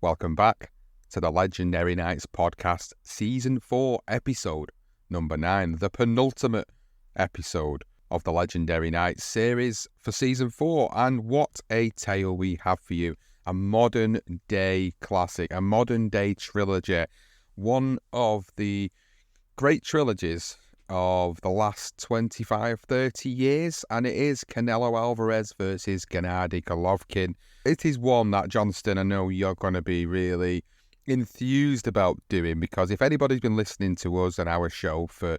Welcome back to the Legendary Nights podcast, Season 4, Episode number 9, the penultimate episode of the Legendary Nights series for Season 4. And what a tale we have for you. A modern day classic, a modern day trilogy. One of the great trilogies of the last 25, 30 years, and it is Canelo Alvarez versus Gennady Golovkin. It is one that, Johnston, I know you're going to be really enthused about doing, because if anybody's been listening to us and our show for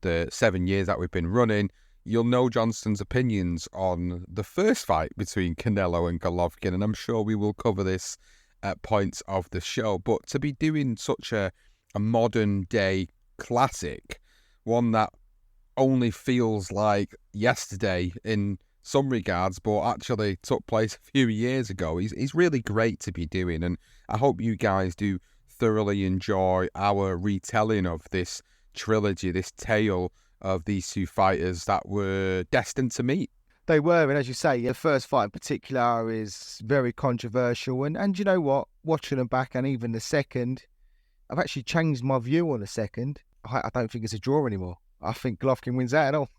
the 7 years that we've been running, you'll know Johnston's opinions on the first fight between Canelo and Golovkin, and I'm sure we will cover this at points of the show. But to be doing such a modern day classic, one that only feels like yesterday in some regards, but actually took place a few years ago, is really great to be doing. And I hope you guys do thoroughly enjoy our retelling of this trilogy, this tale of these two fighters that were destined to meet. They were, and as you say, the first fight in particular is very controversial. And you know what? Watching them back, and even the second, I've actually changed my view on the second. I don't think it's a draw anymore. I think Golovkin wins out and all.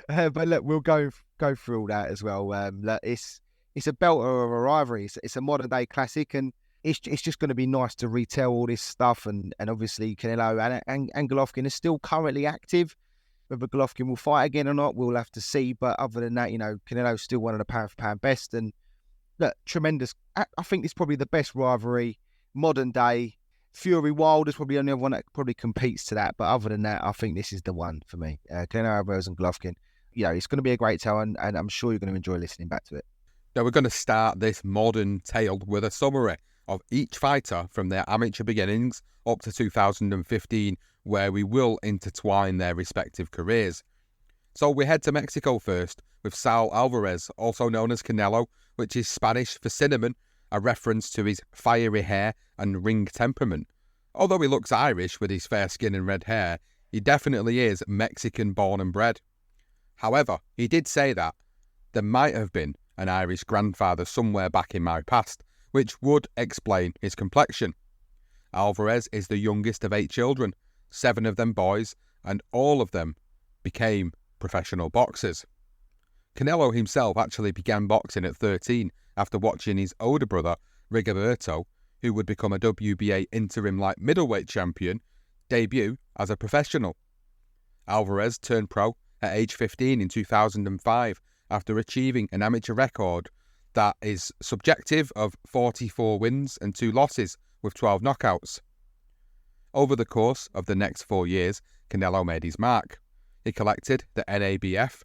But look, we'll go through all that as well. Look, it's a belter of a rivalry. It's a modern day classic, and it's just going to be nice to retell all this stuff. And obviously Canelo and Golovkin are still currently active. Whether Golovkin will fight again or not, we'll have to see. But other than that, Canelo's still one of the pound for pound best. And look, tremendous. I think it's probably the best rivalry, modern day. Fury Wilder's probably the only one that probably competes to that. But other than that, I think this is the one for me. Canelo Alvarez and Golovkin. It's going to be a great tale, and I'm sure you're going to enjoy listening back to it. Now, we're going to start this modern tale with a summary of each fighter from their amateur beginnings up to 2015, where we will intertwine their respective careers. So we head to Mexico first with Saul Alvarez, also known as Canelo, which is Spanish for cinnamon, a reference to his fiery hair and ring temperament. Although he looks Irish with his fair skin and red hair, he definitely is Mexican born and bred. However, he did say that there might have been an Irish grandfather somewhere back in my past, which would explain his complexion. Alvarez is the youngest of 8 children, 7 of them boys, and all of them became professional boxers. Canelo himself actually began boxing at 13 after watching his older brother, Rigoberto, who would become a WBA interim light middleweight champion, debut as a professional. Alvarez turned pro at age 15 in 2005 after achieving an amateur record that is subjective of 44 wins and 2 losses with 12 knockouts. Over the course of the next 4 years, Canelo made his mark. He collected the NABF,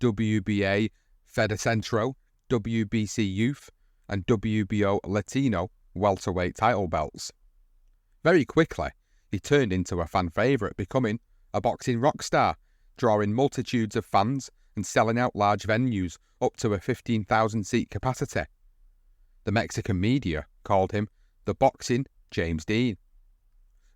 WBA Fedecentro, WBC Youth, and WBO Latino welterweight title belts. Very quickly, he turned into a fan favourite, becoming a boxing rock star, drawing multitudes of fans and selling out large venues up to a 15,000-seat capacity. The Mexican media called him the boxing James Dean.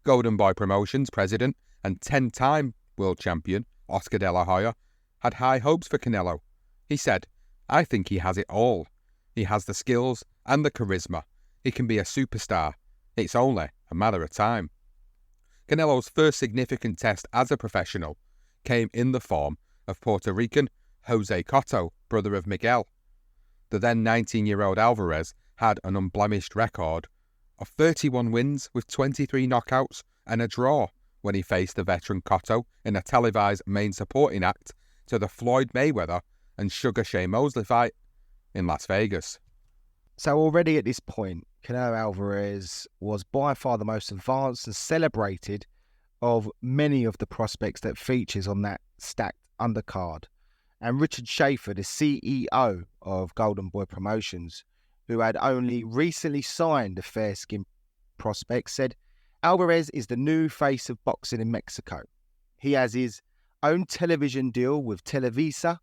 Golden Boy Promotions president and 10-time world champion Oscar De La Hoya had high hopes for Canelo. He said, "I think he has it all. He has the skills and the charisma. He can be a superstar. It's only a matter of time." Canelo's first significant test as a professional came in the form of Puerto Rican Jose Cotto, brother of Miguel. The then 19-year-old Alvarez had an unblemished record of 31 wins with 23 knockouts and a draw when he faced the veteran Cotto in a televised main supporting act to the Floyd Mayweather and Sugar Shane Mosley fight in Las Vegas. So already at this point, Canelo Alvarez was by far the most advanced and celebrated of many of the prospects that features on that stacked undercard. And Richard Schaefer, the CEO of Golden Boy Promotions, who had only recently signed the fair-skinned prospect, said, "Alvarez is the new face of boxing in Mexico. He has his own television deal with Televisa,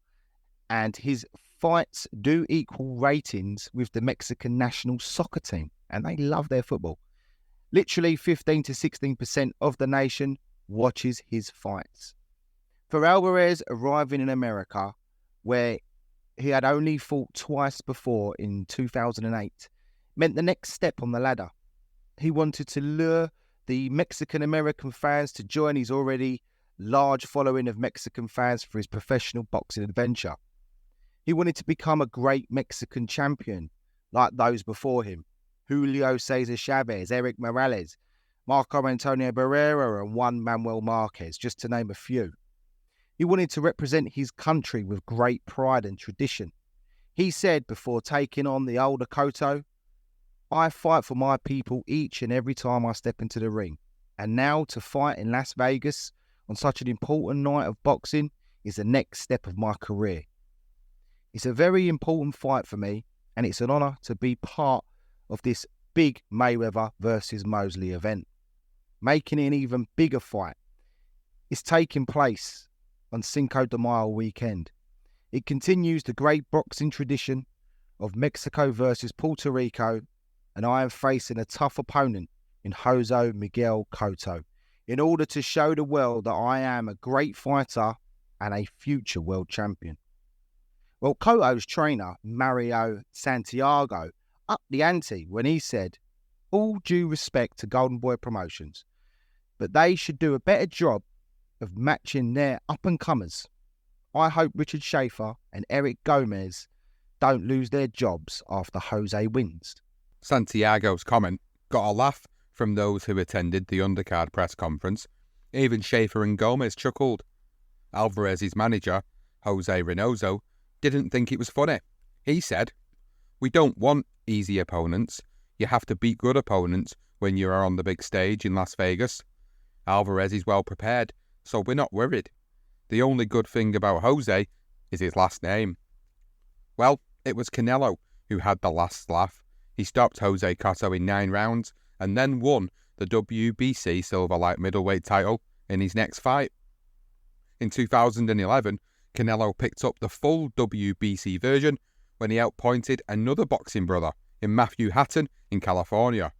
and his fights do equal ratings with the Mexican national soccer team, and they love their football. Literally 15 to 16% of the nation watches his fights." For Alvarez arriving in America, where he had only fought twice before in 2008, meant the next step on the ladder. He wanted to lure the Mexican-American fans to join his already large following of Mexican fans for his professional boxing adventure. He wanted to become a great Mexican champion, like those before him: Julio Cesar Chavez, Eric Morales, Marco Antonio Barrera, and Juan Manuel Marquez, just to name a few. He wanted to represent his country with great pride and tradition. He said before taking on the older Cotto, "I fight for my people each and every time I step into the ring. And now to fight in Las Vegas on such an important night of boxing is the next step of my career. It's a very important fight for me, and it's an honour to be part of this big Mayweather versus Mosley event, making it an even bigger fight. It's taking place on Cinco de Mayo weekend. It continues the great boxing tradition of Mexico versus Puerto Rico, and I am facing a tough opponent in Jose Miguel Cotto in order to show the world that I am a great fighter and a future world champion." Well, Cotto's trainer, Mario Santiago, upped the ante when he said, "All due respect to Golden Boy Promotions, but they should do a better job of matching their up-and-comers. I hope Richard Schaefer and Eric Gomez don't lose their jobs after Jose wins." Santiago's comment got a laugh from those who attended the undercard press conference. Even Schaefer and Gomez chuckled. Alvarez's manager, Jose Reynoso, didn't think it was funny. He said, "We don't want easy opponents. You have to beat good opponents when you are on the big stage in Las Vegas. Alvarez is well prepared, so we're not worried. The only good thing about Jose is his last name." Well, it was Canelo who had the last laugh. He stopped Jose Cotto in 9 rounds and then won the WBC silver light middleweight title in his next fight. In 2011, Canelo picked up the full WBC version when he outpointed another boxing brother in Matthew Hatton in California.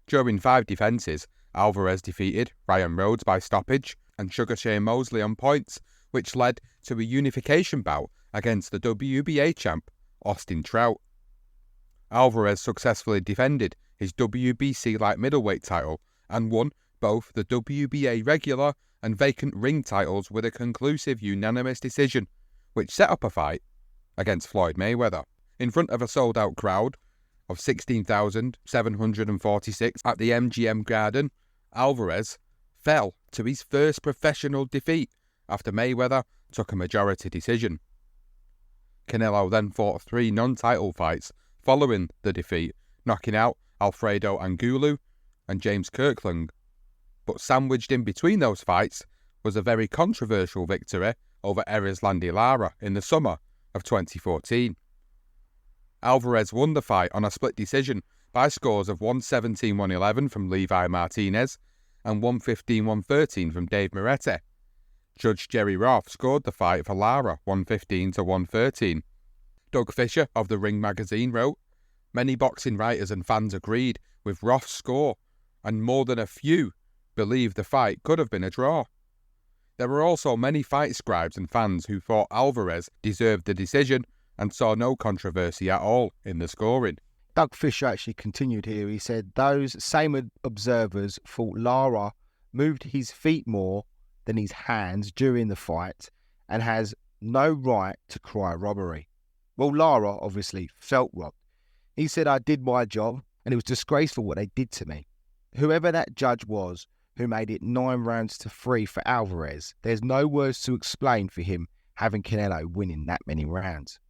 During 5 defences, Alvarez defeated Ryan Rhodes by stoppage and Sugar Shane Mosley on points, which led to a unification bout against the WBA champ Austin Trout. Alvarez successfully defended his WBC light middleweight title and won both the WBA regular and vacant ring titles with a conclusive unanimous decision, which set up a fight against Floyd Mayweather. In front of a sold-out crowd of 16,746 at the MGM Garden, Alvarez fell to his first professional defeat after Mayweather took a majority decision. Canelo then fought 3 non-title fights following the defeat, knocking out Alfredo Angulo and James Kirkland. But sandwiched in between those fights was a very controversial victory over Erislandy Lara in the summer of 2014. Alvarez won the fight on a split decision by scores of 117-111 from Levi Martinez and 115-113 from Dave Moretti. Judge Jerry Roth scored the fight for Lara 115-113. Doug Fisher of The Ring magazine wrote, "Many boxing writers and fans agreed with Roth's score, and more than a few believed the fight could have been a draw. There were also many fight scribes and fans who thought Alvarez deserved the decision and saw no controversy at all in the scoring." Doug Fisher actually continued here. He said those same observers thought Lara moved his feet more than his hands during the fight and has no right to cry robbery. Well, Lara obviously felt robbed. He said, "I did my job and it was disgraceful what they did to me." Whoever that judge was who made it 9 rounds to 3 for Alvarez, there's no words to explain for him having Canelo winning that many rounds.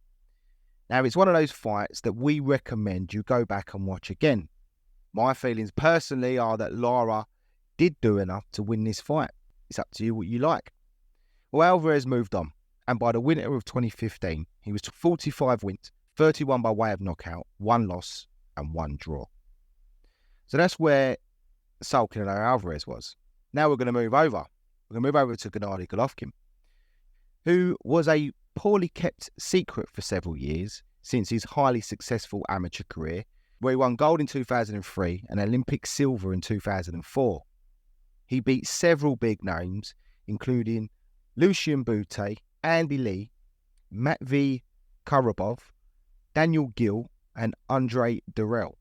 Now, it's one of those fights that we recommend you go back and watch again. My feelings personally are that Lara did do enough to win this fight. It's up to you what you like. Well, Alvarez moved on, and by the winter of 2015, he was 45 wins, 31 by way of knockout, 1 loss, and 1 draw. So that's where Saul Canelo Alvarez was. Now we're going to move over. We're going to move over to Gennady Golovkin, who was a poorly kept secret for several years since his highly successful amateur career, where he won gold in 2003 and Olympic silver in 2004. He beat several big names, including Lucian Bute, Andy Lee, Matvey Karabov, Daniel Gill, and Andre Durrell.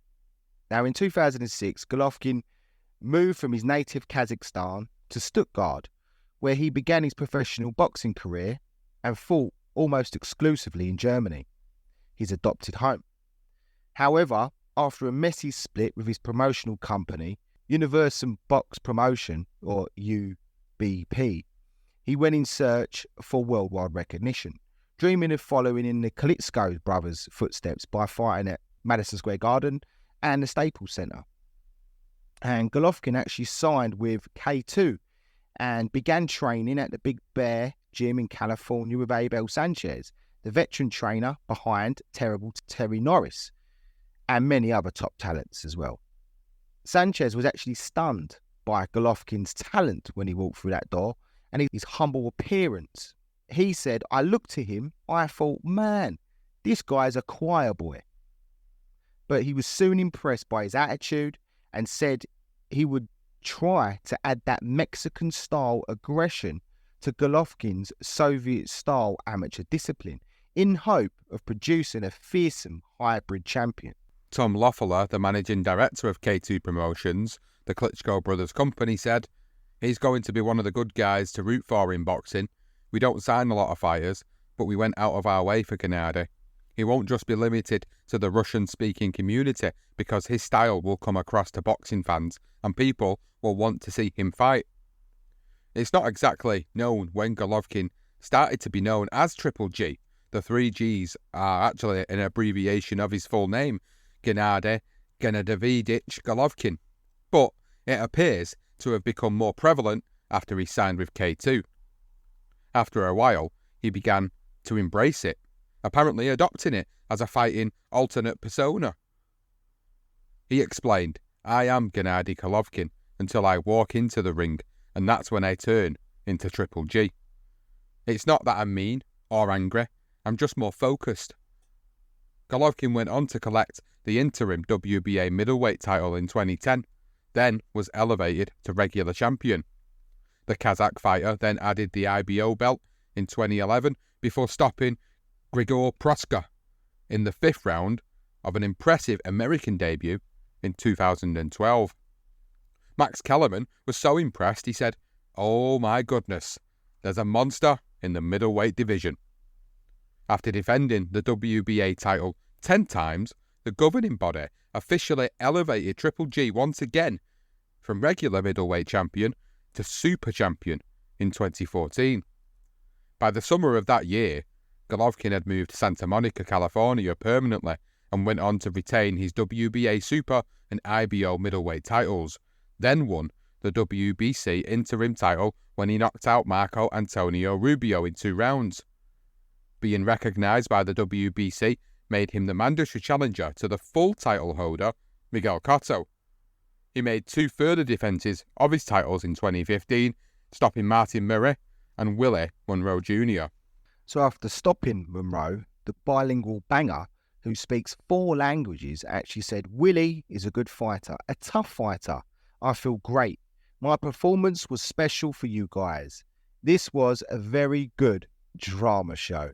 Now, in 2006, Golovkin moved from his native Kazakhstan to Stuttgart, where he began his professional boxing career and fought almost exclusively in Germany, his adopted home. However, after a messy split with his promotional company, Universum Box Promotion, or UBP, he went in search for worldwide recognition, dreaming of following in the Klitschko brothers' footsteps by fighting at Madison Square Garden and the Staples Center. And Golovkin actually signed with K2 and began training at the Big Bear gym in California with Abel Sanchez, the veteran trainer behind terrible Terry Norris, and many other top talents as well. Sanchez was actually stunned by Golovkin's talent when he walked through that door and his humble appearance. He said, "I looked to him, I thought, man, this guy's a choir boy." But he was soon impressed by his attitude and said he would try to add that Mexican-style aggression to Golovkin's Soviet-style amateur discipline in hope of producing a fearsome hybrid champion. Tom Loeffler, the managing director of K2 Promotions, the Klitschko brothers' company, said, "He's going to be one of the good guys to root for in boxing. We don't sign a lot of fighters, but we went out of our way for Gennady. He won't just be limited to the Russian-speaking community because his style will come across to boxing fans and people will want to see him fight." It's not exactly known when Golovkin started to be known as Triple G. The 3 Gs are actually an abbreviation of his full name, Gennady Gennadyevich Golovkin, but it appears to have become more prevalent after he signed with K2. After a while, he began to embrace it, apparently adopting it as a fighting alternate persona. He explained, "I am Gennady Golovkin until I walk into the ring, and that's when I turn into Triple G. It's not that I'm mean or angry, I'm just more focused." Golovkin went on to collect the interim WBA middleweight title in 2010, then was elevated to regular champion. The Kazakh fighter then added the IBO belt in 2011 before stopping Grigor Proska in the 5th round of an impressive American debut in 2012. Max Kellerman was so impressed he said, "Oh my goodness, there's a monster in the middleweight division." After defending the WBA title 10 times, the governing body officially elevated Triple G once again from regular middleweight champion to super champion in 2014. By the summer of that year, Golovkin had moved to Santa Monica, California permanently and went on to retain his WBA super and IBO middleweight titles, then won the WBC interim title when he knocked out Marco Antonio Rubio in 2 rounds. Being recognised by the WBC made him the mandatory challenger to the full title holder, Miguel Cotto. He made 2 further defences of his titles in 2015, stopping Martin Murray and Willie Monroe Jr. So after stopping Monroe, the bilingual banger, who speaks 4 languages, actually said, "Willie is a good fighter, a tough fighter. I feel great. My performance was special for you guys. This was a very good drama show.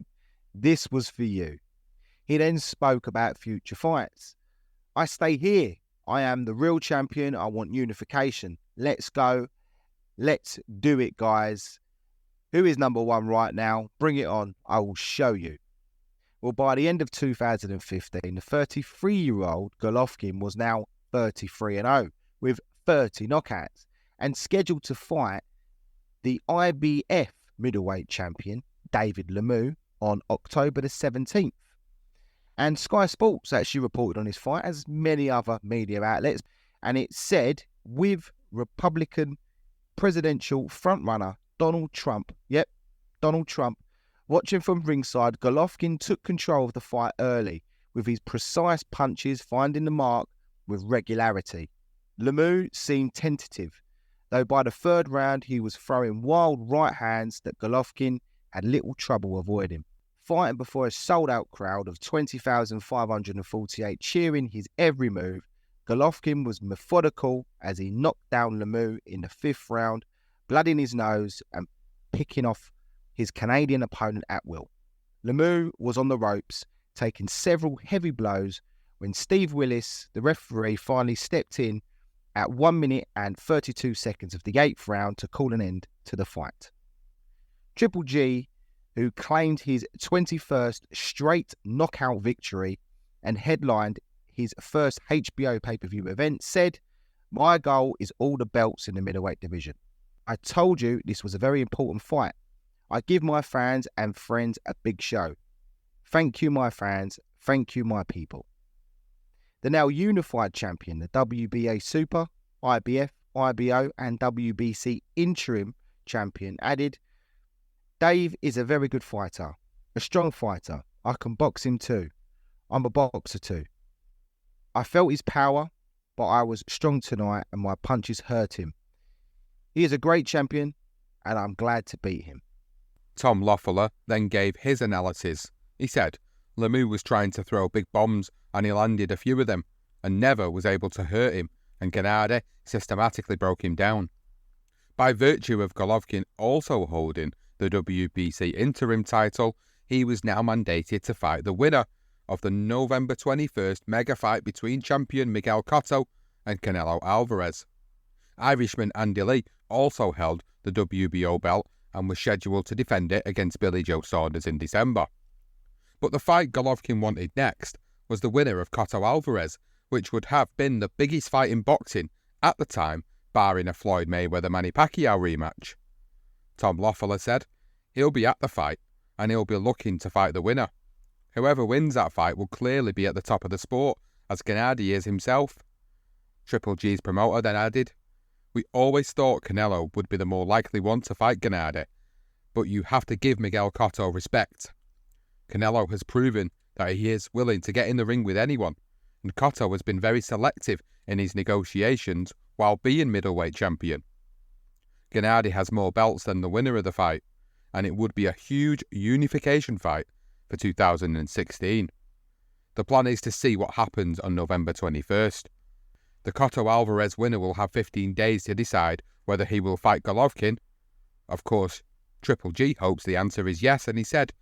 This was for you." He then spoke about future fights. "I stay here. I am the real champion. I want unification. Let's go. Let's do it, guys. Who is number 1 right now? Bring it on. I will show you." Well, by the end of 2015, the 33-year-old Golovkin was now 33-0 with 30 knockouts and scheduled to fight the IBF middleweight champion, David Lemieux, on October the 17th. And Sky Sports actually reported on his fight, as many other media outlets, and it said, with Republican presidential frontrunner Donald Trump, watching from ringside, Golovkin took control of the fight early, with his precise punches finding the mark with regularity. Lemieux seemed tentative, though by the 3rd round he was throwing wild right hands that Golovkin had little trouble avoiding. Fighting before a sold-out crowd of 20,548 cheering his every move, Golovkin was methodical as he knocked down Lemieux in the 5th round, blood in his nose and picking off his Canadian opponent at will. Lemieux was on the ropes, taking several heavy blows when Steve Willis, the referee, finally stepped in at 1 minute and 32 seconds of the 8th round to call an end to the fight. Triple G, who claimed his 21st straight knockout victory and headlined his first HBO pay-per-view event, said, "My goal is all the belts in the middleweight division. I told you this was a very important fight. I give my fans and friends a big show. Thank you, my fans. Thank you, my people." The now unified champion, the WBA Super, IBF, IBO, and WBC interim champion, added, "Dave is a very good fighter, a strong fighter. I can box him too. I'm a boxer too. I felt his power, but I was strong tonight and my punches hurt him. He is a great champion and I'm glad to beat him." Tom Loeffler then gave his analysis. He said, Lemieux was trying to throw big bombs and he landed a few of them and never was able to hurt him, and Gennady systematically broke him down. By virtue of Golovkin also holding the WBC interim title, he was now mandated to fight the winner of the November 21st mega fight between champion Miguel Cotto and Canelo Alvarez. Irishman Andy Lee also held the WBO belt and was scheduled to defend it against Billy Joe Saunders in December. But the fight Golovkin wanted next was the winner of Cotto Alvarez, which would have been the biggest fight in boxing at the time, barring a Floyd Mayweather-Manny Pacquiao rematch. Tom Loeffler said, "He'll be at the fight and he'll be looking to fight the winner. Whoever wins that fight will clearly be at the top of the sport, as Gennady is himself." Triple G's promoter then added, "We always thought Canelo would be the more likely one to fight Gennady, but you have to give Miguel Cotto respect. Canelo has proven that he is willing to get in the ring with anyone, and Cotto has been very selective in his negotiations while being middleweight champion. Gennady has more belts than the winner of the fight, and it would be a huge unification fight for 2016. The plan is to see what happens on November 21st. The Cotto Alvarez winner will have 15 days to decide whether he will fight Golovkin. Of course, Triple G hopes the answer is yes, and he said,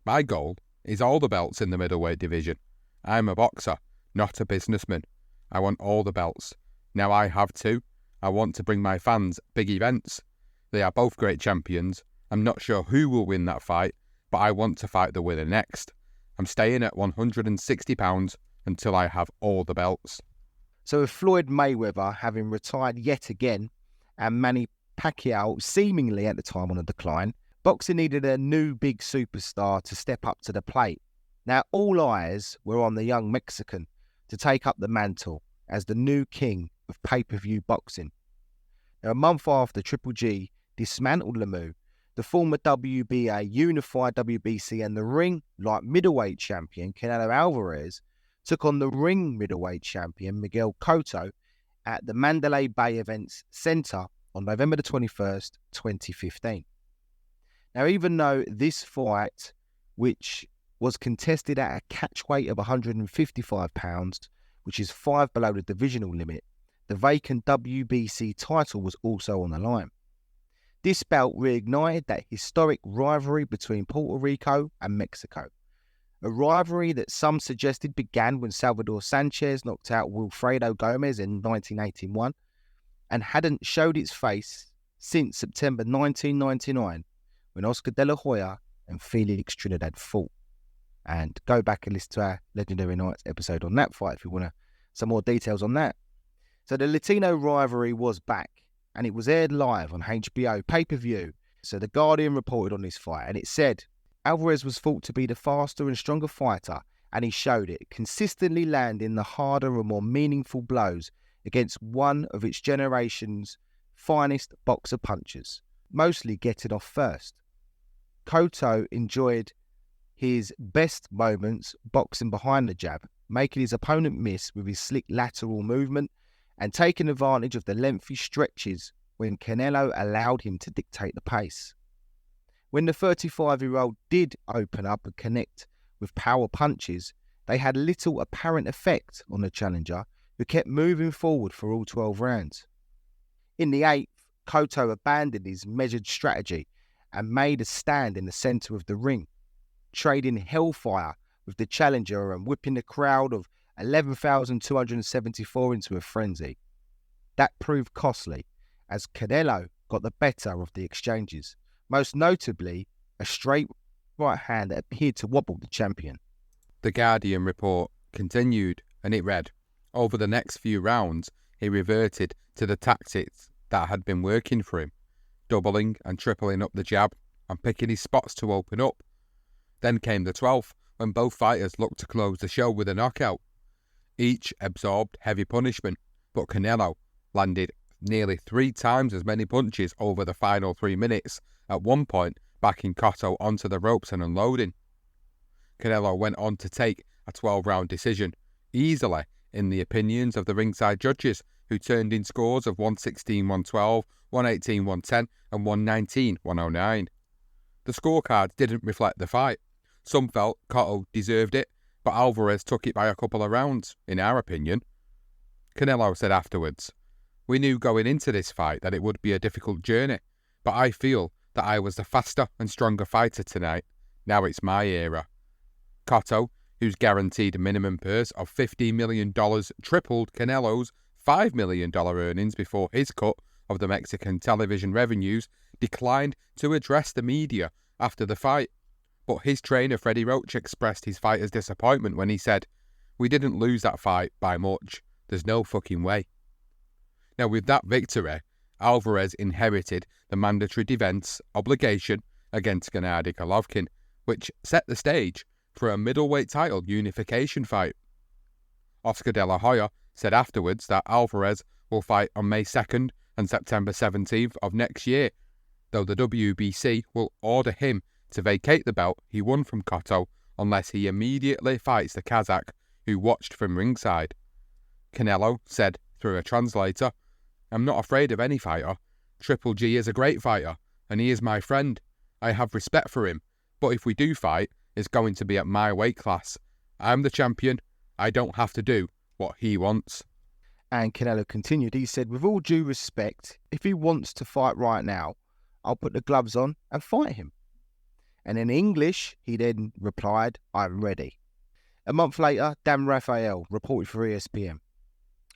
"My goal is all the belts in the middleweight division. I'm a boxer, not a businessman. I want all the belts. Now I have two. I want to bring my fans big events. They are both great champions. I'm not sure who will win that fight, but I want to fight the winner next. I'm staying at 160 pounds until I have all the belts." So with Floyd Mayweather having retired yet again and Manny Pacquiao seemingly at the time on a decline, boxing needed a new big superstar to step up to the plate. Now all eyes were on the young Mexican to take up the mantle as the new king of pay-per-view boxing. Now a month after Triple G dismantled Lemieux, the former WBA, unified WBC and the ring light middleweight champion Canelo Alvarez took on the ring middleweight champion Miguel Cotto at the Mandalay Bay Events Center on November the 21st, 2015. Now, even though this fight, which was contested at a catch weight of 155 pounds, which is 5 below the divisional limit, the vacant WBC title was also on the line. This bout reignited that historic rivalry between Puerto Rico and Mexico. A rivalry that some suggested began when Salvador Sanchez knocked out Wilfredo Gomez in 1981 and hadn't showed its face since September 1999 when Oscar De La Hoya and Felix Trinidad fought. And go back and listen to our Legendary Nights episode on that fight if you want some more details on that. So the Latino rivalry was back and it was aired live on HBO pay-per-view. So The Guardian reported on this fight and it said, Alvarez was thought to be the faster and stronger fighter, and he showed it, consistently landing the harder and more meaningful blows against one of its generation's finest boxer punchers, mostly getting off first. Cotto enjoyed his best moments boxing behind the jab, making his opponent miss with his slick lateral movement and taking advantage of the lengthy stretches when Canelo allowed him to dictate the pace. When the 35-year-old did open up and connect with power punches, they had little apparent effect on the challenger, who kept moving forward for all 12 rounds. In the 8th, Cotto abandoned his measured strategy and made a stand in the centre of the ring, trading hellfire with the challenger and whipping the crowd of 11,274 into a frenzy. That proved costly, as Canelo got the better of the exchanges, most notably a straight right hand that appeared to wobble the champion. The Guardian report continued, and it read, over the next few rounds, he reverted to the tactics that had been working for him, doubling and tripling up the jab and picking his spots to open up. Then came the 12th, when both fighters looked to close the show with a knockout. Each absorbed heavy punishment, but Canelo landed nearly 3 times as many punches over the final 3 minutes, at one point backing Cotto onto the ropes and unloading. Canelo went on to take a 12-round decision, easily in the opinions of the ringside judges, who turned in scores of 116-112, 118-110 and 119-109. The scorecards didn't reflect the fight. Some felt Cotto deserved it, but Alvarez took it by a couple of rounds, in our opinion. Canelo said afterwards, "We knew going into this fight that it would be a difficult journey, but I feel that I was the faster and stronger fighter tonight. Now it's my era." Cotto, whose guaranteed minimum purse of $15 million tripled Canelo's $5 million earnings before his cut of the Mexican television revenues, declined to address the media after the fight. But his trainer Freddie Roach expressed his fighter's disappointment when he said, "We didn't lose that fight by much. There's no fucking way." Now, with that victory, Alvarez inherited the mandatory defence obligation against Gennady Golovkin, which set the stage for a middleweight title unification fight. Oscar De La Hoya said afterwards that Alvarez will fight on May 2nd and September 17th of next year, though the WBC will order him to vacate the belt he won from Cotto unless he immediately fights the Kazakh who watched from ringside. Canelo said through a translator, "I'm not afraid of any fighter. Triple G is a great fighter, and he is my friend. I have respect for him, but if we do fight, it's going to be at my weight class. I'm the champion. I don't have to do what he wants." And Canelo continued, he said, "With all due respect, if he wants to fight right now, I'll put the gloves on and fight him." And in English, he then replied, "I'm ready." A month later, Dan Rafael reported for ESPN.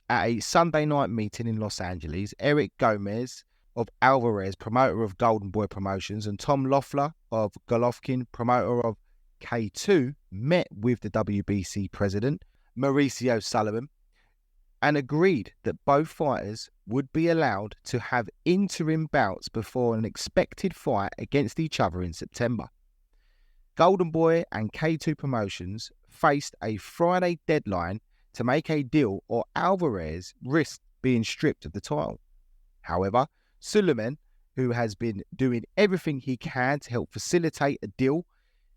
At a Sunday night meeting in Los Angeles, Eric Gomez of Alvarez, promoter of Golden Boy Promotions, and Tom Loeffler of Golovkin, promoter of K2, met with the WBC president, Mauricio Sullivan, and agreed that both fighters would be allowed to have interim bouts before an expected fight against each other in September. Golden Boy and K2 Promotions faced a Friday deadline to make a deal, or Alvarez risked being stripped of the title. However, Sullivan, who has been doing everything he can to help facilitate a deal,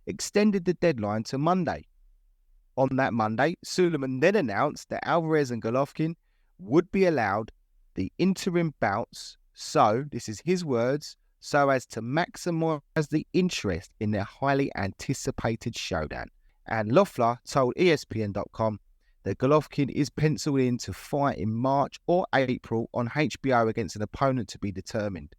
extended the deadline to Monday. On that Monday, Sullivan then announced that Alvarez and Golovkin would be allowed the interim bouts, so, this is his words, so as to maximise the interest in their highly anticipated showdown. And Loeffler told ESPN.com that Golovkin is penciled in to fight in March or April on HBO against an opponent to be determined.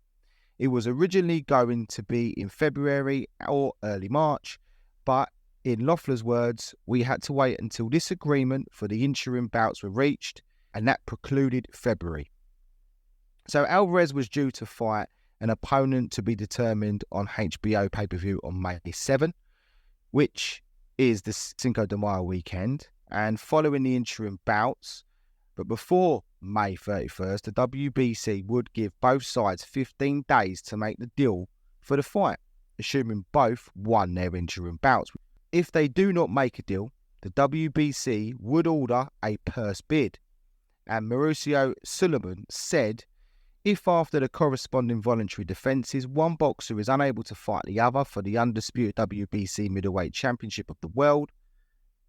It was originally going to be in February or early March, but in Loeffler's words, "We had to wait until this agreement for the interim bouts were reached, and that precluded February." So Alvarez was due to fight an opponent to be determined on HBO pay-per-view on May 7, which is the Cinco de Mayo weekend, and following the interim bouts, but before May 31st, the WBC would give both sides 15 days to make the deal for the fight, assuming both won their interim bouts. If they do not make a deal, the WBC would order a purse bid, and Mauricio Sullivan said, if after the corresponding voluntary defences, one boxer is unable to fight the other for the undisputed WBC middleweight championship of the world,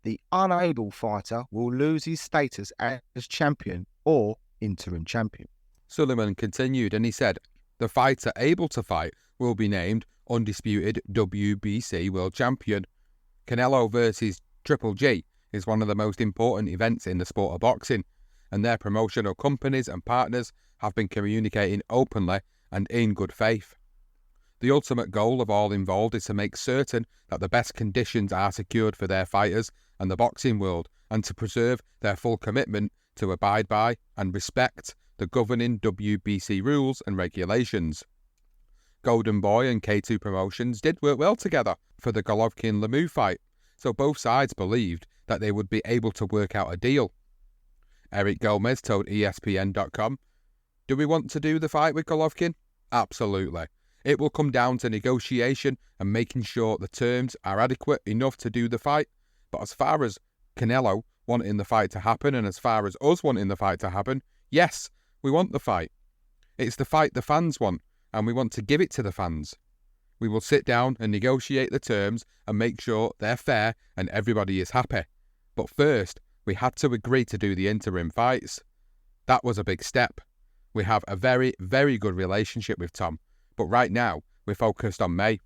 the unable fighter will lose his status as champion or interim champion. Sullivan continued and he said, "The fighter able to fight will be named undisputed WBC world champion. Canelo versus Triple G is one of the most important events in the sport of boxing, and their promotional companies and partners have been communicating openly and in good faith." The ultimate goal of all involved is to make certain that the best conditions are secured for their fighters and the boxing world, and to preserve their full commitment to abide by and respect the governing WBC rules and regulations. Golden Boy and K2 Promotions did work well together for the Golovkin-Lemieux fight, so both sides believed that they would be able to work out a deal. Eric Gomez told ESPN.com, "Do we want to do the fight with Golovkin? Absolutely. It will come down to negotiation and making sure the terms are adequate enough to do the fight. But as far as Canelo wanting the fight to happen and as far as us wanting the fight to happen, yes, we want the fight. It's the fight the fans want, and we want to give it to the fans. We will sit down and negotiate the terms and make sure they're fair and everybody is happy. But first, we had to agree to do the interim fights. That was a big step. We have a very, very good relationship with Tom, but right now, we're focused on May.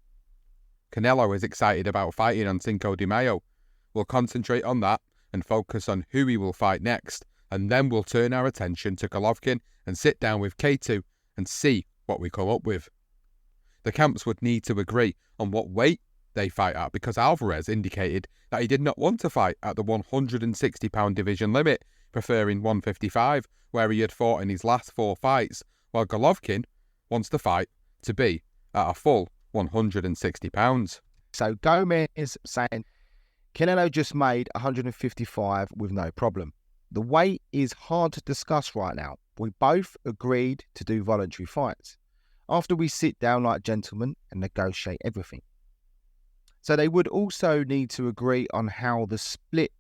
Canelo is excited about fighting on Cinco de Mayo. We'll concentrate on that and focus on who he will fight next, and then we'll turn our attention to Golovkin and sit down with K2 and see what we come up with." The camps would need to agree on what weight they fight at, because Alvarez indicated that he did not want to fight at the 160-pound division limit, preferring 155, where he had fought in his last 4 fights, while Golovkin wants the fight to be at a full 160 pounds. So Gomez is saying Canelo just made 155 with no problem. The weight is hard to discuss right now. We both agreed to do voluntary fights after we sit down like gentlemen and negotiate everything. So they would also need to agree on how the split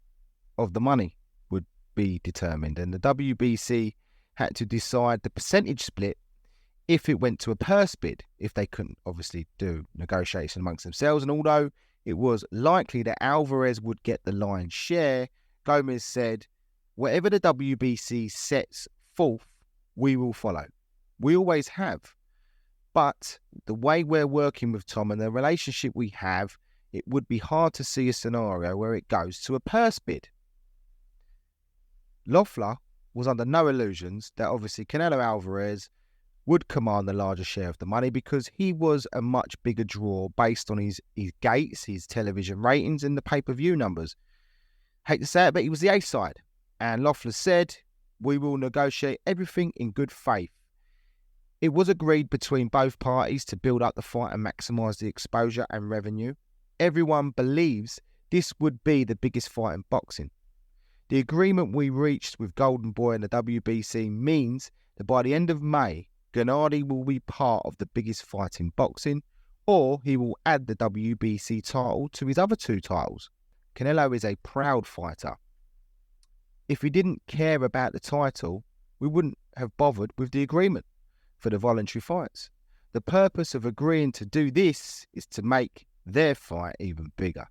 of the money would be determined, and the WBC had to decide the percentage split if it went to a purse bid, if they couldn't obviously do negotiation amongst themselves. And although it was likely that Alvarez would get the lion's share, Gomez said, "Whatever the WBC sets forth, we will follow. We always have. But the way we're working with Tom and the relationship we have, it would be hard to see a scenario where it goes to a purse bid." Loeffler was under no illusions that obviously Canelo Alvarez would command the larger share of the money, because he was a much bigger draw based on his gates, his television ratings and the pay-per-view numbers. Hate to say it, but he was the A side. And Loeffler said, "We will negotiate everything in good faith." It was agreed between both parties to build up the fight and maximise the exposure and revenue. Everyone believes this would be the biggest fight in boxing. The agreement we reached with Golden Boy and the WBC means that by the end of May, Gennady will be part of the biggest fight in boxing, or he will add the WBC title to his other 2 titles. Canelo is a proud fighter. If we didn't care about the title, we wouldn't have bothered with the agreement for the voluntary fights. The purpose of agreeing to do this is to make their fight even bigger.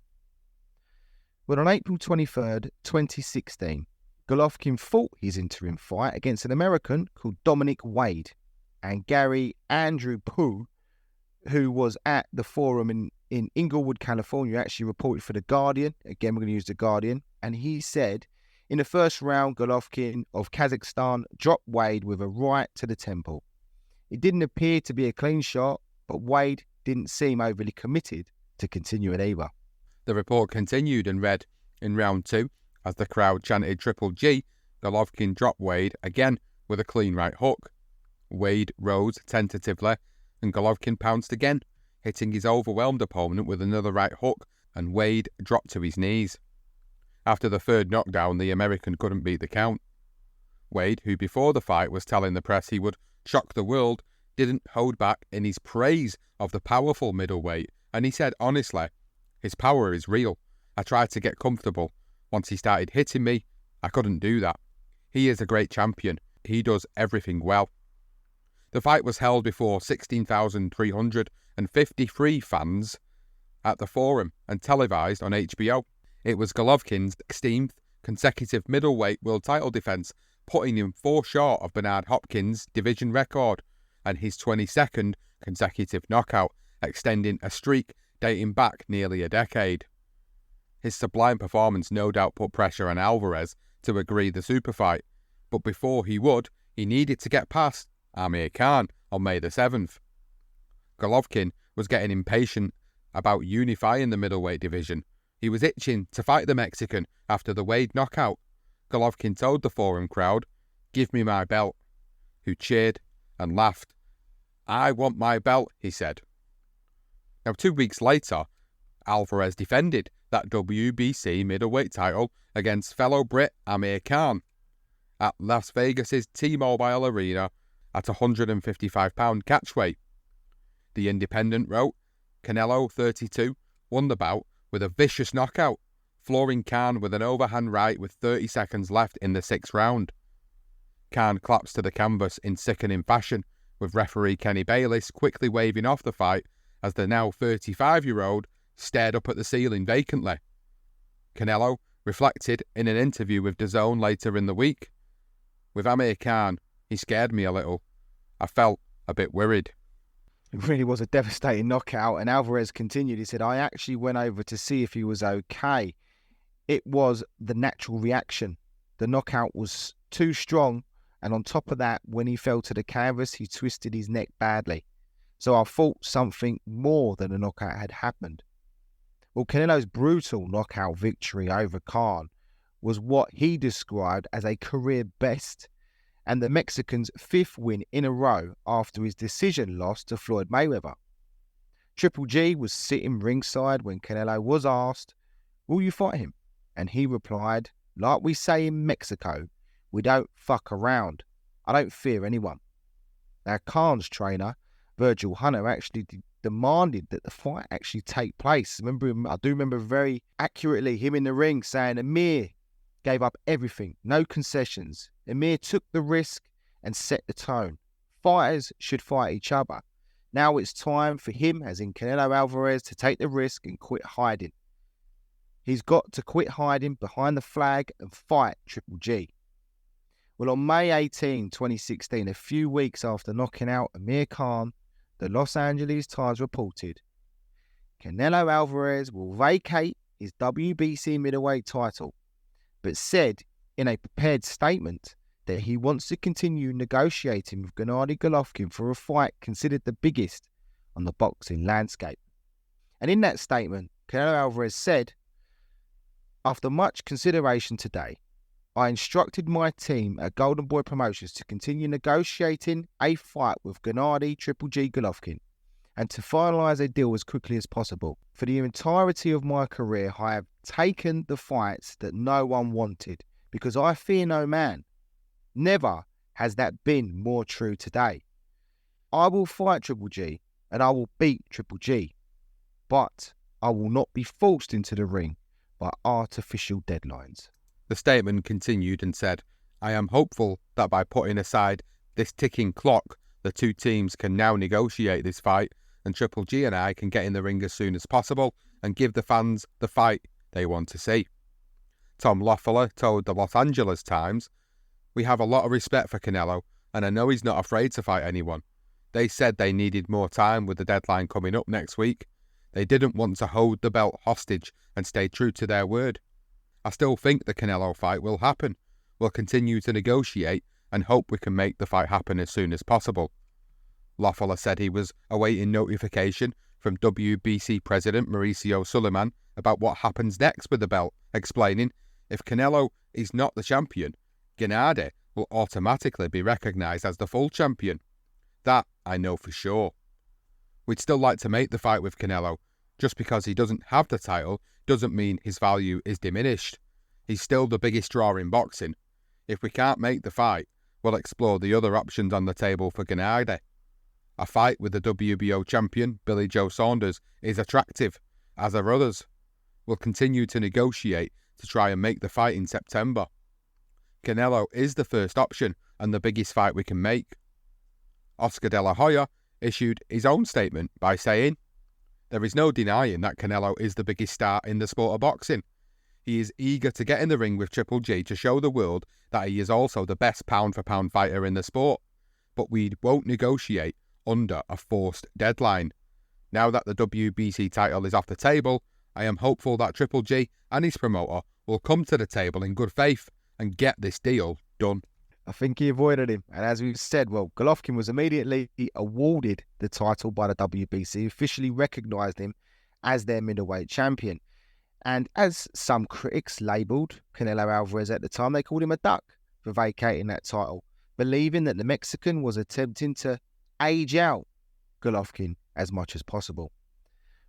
Well, on April 23rd, 2016, Golovkin fought his interim fight against an American called Dominic Wade, and Gary Andrew Poole, who was at the forum in Inglewood, California, actually reported for The Guardian. Again, we're going to use The Guardian. And he said, in the first round, Golovkin of Kazakhstan dropped Wade with a right to the temple. It didn't appear to be a clean shot, but Wade didn't seem overly committed to continue it either. The report continued and read, in round 2, as the crowd chanted Triple G, Golovkin dropped Wade again with a clean right hook. Wade rose tentatively, and Golovkin pounced again, hitting his overwhelmed opponent with another right hook, and Wade dropped to his knees. After the 3rd knockdown, the American couldn't beat the count. Wade, who before the fight was telling the press he would shock the world, didn't hold back in his praise of the powerful middleweight, and he said honestly, "His power is real. I tried to get comfortable. Once he started hitting me, I couldn't do that. He is a great champion. He does everything well." The fight was held before 16,353 fans at the Forum and televised on HBO. It was Golovkin's 16th consecutive middleweight world title defence, putting him 4 short of Bernard Hopkins' division record, and his 22nd consecutive knockout, extending a streak dating back nearly a decade. His sublime performance no doubt put pressure on Alvarez to agree the super fight, but before he would, he needed to get past Amir Khan on May the 7th. Golovkin was getting impatient about unifying the middleweight division. He was itching to fight the Mexican after the Wade knockout. Golovkin told the forum crowd, "Give me my belt," who cheered and laughed. "I want my belt," he said. Now, 2 weeks later, Alvarez defended that WBC middleweight title against fellow Brit Amir Khan at Las Vegas' T-Mobile Arena at 155-pound catchweight. The Independent wrote, Canelo, 32, won the bout with a vicious knockout, flooring Khan with an overhand right with 30 seconds left in the 6th round. Khan collapsed to the canvas in sickening fashion, with referee Kenny Bayliss quickly waving off the fight as the now 35-year-old stared up at the ceiling vacantly. Canelo reflected in an interview with DAZN later in the week. With Amir Khan, he scared me a little. I felt a bit worried. It really was a devastating knockout, and Alvarez continued. He said, "I actually went over to see if he was okay. It was the natural reaction. The knockout was too strong, and on top of that, when he fell to the canvas, he twisted his neck badly. So I thought something more than a knockout had happened." Well, Canelo's brutal knockout victory over Khan was what he described as a career best, and the Mexican's 5th win in a row after his decision loss to Floyd Mayweather. Triple G was sitting ringside when Canelo was asked, "Will you fight him?" And he replied, "Like we say in Mexico, we don't fuck around. I don't fear anyone." Now, Khan's trainer, Virgil Hunter, actually demanded that the fight actually take place. I do remember very accurately him in the ring saying, "Amir gave up everything, no concessions. Amir took the risk and set the tone. Fighters should fight each other. Now it's time for him, as in Canelo Alvarez, to take the risk and quit hiding. He's got to quit hiding behind the flag and fight Triple G." Well, on May 18, 2016, a few weeks after knocking out Amir Khan, the Los Angeles Times reported, Canelo Alvarez will vacate his WBC middleweight title, but said in a prepared statement that he wants to continue negotiating with Gennady Golovkin for a fight considered the biggest on the boxing landscape. And in that statement, Canelo Alvarez said, "After much consideration today, I instructed my team at Golden Boy Promotions to continue negotiating a fight with Gennady Triple G Golovkin and to finalise a deal as quickly as possible. For the entirety of my career, I have taken the fights that no one wanted because I fear no man. Never has that been more true today. I will fight Triple G and I will beat Triple G, but I will not be forced into the ring by artificial deadlines." The statement continued and said, "I am hopeful that by putting aside this ticking clock, the two teams can now negotiate this fight and Triple G and I can get in the ring as soon as possible and give the fans the fight they want to see." Tom Loeffler told the Los Angeles Times, "We have a lot of respect for Canelo and I know he's not afraid to fight anyone. They said they needed more time with the deadline coming up next week. They didn't want to hold the belt hostage and stay true to their word. I still think the Canelo fight will happen. We'll continue to negotiate and hope we can make the fight happen as soon as possible." Loeffler said he was awaiting notification from WBC President Mauricio Suleiman about what happens next with the belt, explaining, "If Canelo is not the champion, Gennady will automatically be recognised as the full champion. That I know for sure. We'd still like to make the fight with Canelo. Just because he doesn't have the title doesn't mean his value is diminished. He's still the biggest draw in boxing. If we can't make the fight, we'll explore the other options on the table for Gennady. A fight with the WBO champion, Billy Joe Saunders, is attractive, as are others. We'll continue to negotiate to try and make the fight in September. Canelo is the first option and the biggest fight we can make." Oscar De La Hoya issued his own statement by saying, "There is no denying that Canelo is the biggest star in the sport of boxing. He is eager to get in the ring with Triple G to show the world that he is also the best pound-for-pound fighter in the sport. But we won't negotiate under a forced deadline. Now that the WBC title is off the table, I am hopeful that Triple G and his promoter will come to the table in good faith and get this deal done." I think he avoided him. And as we've said, well, Golovkin was immediately awarded the title by the WBC, officially recognised him as their middleweight champion. And as some critics labelled Canelo Alvarez at the time, they called him a duck for vacating that title, believing that the Mexican was attempting to age out Golovkin as much as possible.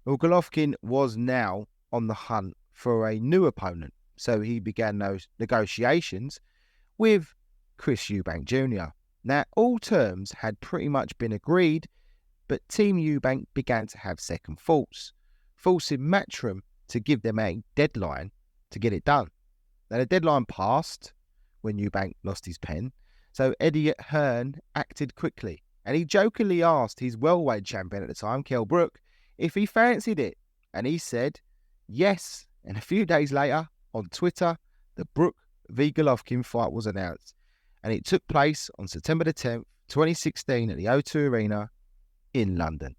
Well, Golovkin was now on the hunt for a new opponent, so he began those negotiations with Chris Eubank Jr. Now, all terms had pretty much been agreed, but Team Eubank began to have second thoughts, forcing Matchroom to give them a deadline to get it done. Now, the deadline passed when Eubank lost his pen, so Eddie Hearn acted quickly, and he jokingly asked his welterweight champion at the time, Kell Brook, if he fancied it, and he said yes. And a few days later, on Twitter, the Brook v Golovkin fight was announced, and it took place on September the 10th, 2016 at the O2 Arena in London.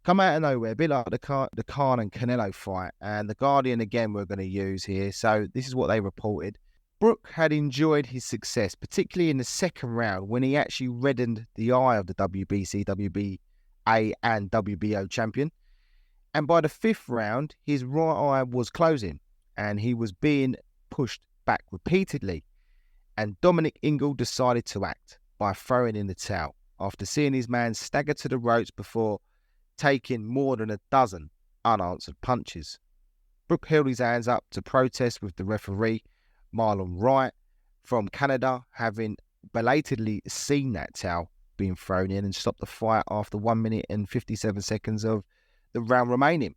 Come out of nowhere, a bit like the Khan and Canelo fight, and the Guardian again we're going to use here. So this is what they reported. Brook had enjoyed his success, particularly in the second round when he actually reddened the eye of the WBC, WBA and WBO champion. And by the fifth round, his right eye was closing and he was being pushed back repeatedly. And Dominic Ingle decided to act by throwing in the towel after seeing his man stagger to the ropes before taking more than a dozen unanswered punches. Brook held his hands up to protest with the referee, Marlon Wright, from Canada, having belatedly seen that towel being thrown in and stopped the fight after 1 minute and 57 seconds of the round remaining.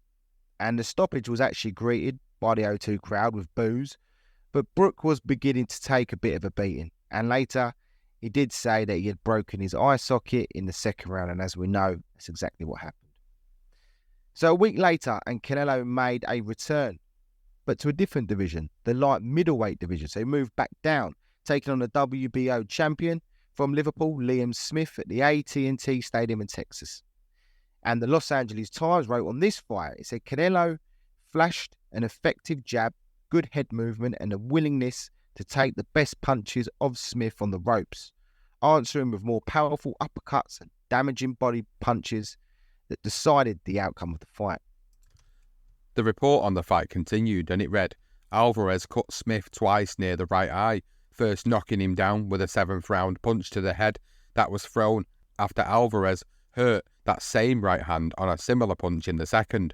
And the stoppage was actually greeted by the O2 crowd with boos, but Brook was beginning to take a bit of a beating, and later he did say that he had broken his eye socket in the second round, and as we know, that's exactly what happened. So a week later, and Canelo made a return, but to a different division, the light middleweight division. So he moved back down, taking on the WBO champion from Liverpool, Liam Smith, at the AT&T Stadium in Texas. And the Los Angeles Times wrote on this fight, it said Canelo flashed an effective jab, good head movement, and a willingness to take the best punches of Smith on the ropes, answering with more powerful uppercuts and damaging body punches that decided the outcome of the fight. The report on the fight continued, and it read, Alvarez cut Smith twice near the right eye, first knocking him down with a 7th round punch to the head that was thrown after Alvarez hurt that same right hand on a similar punch in the second.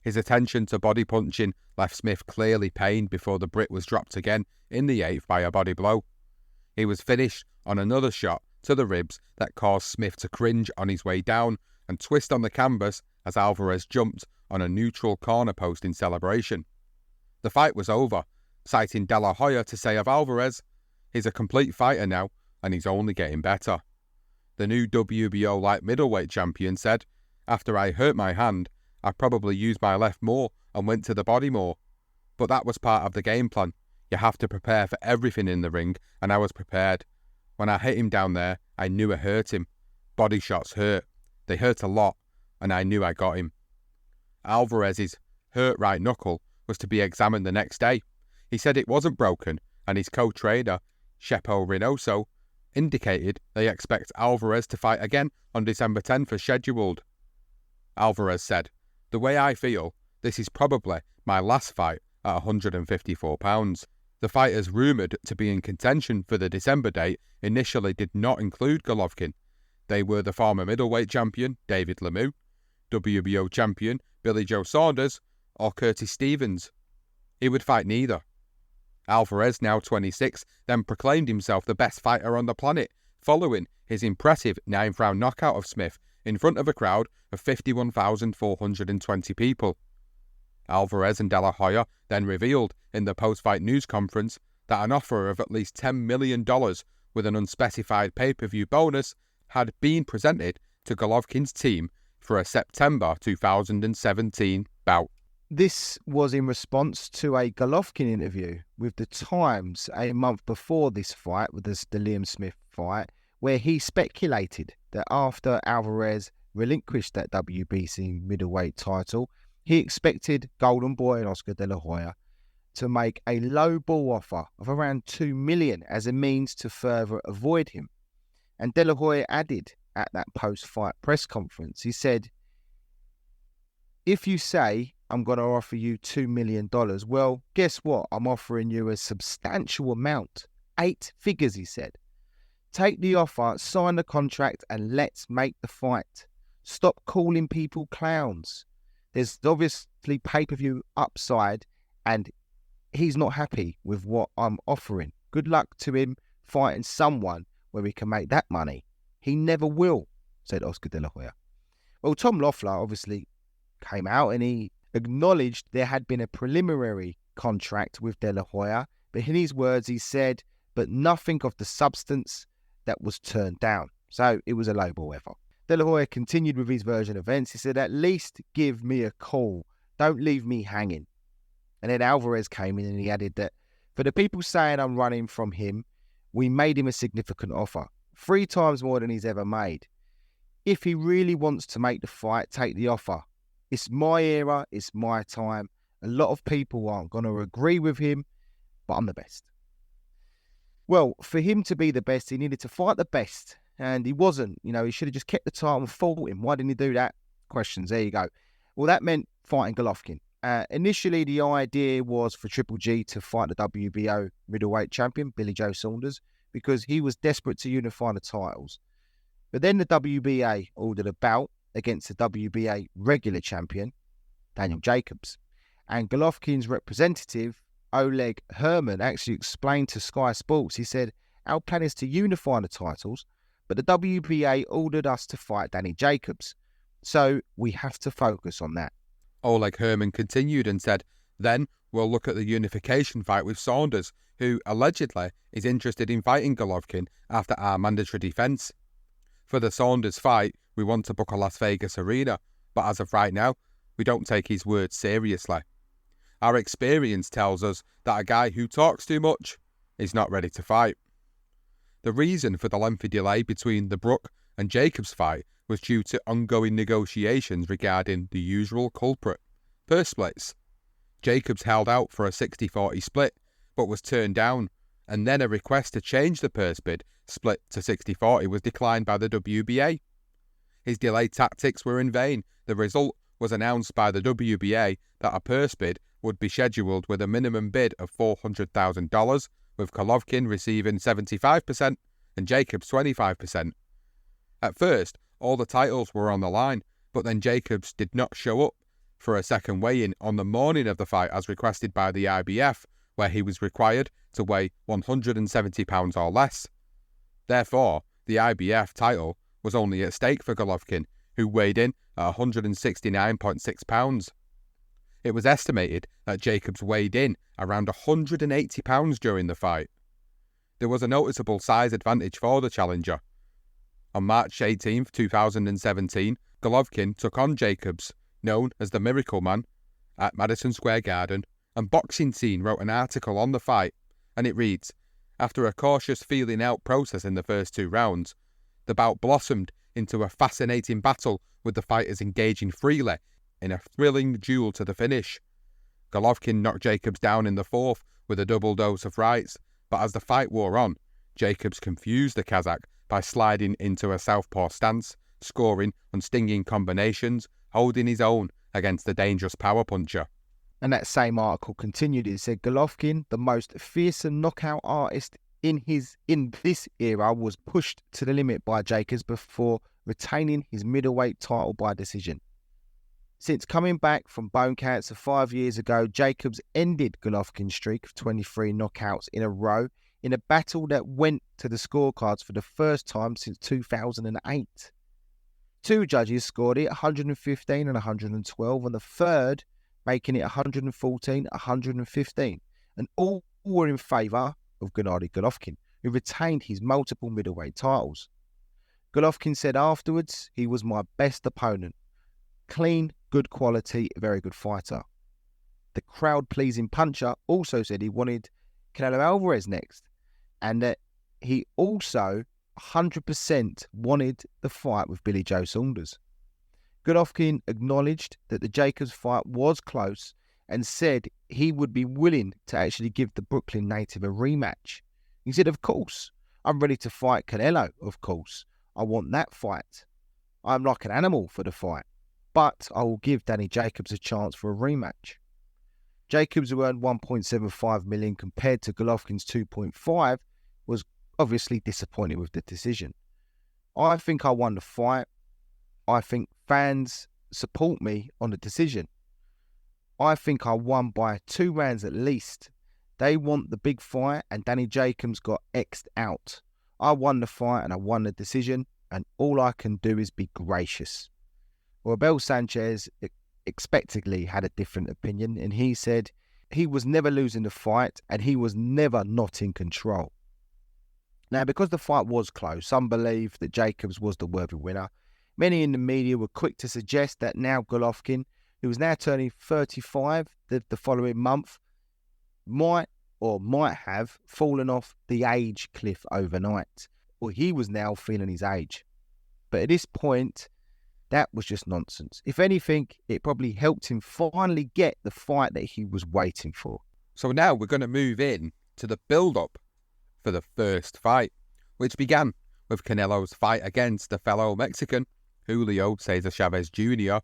His attention to body punching left Smith clearly pained before the Brit was dropped again in the 8th by a body blow. He was finished on another shot to the ribs that caused Smith to cringe on his way down and twist on the canvas as Alvarez jumped on a neutral corner post in celebration. The fight was over, citing De La Hoya to say of Alvarez, he's a complete fighter now and he's only getting better. The new WBO light middleweight champion said, after I hurt my hand, I probably used my left more and went to the body more. But that was part of the game plan. You have to prepare for everything in the ring, and I was prepared. When I hit him down there, I knew it hurt him. Body shots hurt. They hurt a lot, and I knew I got him. Alvarez's hurt right knuckle was to be examined the next day. He said it wasn't broken, and his co-trainer, Shepo Reynoso, indicated they expect Alvarez to fight again on December 10th as scheduled. Alvarez said, the way I feel, this is probably my last fight at 154 pounds. The fighters rumoured to be in contention for the December date initially did not include Golovkin. They were the former middleweight champion, David Lemieux, WBO champion, Billy Joe Saunders, or Curtis Stevens. He would fight neither. Alvarez, now 26, then proclaimed himself the best fighter on the planet, following his impressive 9th round knockout of Smith in front of a crowd of 51,420 people. Alvarez and De La Hoya then revealed in the post-fight news conference that an offer of at least $10 million with an unspecified pay-per-view bonus had been presented to Golovkin's team for a September 2017 bout. This was in response to a Golovkin interview with the Times a month before this fight, with the Liam Smith fight, where he speculated that after Alvarez relinquished that WBC middleweight title, he expected Golden Boy and Oscar De La Hoya to make a low ball offer of around $2 million as a means to further avoid him. And De La Hoya added at that post-fight press conference, he said, "If you say I'm going to offer you $2 million, well, guess what? I'm offering you a substantial amount. 8 figures, he said. Take the offer, sign the contract, and let's make the fight. Stop calling people clowns. There's obviously pay-per-view upside, and he's not happy with what I'm offering. Good luck to him fighting someone where he can make that money. He never will," said Oscar De La Hoya. Well, Tom Loeffler obviously came out and he acknowledged there had been a preliminary contract with De La Hoya, but in his words he said, but nothing of the substance that was turned down. So it was a lowball effort. De La Hoya continued with his version of events. He said, "At least give me a call. Don't leave me hanging." And then Alvarez came in and he added that, "For the people saying I'm running from him, we made him a significant offer, 3 times more than he's ever made. If he really wants to make the fight, take the offer. It's my era, it's my time. A lot of people aren't going to agree with him, but I'm the best." Well, for him to be the best, he needed to fight the best, and he wasn't. He should have just kept the title and fought him. Why didn't he do that? Questions, there you go. Well, that meant fighting Golovkin. Initially, the idea was for Triple G to fight the WBO middleweight champion, Billy Joe Saunders, because he was desperate to unify the titles. But then the WBA ordered a bout against the WBA regular champion, Daniel Jacobs. And Golovkin's representative, Oleg Herman, actually explained to Sky Sports, he said, "Our plan is to unify the titles, but the WBA ordered us to fight Danny Jacobs. So we have to focus on that." Oleg Herman continued and said, "Then we'll look at the unification fight with Saunders, who allegedly is interested in fighting Golovkin after our mandatory defence. For the Saunders fight, we want to book a Las Vegas arena, but as of right now, we don't take his words seriously. Our experience tells us that a guy who talks too much is not ready to fight." The reason for the lengthy delay between the Brook and Jacobs fight was due to ongoing negotiations regarding the usual culprit, purse splits. Jacobs held out for a 60-40 split, but was turned down, and then a request to change the purse bid split to 60-40 was declined by the WBA. His delayed tactics were in vain. The result was announced by the WBA that a purse bid would be scheduled with a minimum bid of $400,000, with Golovkin receiving 75% and Jacobs 25%. At first, all the titles were on the line, but then Jacobs did not show up for a second weigh-in on the morning of the fight as requested by the IBF, where he was required to weigh 170 pounds or less. Therefore, the IBF title was only at stake for Golovkin, who weighed in at 169.6 pounds. It was estimated that Jacobs weighed in around 180 pounds during the fight. There was a noticeable size advantage for the challenger. On March 18, 2017, Golovkin took on Jacobs, known as the Miracle Man, at Madison Square Garden, and Boxing Scene wrote an article on the fight, and it reads, "After a cautious feeling-out process in the first 2 rounds, the bout blossomed into a fascinating battle with the fighters engaging freely in a thrilling duel to the finish. Golovkin knocked Jacobs down in the 4th with a double dose of rights, but as the fight wore on, Jacobs confused the Kazakh by sliding into a southpaw stance, scoring on stinging combinations, holding his own against the dangerous power puncher." And that same article continued. It said, "Golovkin, the most fearsome knockout artist in this era, was pushed to the limit by Jacobs before retaining his middleweight title by decision. Since coming back from bone cancer 5 years ago, Jacobs ended Golovkin's streak of 23 knockouts in a row in a battle that went to the scorecards for the first time since 2008. 2 judges scored it, 115 and 112, and the third making it 114, 115, and all were in favour of Gennady Golovkin, who retained his multiple middleweight titles. Golovkin said afterwards, "He was my best opponent. Clean, good quality, very good fighter." The crowd-pleasing puncher also said he wanted Canelo Alvarez next, and that he also 100% wanted the fight with Billy Joe Saunders. Golovkin acknowledged that the Jacobs fight was close and said he would be willing to actually give the Brooklyn native a rematch. He said, of course, I'm ready to fight Canelo, of course. I want that fight. I'm like an animal for the fight. But I will give Danny Jacobs a chance for a rematch. Jacobs, who earned $1.75 million compared to Golovkin's $2.5, was obviously disappointed with the decision. I think I won the fight. I think fans support me on the decision. I think I won by 2 rounds at least. They want the big fight, and Danny Jacobs got X'd out. I won the fight and I won the decision, and all I can do is be gracious. Well, Abel Sanchez expectedly had a different opinion, and he said he was never losing the fight and he was never not in control. Now, because the fight was close, some believe that Jacobs was the worthy winner. Many in the media were quick to suggest that now Golovkin, who was now turning 35 the following month, might have fallen off the age cliff overnight, or he was now feeling his age. But at this point, that was just nonsense. If anything, it probably helped him finally get the fight that he was waiting for. So now we're going to move in to the build-up for the first fight, which began with Canelo's fight against the fellow Mexican, Julio Cesar Chavez Jr.,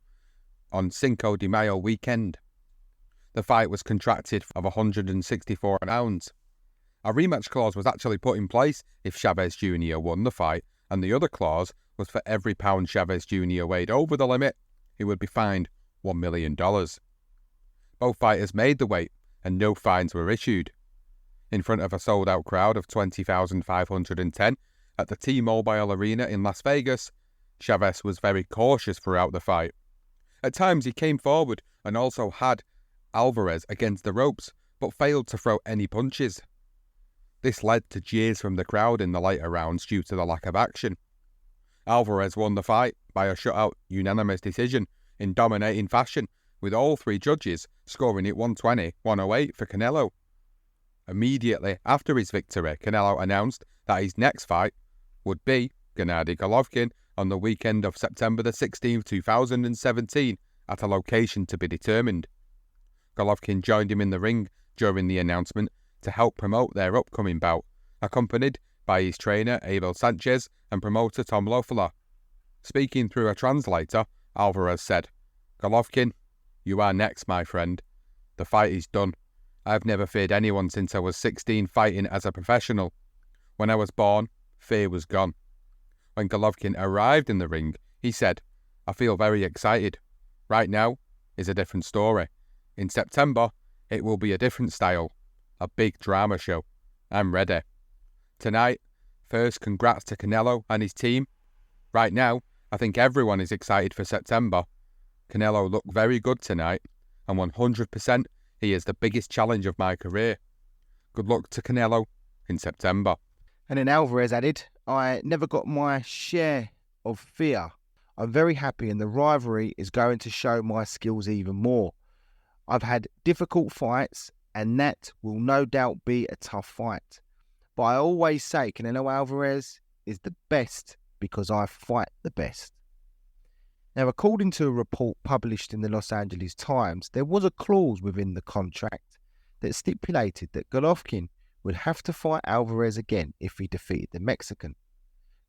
on Cinco de Mayo weekend. The fight was contracted of 164 ounces. A rematch clause was actually put in place if Chavez Jr. won the fight, and the other clause was for every pound Chavez Jr. weighed over the limit, he would be fined $1 million. Both fighters made the weight, and no fines were issued. In front of a sold-out crowd of 20,510 at the T-Mobile Arena in Las Vegas, Chavez was very cautious throughout the fight. At times he came forward and also had Alvarez against the ropes, but failed to throw any punches. This led to jeers from the crowd in the later rounds due to the lack of action. Alvarez won the fight by a shutout unanimous decision in dominating fashion, with all 3 judges scoring it 120-108 for Canelo. Immediately after his victory, Canelo announced that his next fight would be Gennady Golovkin on the weekend of September the 16th, 2017, at a location to be determined. Golovkin joined him in the ring during the announcement to help promote their upcoming bout, accompanied by his trainer Abel Sanchez and promoter Tom Loeffler. Speaking through a translator, Alvarez said, "Golovkin, you are next, my friend. The fight is done. I've never feared anyone since I was 16 fighting as a professional. When I was born, fear was gone." When Golovkin arrived in the ring, he said, "I feel very excited. Right now is a different story. In September, it will be a different style, a big drama show. I'm ready. Tonight, first congrats to Canelo and his team. Right now, I think everyone is excited for September. Canelo looked very good tonight, and 100% he is the biggest challenge of my career. Good luck to Canelo in September." And then Alvarez added, "I never got my share of fear. I'm very happy, and the rivalry is going to show my skills even more. I've had difficult fights, and that will no doubt be a tough fight. But I always say Canelo Alvarez is the best because I fight the best." Now, according to a report published in the Los Angeles Times, there was a clause within the contract that stipulated that Golovkin would have to fight Alvarez again if he defeated the Mexican.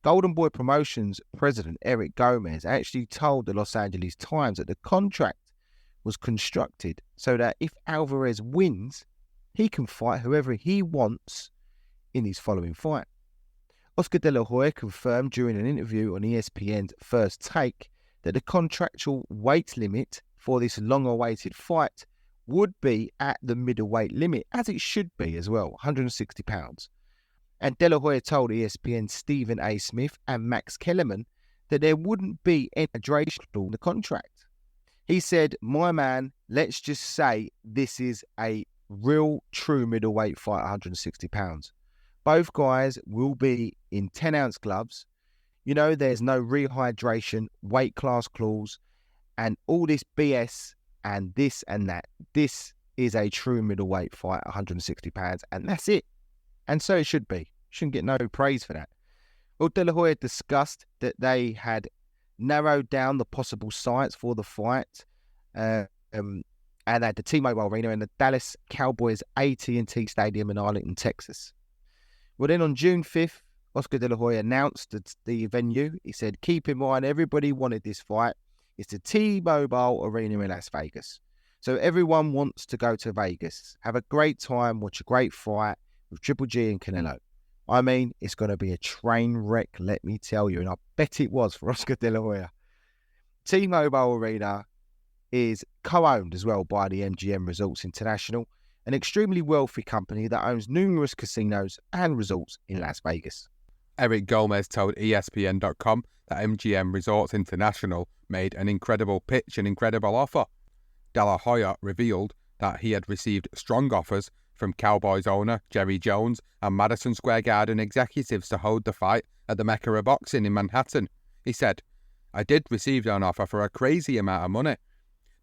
Golden Boy Promotions president Eric Gomez actually told the Los Angeles Times that the contract was constructed so that if Alvarez wins, he can fight whoever he wants in his following fight. Oscar De La Hoya confirmed during an interview on ESPN's First Take that the contractual weight limit for this long-awaited fight would be at the middleweight limit, as it should be as well, 160 pounds. And De La Hoya told ESPN's Stephen A. Smith and Max Kellerman that there wouldn't be any hydration in the contract. He said, "My man, let's just say this is a real true middleweight fight, 160 pounds. Both guys will be in 10-ounce gloves. You know, there's no rehydration, weight class clause, and all this BS and this and that. This is a true middleweight fight, 160 pounds, and that's it. And so it should be. Shouldn't get no praise for that." Well, De La Hoya discussed that they had narrowed down the possible sites for the fight, and and at the T-Mobile Arena in the Dallas Cowboys AT&T Stadium in Arlington, Texas. Well, then on June 5th, Oscar De La Hoya announced the venue. He said, keep in mind, everybody wanted this fight. It's the T-Mobile Arena in Las Vegas. So everyone wants to go to Vegas, have a great time, watch a great fight with Triple G and Canelo. I mean, it's going to be a train wreck, let me tell you. And I bet it was for Oscar De La Hoya. T-Mobile Arena is co-owned as well by the MGM Resorts International, an extremely wealthy company that owns numerous casinos and resorts in Las Vegas. Eric Gomez told ESPN.com that MGM Resorts International made an incredible pitch and incredible offer. De La Hoya revealed that he had received strong offers from Cowboys owner Jerry Jones and Madison Square Garden executives to hold the fight at the Mecca of Boxing in Manhattan. He said, I did receive an offer for a crazy amount of money.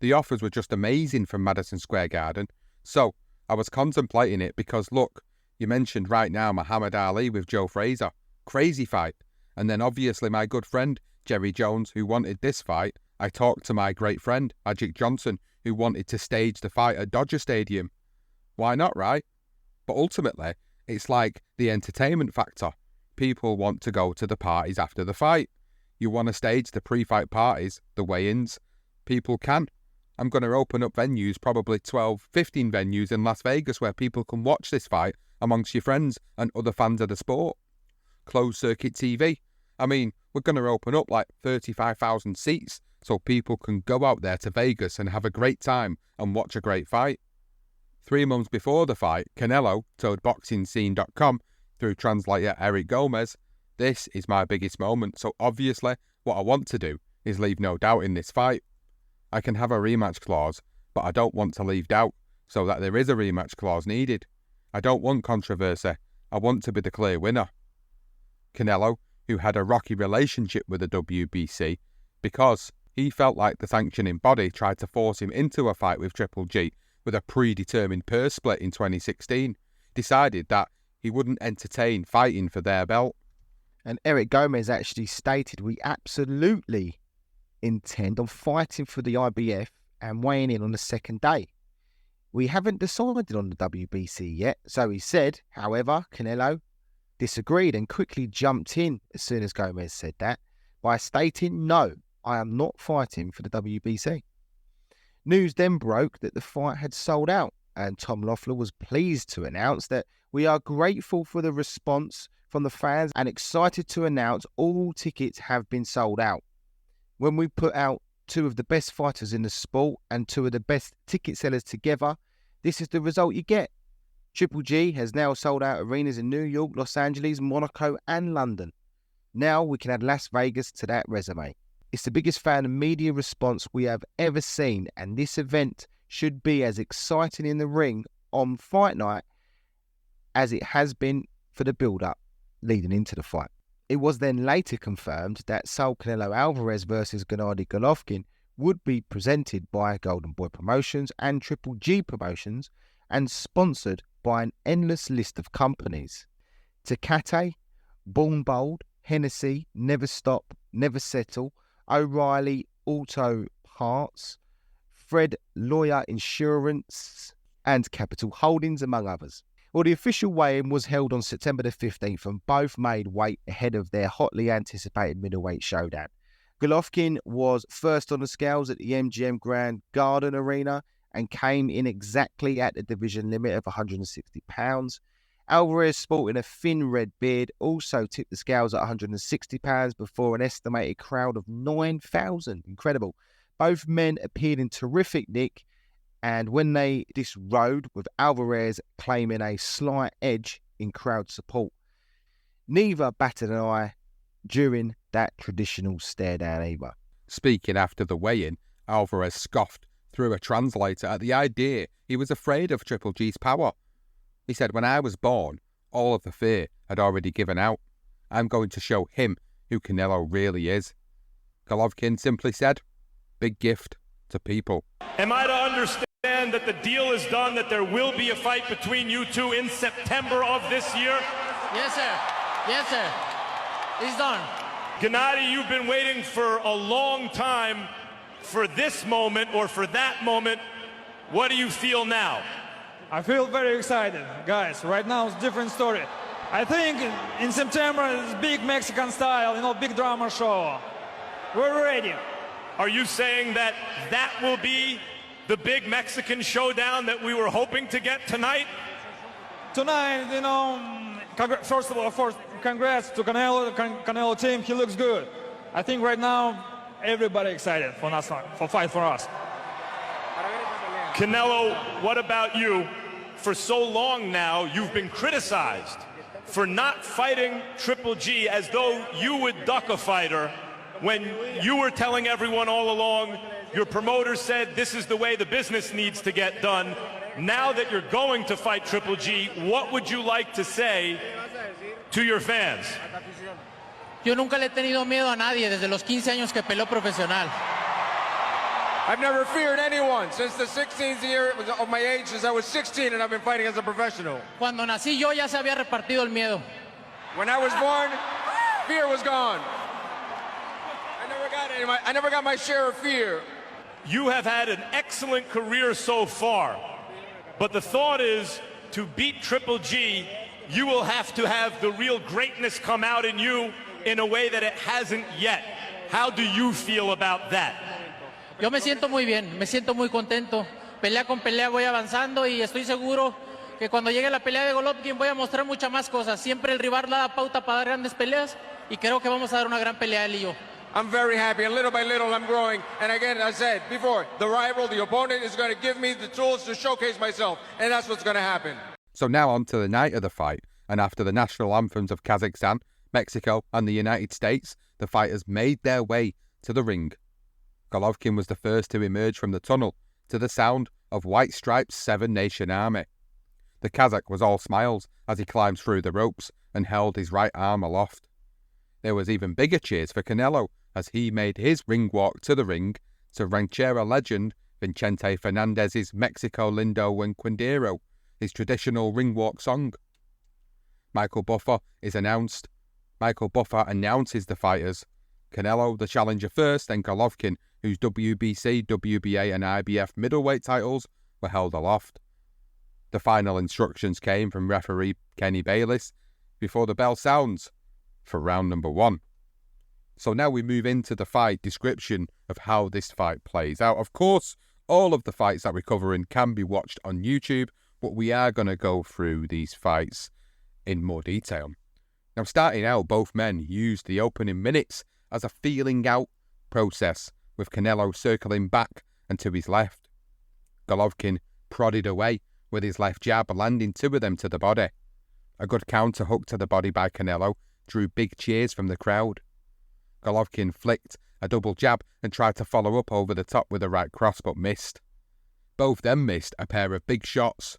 The offers were just amazing from Madison Square Garden. So I was contemplating it because, look, you mentioned right now Muhammad Ali with Joe Frazier. Crazy fight. And then obviously my good friend Jerry Jones, who wanted this fight. I talked to my great friend Magic Johnson, who wanted to stage the fight at Dodger Stadium. Why not, right? But ultimately, it's like the entertainment factor. People want to go to the parties after the fight. You want to stage the pre-fight parties, the weigh-ins. People can. I'm going to open up venues, probably 12, 15 venues in Las Vegas where people can watch this fight amongst your friends and other fans of the sport. Closed circuit TV. I mean, we're going to open up like 35,000 seats so people can go out there to Vegas and have a great time and watch a great fight. 3 months before the fight, Canelo told BoxingScene.com through translator Eric Gomez, this is my biggest moment, so obviously what I want to do is leave no doubt in this fight. I can have a rematch clause, but I don't want to leave doubt so that there is a rematch clause needed. I don't want controversy. I want to be the clear winner. Canelo, who had a rocky relationship with the WBC because he felt like the sanctioning body tried to force him into a fight with Triple G with a predetermined purse split in 2016, decided that he wouldn't entertain fighting for their belt. And Eric Gomez actually stated, we absolutely intend on fighting for the IBF and weighing in on the second day. We haven't decided on the WBC yet, so he said. However, Canelo disagreed and quickly jumped in as soon as Gomez said that by stating, no, I am not fighting for the WBC. News then broke that the fight had sold out, and Tom Loeffler was pleased to announce that we are grateful for the response from the fans and excited to announce all tickets have been sold out. When we put out two of the best fighters in the sport and two of the best ticket sellers together, this is the result you get. Triple G has now sold out arenas in New York, Los Angeles, Monaco and London. Now we can add Las Vegas to that resume. It's the biggest fan and media response we have ever seen, and this event should be as exciting in the ring on fight night as it has been for the build-up leading into the fight. It was then later confirmed that Saul Canelo Alvarez versus Gennady Golovkin would be presented by Golden Boy Promotions and Triple G Promotions and sponsored by an endless list of companies. Tecate, Born Bold, Hennessy, Never Stop, Never Settle, O'Reilly Auto Parts, Fred Lawyer Insurance, and Capital Holdings, among others. Well, the official weigh-in was held on September the 15th and both made weight ahead of their hotly anticipated middleweight showdown. Golovkin was first on the scales at the MGM Grand Garden Arena and came in exactly at the division limit of 160 pounds. Alvarez, sporting a thin red beard, also tipped the scales at 160 pounds before an estimated crowd of 9,000. Incredible. Both men appeared in terrific nick, and when they disrode, with Alvarez claiming a slight edge in crowd support. Neither batted an eye during that traditional stare down either. Speaking after the weigh-in, Alvarez scoffed through a translator at the idea he was afraid of Triple G's power. He said, when I was born, all of the fear had already given out. I'm going to show him who Canelo really is. Golovkin simply said, big gift to people. Am I to understand that the deal is done, that there will be a fight between you two in September of this year? Yes, sir. Yes, sir. It's done. Gennady, you've been waiting for a long time for this moment or for that moment. What do you feel now? I feel very excited, guys. Right now it's a different story. I think in September it's big Mexican style, big drama show. We're ready. Are you saying that that will be the big Mexican showdown that we were hoping to get tonight? Tonight, first of all, congrats to Canelo, the Canelo team. He looks good. I think right now everybody excited for fight for us. Canelo, what about you? For so long now, you've been criticized for not fighting Triple G, as though you would duck a fighter, when you were telling everyone all along, your promoter said this is the way the business needs to get done. Now that you're going to fight Triple G, what would you like to say to your fans? Yo nunca le he tenido miedo a nadie desde los 15 años que peleó profesional. I've never feared anyone since the 16th year of my age, since I was 16 and I've been fighting as a professional. Cuando nací yo ya se había repartido el miedo. When I was born, fear was gone. I never got my share of fear. You have had an excellent career so far, but the thought is to beat Triple G, you will have to have the real greatness come out in you in a way that it hasn't yet. How do you feel about that? Yo me siento muy bien, me siento muy contento. Pelea con pelea voy avanzando y estoy seguro que cuando llegue la pelea de Golovkin voy a mostrar muchas más cosas. Siempre el rival da pauta para dar grandes peleas y creo que vamos a dar una gran pelea él y yo. I'm very happy, and little by little I'm growing. And again, I said before, the rival, the opponent is going to give me the tools to showcase myself, and that's what's going to happen. So now on to the night of the fight, and after the national anthems of Kazakhstan, Mexico and the United States, the fighters made their way to the ring. Golovkin was the first to emerge from the tunnel to the sound of White Stripe's Seven Nation Army. The Kazakh was all smiles as he climbed through the ropes and held his right arm aloft. There was even bigger cheers for Canelo as he made his ring walk to the ring to ranchera legend Vicente Fernandez's Mexico Lindo and Quindero, his traditional ring walk song. Michael Buffer announces the fighters. Canelo, the challenger first, then Golovkin, whose WBC, WBA and IBF middleweight titles were held aloft. The final instructions came from referee Kenny Bayliss before the bell sounds for round number 1. So now we move into the fight description of how this fight plays out. Of course, all of the fights that we're covering can be watched on YouTube, but we are going to go through these fights in more detail. Now, starting out, both men used the opening minutes as a feeling out process, with Canelo circling back and to his left. Golovkin prodded away with his left jab, landing 2 of them to the body. A good counter hook to the body by Canelo drew big cheers from the crowd. Golovkin flicked a double jab and tried to follow up over the top with a right cross, but missed. Both then missed a pair of big shots.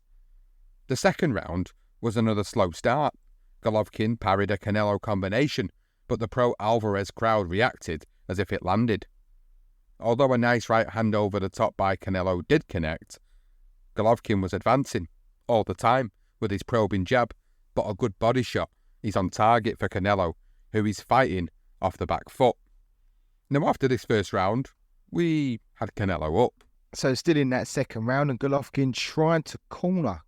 The second round was another slow start. Golovkin parried a Canelo combination, but the pro Alvarez crowd reacted as if it landed. Although a nice right hand over the top by Canelo did connect, Golovkin was advancing all the time with his probing jab, but a good body shot is on target for Canelo, who is fighting off the back foot. Now, after this first round, we had Canelo up. So still in that second round, and Golovkin tried to corner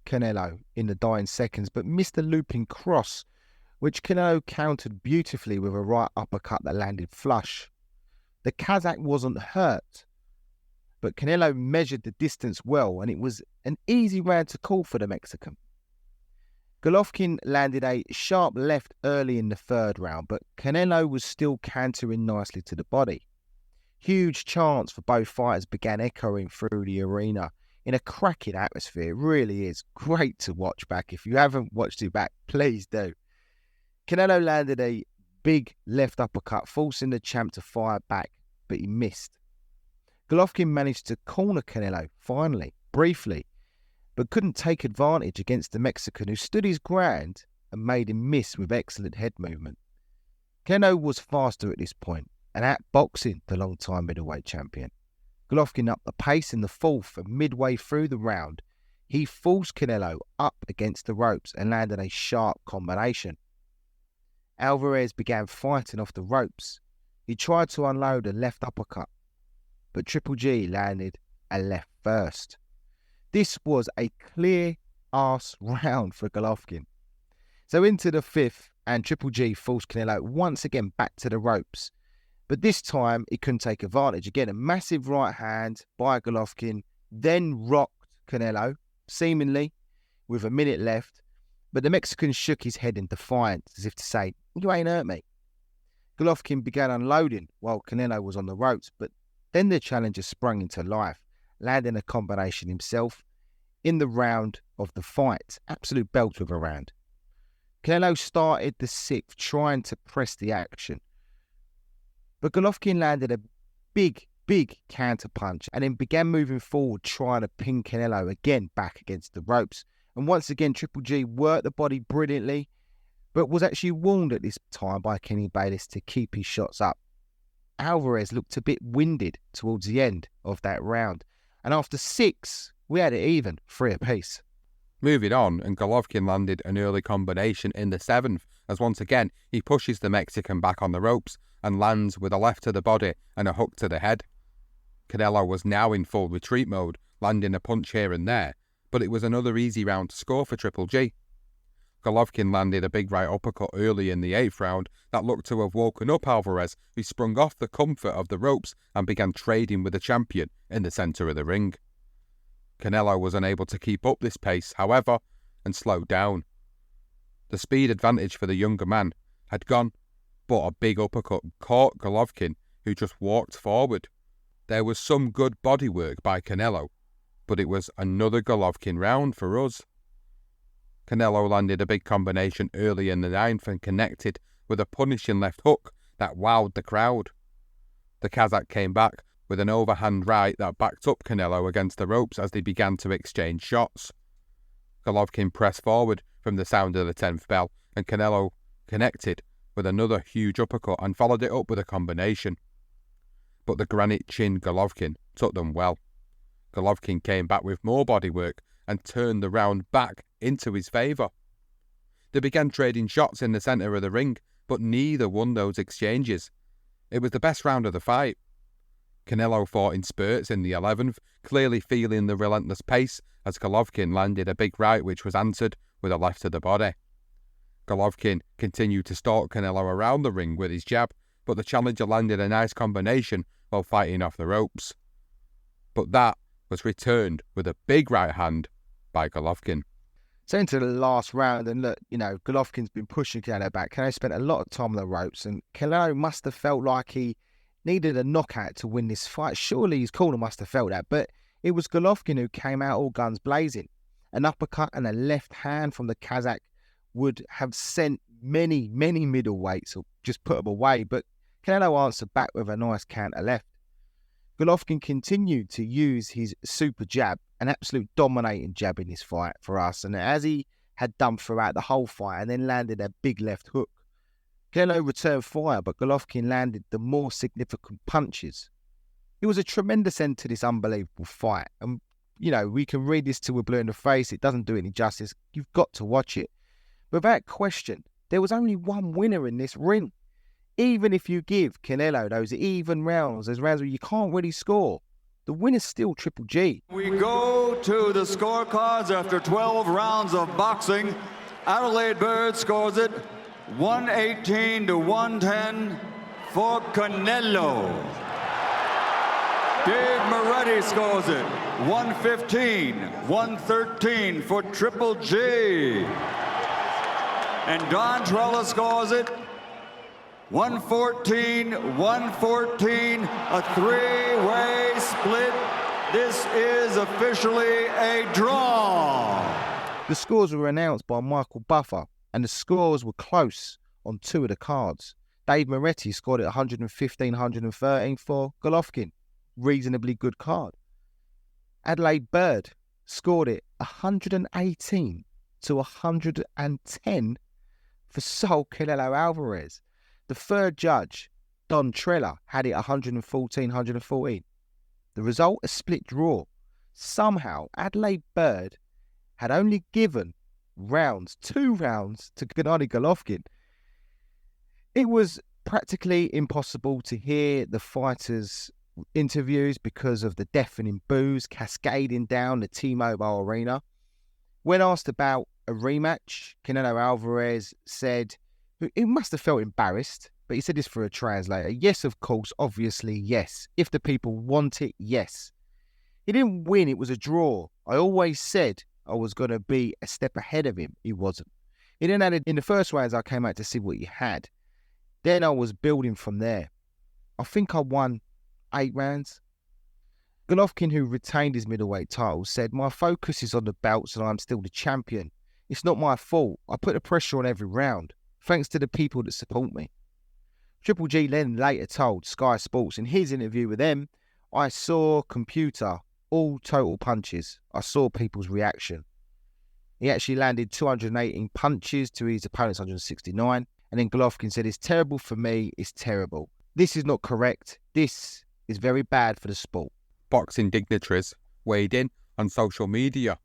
Canelo in the dying seconds, but missed a looping cross, which Canelo countered beautifully with a right uppercut that landed flush. The Kazakh wasn't hurt, but Canelo measured the distance well, and it was an easy round to call for the Mexican. Golovkin landed a sharp left early in the third round, but Canelo was still cantering nicely to the body. Huge chants for both fighters began echoing through the arena in a cracking atmosphere. It really is great to watch back. If you haven't watched it back, please do. Canelo landed a big left uppercut, forcing the champ to fire back, but he missed. Golovkin managed to corner Canelo, finally, briefly, but couldn't take advantage against the Mexican, who stood his ground and made him miss with excellent head movement. Canelo was faster at this point and outboxing the long-time middleweight champion. Golovkin upped the pace in the fourth, and midway through the round, he forced Canelo up against the ropes and landed a sharp combination. Alvarez began fighting off the ropes. He tried to unload a left uppercut, but Triple G landed a left first. This was a clear-ass round for Golovkin. So into the fifth, and Triple G forced Canelo once again back to the ropes. But this time, he couldn't take advantage. Again, a massive right hand by Golovkin, then rocked Canelo, seemingly, with a minute left. But the Mexican shook his head in defiance, as if to say, "You ain't hurt me." Golovkin began unloading while Canelo was on the ropes, but then the challenger sprung into life, landing a combination himself in the round of the fight. Absolute belter of a round. Canelo started the sixth, trying to press the action. But Golovkin landed a big counter punch and then began moving forward, trying to pin Canelo again back against the ropes. And once again, Triple G worked the body brilliantly, but was actually warned at this time by Kenny Bayless to keep his shots up. Alvarez looked a bit winded towards the end of that round. And after 6, we had it even, 3 apiece. Moving on, and Golovkin landed an early combination in the 7th, as once again he pushes the Mexican back on the ropes and lands with a left to the body and a hook to the head. Canelo was now in full retreat mode, landing a punch here and there, but it was another easy round to score for Triple G. Golovkin landed a big right uppercut early in the 8th round that looked to have woken up Alvarez, who sprung off the comfort of the ropes and began trading with the champion in the centre of the ring. Canelo was unable to keep up this pace, however, and slowed down. The speed advantage for the younger man had gone, but a big uppercut caught Golovkin, who just walked forward. There was some good bodywork by Canelo, but it was another Golovkin round for us. Canelo landed a big combination early in the 9th and connected with a punishing left hook that wowed the crowd. The Kazakh came back with an overhand right that backed up Canelo against the ropes as they began to exchange shots. Golovkin pressed forward from the sound of the 10th bell, and Canelo connected with another huge uppercut and followed it up with a combination. But the granite chin Golovkin took them well. Golovkin came back with more bodywork and turned the round back into his favour. They began trading shots in the centre of the ring, but neither won those exchanges. It was the best round of the fight. Canelo fought in spurts in the 11th, clearly feeling the relentless pace as Golovkin landed a big right which was answered with a left to the body. Golovkin continued to stalk Canelo around the ring with his jab, but the challenger landed a nice combination while fighting off the ropes. But that was returned with a big right hand by Golovkin. So into the last round, and look, Golovkin's been pushing Canelo back. Canelo spent a lot of time on the ropes, and Canelo must have felt like he needed a knockout to win this fight. Surely his corner must have felt that, but it was Golovkin who came out all guns blazing. An uppercut and a left hand from the Kazakh would have sent many middleweights or just put them away, but Canelo answered back with a nice counter left. Golovkin continued to use his super jab, an absolute dominating jab in this fight for us, and as he had done throughout the whole fight, and then landed a big left hook. Canelo returned fire, but Golovkin landed the more significant punches. It was a tremendous end to this unbelievable fight, and we can read this till we're blue in the face. It doesn't do it any justice. You've got to watch it. Without question, there was only one winner in this ring. Even if you give Canelo those even rounds, those rounds where you can't really score, the winner's still Triple G. We go to the scorecards after 12 rounds of boxing. Adelaide Bird scores it 118 to 110 for Canelo. Dave Moretti scores it 115-113 for Triple G. And Don Trella scores it 114-114, a three-way split. This is officially a draw. The scores were announced by Michael Buffer, and the scores were close on 2 of the cards. Dave Moretti scored it 115-113 for Golovkin. Reasonably good card. Adelaide Bird scored it 118 to 110 for Saul Canelo Alvarez. The third judge, Don Trella, had it 114-114. The result, a split draw. Somehow, Adelaide Bird had only given 2 rounds to Gennady Golovkin. It was practically impossible to hear the fighters interviews because of the deafening boos cascading down the T-Mobile Arena. When asked about a rematch, Canelo Alvarez said he must have felt embarrassed, but he said this for a translator. Yes, of course, obviously, yes. If the people want it, yes. He didn't win, it was a draw. I always said I was going to be a step ahead of him. He wasn't. He then added, in the first rounds, I came out to see what he had. Then I was building from there. I think I won 8 rounds. Golovkin, who retained his middleweight title, said, my focus is on the belts and I'm still the champion. It's not my fault. I put the pressure on every round, thanks to the people that support me. Triple G then later told Sky Sports in his interview with them, I saw computer, all total punches. I saw people's reaction. He actually landed 218 punches to his opponent's 169. And then Golovkin said, it's terrible for me, it's terrible. This is not correct. This is very bad for the sport. Boxing dignitaries weighed in on social media.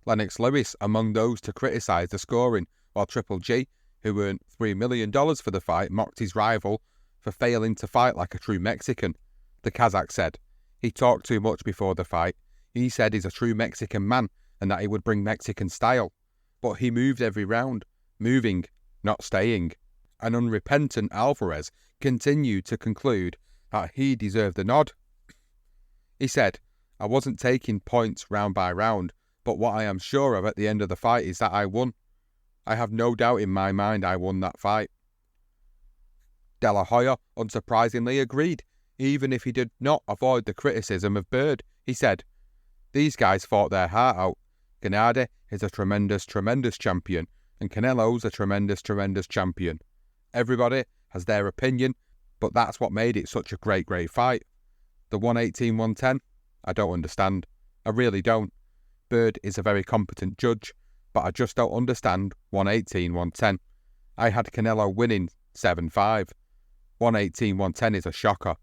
Lennox Lewis among those to criticise the scoring, while Triple G, who earned $3 million for the fight, mocked his rival for failing to fight like a true Mexican. The Kazakh said, he talked too much before the fight. He said he's a true Mexican man and that he would bring Mexican style. But he moved every round, moving, not staying. An unrepentant Alvarez continued to conclude that he deserved the nod. He said, I wasn't taking points round by round, but what I am sure of at the end of the fight is that I won. I have no doubt in my mind I won that fight. De La Hoya, unsurprisingly, agreed, even if he did not avoid the criticism of Bird. He said, these guys fought their heart out. Gennady is a tremendous, tremendous champion, and Canelo's a tremendous, tremendous champion. Everybody has their opinion, but that's what made it such a great, great fight. The 118-110, I don't understand. I really don't. Bird is a very competent judge, but I just don't understand 118-110. I had Canelo winning 7-5. 118-110 is a shocker.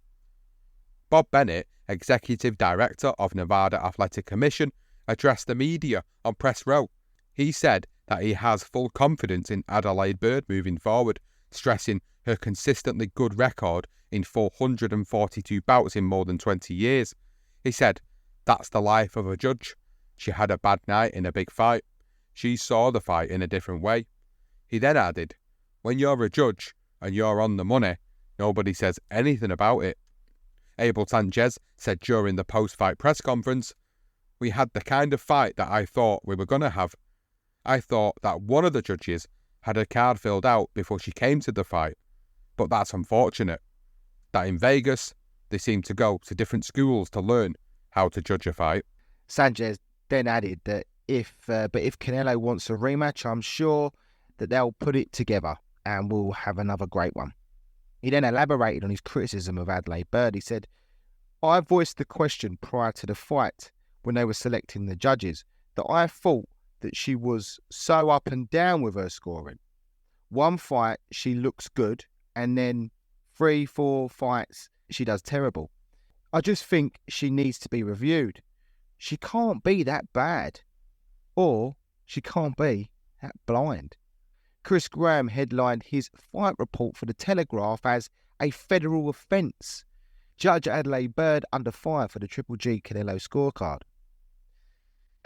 Bob Bennett, Executive Director of Nevada Athletic Commission, addressed the media on press row. He said that he has full confidence in Adelaide Bird moving forward, stressing her consistently good record in 442 bouts in more than 20 years. He said, that's the life of a judge. She had a bad night in a big fight. She saw the fight in a different way. He then added, when you're a judge and you're on the money, nobody says anything about it. Abel Sanchez said during the post-fight press conference, we had the kind of fight that I thought we were going to have. I thought that one of the judges had a card filled out before she came to the fight, but that's unfortunate. That in Vegas, they seem to go to different schools to learn how to judge a fight. Sanchez then added that if Canelo wants a rematch, I'm sure that they'll put it together and we'll have another great one. He then elaborated on his criticism of Adelaide Bird. He said, I voiced the question prior to the fight when they were selecting the judges that I thought that she was so up and down with her scoring. One fight, she looks good, and then 3-4 fights, she does terrible. I just think she needs to be reviewed. She can't be that bad, or she can't be that blind. Chris Graham headlined his fight report for The Telegraph as a federal offence. Judge Adelaide Bird under fire for the Triple G Canelo scorecard.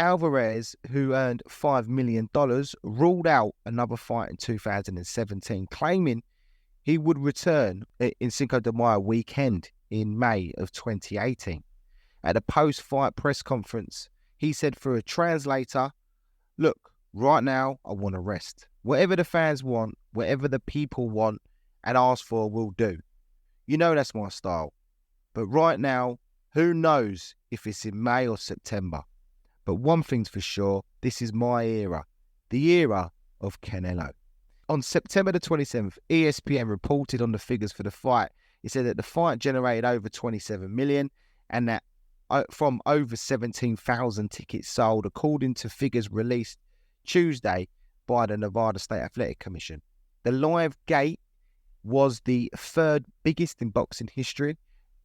Alvarez, who earned $5 million, ruled out another fight in 2017, claiming he would return in Cinco de Mayo weekend in May of 2018. At a post-fight press conference, he said for a translator, look, right now I want to rest. Whatever the fans want, whatever the people want and ask for, will do. You know that's my style. But right now, who knows if it's in May or September. But one thing's for sure, this is my era. The era of Canelo. On September the 27th, ESPN reported on the figures for the fight. It said that the fight generated over 27 million and that from over 17,000 tickets sold, according to figures released Tuesday by the Nevada State Athletic Commission. The live gate was the third biggest in boxing history,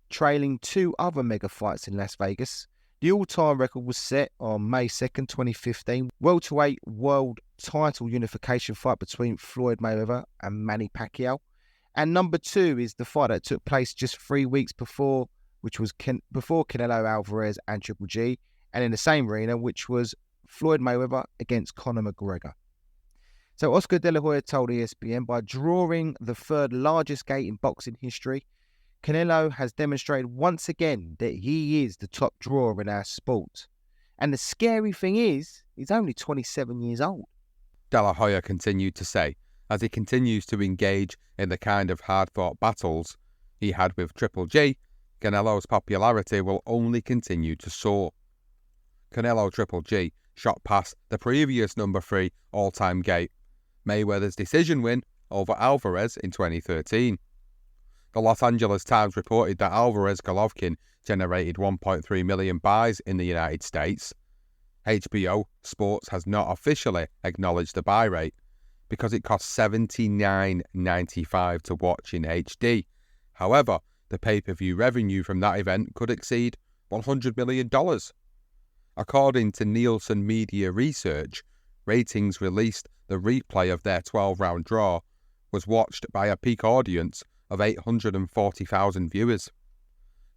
trailing 2 other mega fights in Las Vegas. The all-time record was set on May 2nd, 2015, welterweight world title unification fight between Floyd Mayweather and Manny Pacquiao. And number 2 is the fight that took place just 3 weeks before which was before Canelo Alvarez and Triple G, and in the same arena, which was Floyd Mayweather against Conor McGregor. So Oscar De La Hoya told ESPN, by drawing the third largest gate in boxing history, Canelo has demonstrated once again that he is the top drawer in our sport. And the scary thing is, he's only 27 years old. De La Hoya continued to say, as he continues to engage in the kind of hard-fought battles he had with Triple G, Canelo's popularity will only continue to soar. Canelo Triple G shot past the previous number 3 all-time gate, Mayweather's decision win over Alvarez in 2013. The Los Angeles Times reported that Alvarez Golovkin generated 1.3 million buys in the United States. HBO Sports has not officially acknowledged the buy rate because it costs $79.95 to watch in HD. However, the pay-per-view revenue from that event could exceed $100 million. According to Nielsen Media Research, Ratings released the replay of their 12-round draw was watched by a peak audience of 840,000 viewers.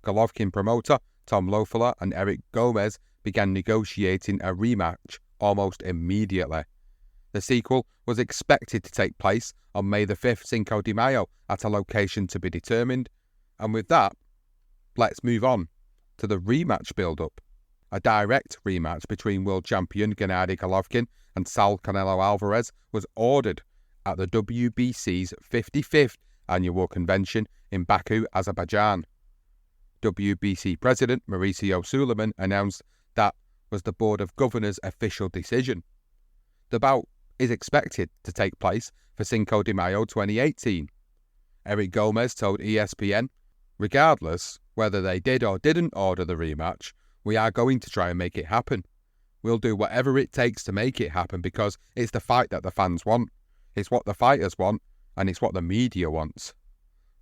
Golovkin promoter Tom Loeffler and Eric Gomez began negotiating a rematch almost immediately. The sequel was expected to take place on May the 5th, Cinco de Mayo, at a location to be determined. And with that, let's move on to the rematch build-up. A direct rematch between world champion Gennady Golovkin and Saul Canelo Alvarez was ordered at the WBC's 55th annual convention in Baku, Azerbaijan. WBC President Mauricio Suleiman announced that was the Board of Governors' official decision. The bout is expected to take place for Cinco de Mayo 2018. Eric Gomez told ESPN, regardless whether they did or didn't order the rematch, we are going to try and make it happen. We'll do whatever it takes to make it happen because it's the fight that the fans want. It's what the fighters want, and it's what the media wants.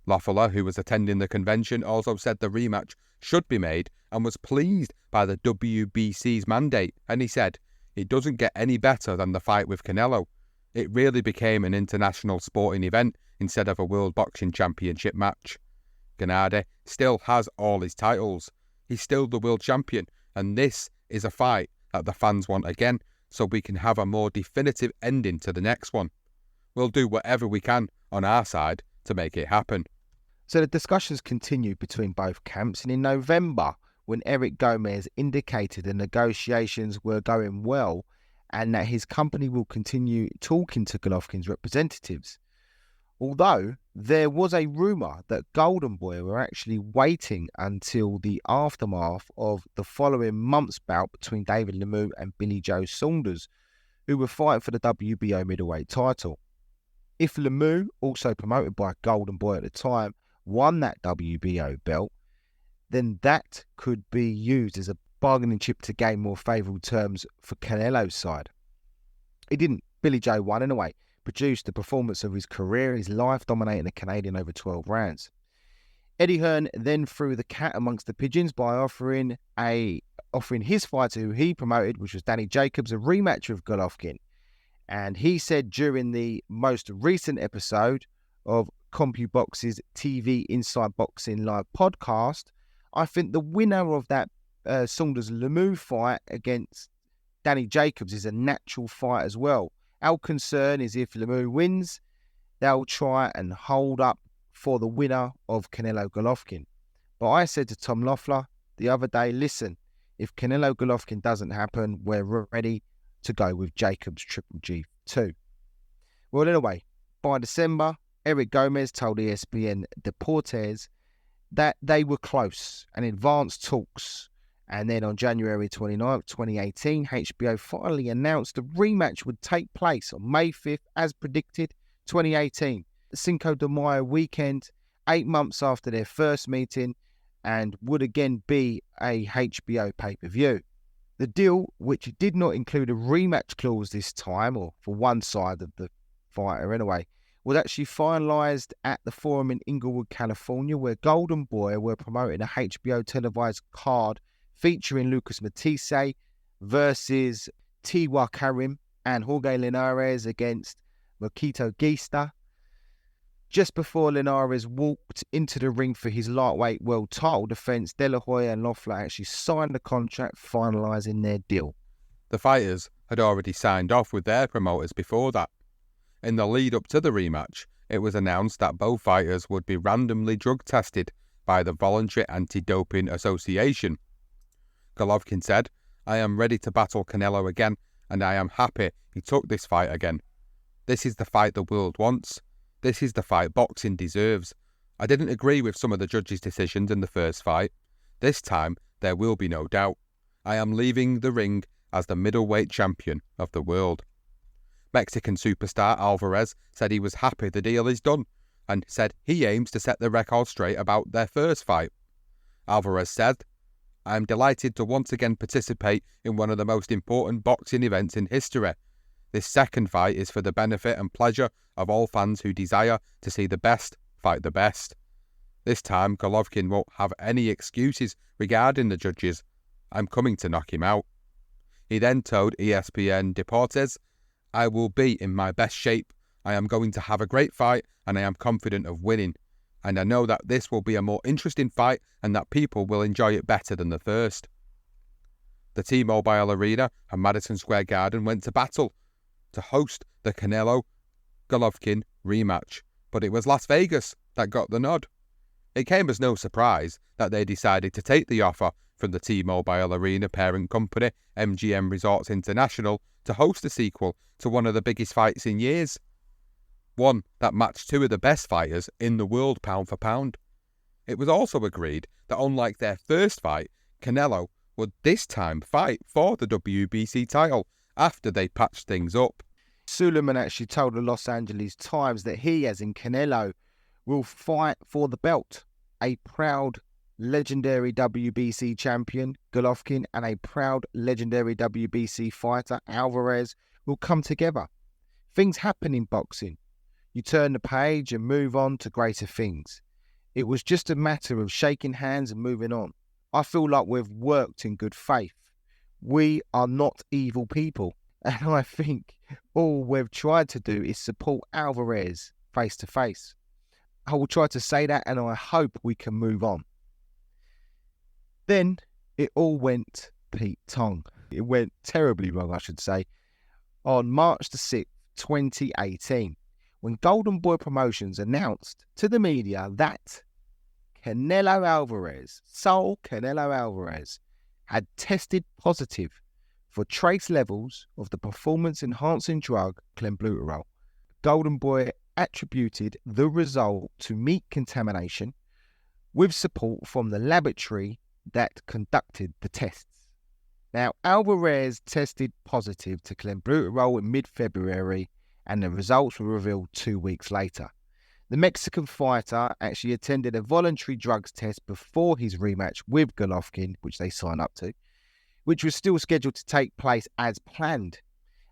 Loeffler, who was attending the convention, also said the rematch should be made and was pleased by the WBC's mandate, and he said, it doesn't get any better than the fight with Canelo. It really became an international sporting event instead of a World Boxing Championship match. Gennady still has all his titles. He's still the world champion, and this is a fight that the fans want again, so we can have a more definitive ending to the next one. We'll do whatever we can on our side to make it happen. So the discussions continued between both camps, and in November, when Eric Gomez indicated the negotiations were going well and that his company will continue talking to Golovkin's representatives. Although there was a rumour that Golden Boy were actually waiting until the aftermath of the following month's bout between David Lemieux and Billy Joe Saunders, who were fighting for the WBO middleweight title. If Lemieux, also promoted by Golden Boy at the time, won that WBO belt, then that could be used as a bargaining chip to gain more favourable terms for Canelo's side. He didn't. Billy Joe won anyway, produced the performance of his career, his life, dominating the Canadian over 12 rounds. Eddie Hearn then threw the cat amongst the pigeons by offering his fighter who he promoted, which was Danny Jacobs, a rematch with Golovkin. And he said during the most recent episode of CompuBox's TV Inside Boxing Live podcast, I think the winner of that Saunders-Lemieux fight against Danny Jacobs is a natural fight as well. Our concern is if Lemieux wins, they'll try and hold up for the winner of Canelo Golovkin. But I said to Tom Loeffler the other day, listen, if Canelo Golovkin doesn't happen, we're ready to go with Jacobs Triple G2. Well, anyway, by December, Eric Gomez told ESPN Deportes that they were close and advanced talks. And then on January 29th, 2018, HBO finally announced the rematch would take place on May 5th, as predicted, 2018. The Cinco de Mayo weekend, 8 months after their first meeting, and would again be a HBO pay-per-view. The deal, which did not include a rematch clause this time, or for one side of the fighter anyway, was actually finalised at the Forum in Inglewood, California, where Golden Boy were promoting a HBO televised card featuring Lucas Matisse versus Tiwa Karim and Jorge Linares against Marquito Gista. Just before Linares walked into the ring for his lightweight world title defence, De La Hoya and Loeffler actually signed the contract, finalising their deal. The fighters had already signed off with their promoters before that. In the lead up to the rematch, it was announced that both fighters would be randomly drug tested by the Voluntary Anti-Doping Association. Golovkin said, "I am ready to battle Canelo again, and I am happy he took this fight again. This is the fight the world wants. This is the fight boxing deserves. I didn't agree with some of the judges' decisions in the first fight. This time, there will be no doubt. I am leaving the ring as the middleweight champion of the world." Mexican superstar Alvarez said he was happy the deal is done, and said he aims to set the record straight about their first fight. Alvarez said, "I am delighted to once again participate in one of the most important boxing events in history. This second fight is for the benefit and pleasure of all fans who desire to see the best fight the best. This time, Golovkin won't have any excuses regarding the judges. I'm coming to knock him out." He then told ESPN Deportes, "I will be in my best shape. I am going to have a great fight, and I am confident of winning. And I know that this will be a more interesting fight and that people will enjoy it better than the first." The T-Mobile Arena and Madison Square Garden went to battle to host the Canelo-Golovkin rematch, but it was Las Vegas that got the nod. It came as no surprise that they decided to take the offer from the T-Mobile Arena parent company, MGM Resorts International, to host a sequel to one of the biggest fights in years. One that matched two of the best fighters in the world pound for pound. It was also agreed that unlike their first fight, Canelo would this time fight for the WBC title after they patched things up. Suleiman actually told the Los Angeles Times that he, as in Canelo, will fight for the belt. A proud legendary WBC champion, Golovkin, and a proud legendary WBC fighter, Alvarez, will come together. Things happen in boxing. You turn the page and move on to greater things. It was just a matter of shaking hands and moving on. I feel like we've worked in good faith. We are not evil people. And I think all we've tried to do is support Alvarez face to face. I will try to say that, and I hope we can move on. Then it all went Pete Tong. It went terribly wrong, I should say, on March the 6th, 2018, when Golden Boy Promotions announced to the media that Canelo Alvarez, Saul Canelo Alvarez, had tested positive for trace levels of the performance-enhancing drug clenbuterol. Golden Boy attributed the result to meat contamination with support from the laboratory that conducted the tests. Now, Alvarez tested positive to clenbuterol in mid-February, and the results were revealed 2 weeks later. The Mexican fighter actually attended a voluntary drugs test before his rematch with Golovkin, which they signed up to, which was still scheduled to take place as planned.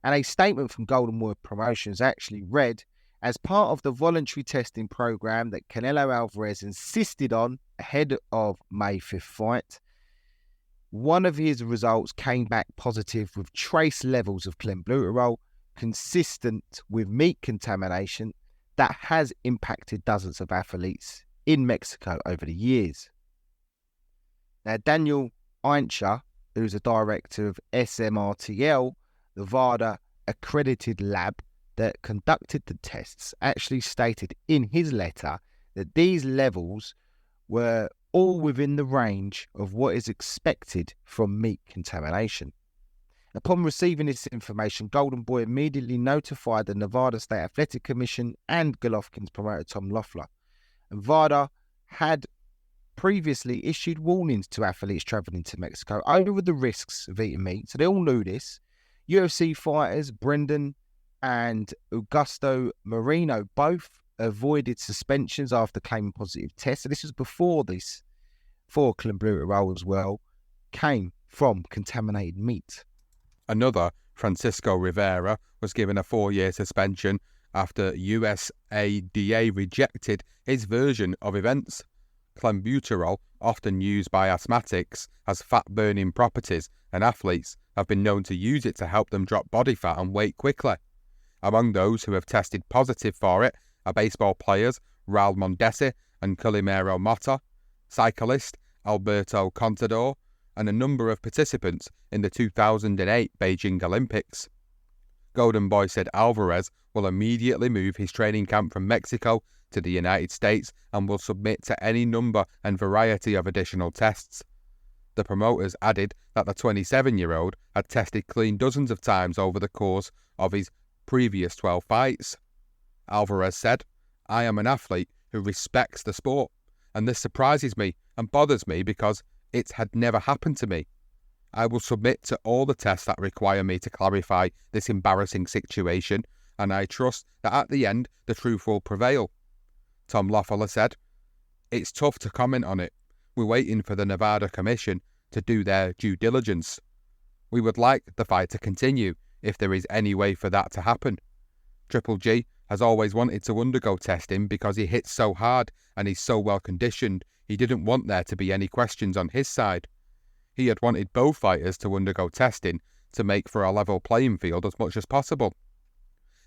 And a statement from Golden Boy Promotions actually read, "As part of the voluntary testing program that Canelo Alvarez insisted on ahead of May 5th fight, one of his results came back positive with trace levels of clenbuterol consistent with meat contamination that has impacted dozens of athletes in Mexico over the years." Now, Daniel Eincher, who's a director of SMRTL, the VADA accredited lab that conducted the tests, actually stated in his letter that these levels were all within the range of what is expected from meat contamination. Upon receiving this information, Golden Boy immediately notified the Nevada State Athletic Commission and Golovkin's promoter Tom Loeffler. And VADA had previously issued warnings to athletes travelling to Mexico over the risks of eating meat, so they all knew this. UFC fighters Brendan and Augusto Marino both avoided suspensions after claiming positive tests. So this was before clenbuterol as well came from contaminated meat. Another, Francisco Rivera, was given a 4-year suspension after USADA rejected his version of events. Clenbuterol, often used by asthmatics, has fat-burning properties, and athletes have been known to use it to help them drop body fat and weight quickly. Among those who have tested positive for it are baseball players Raul Mondesi and Calimero Mota, cyclist Alberto Contador, and a number of participants in the 2008 Beijing Olympics. Golden Boy said Alvarez will immediately move his training camp from Mexico to the United States and will submit to any number and variety of additional tests. The promoters added that the 27-year-old had tested clean dozens of times over the course of his previous 12 fights. Alvarez said, "I am an athlete who respects the sport, and this surprises me and bothers me because it had never happened to me. I will submit to all the tests that require me to clarify this embarrassing situation, and I trust that at the end the truth will prevail." Tom Loeffler said, "It's tough to comment on it. We're waiting for the Nevada Commission to do their due diligence. We would like the fight to continue if there is any way for that to happen. Triple G has always wanted to undergo testing because he hits so hard and he's so well conditioned. He didn't want there to be any questions on his side. He had wanted both fighters to undergo testing to make for a level playing field as much as possible."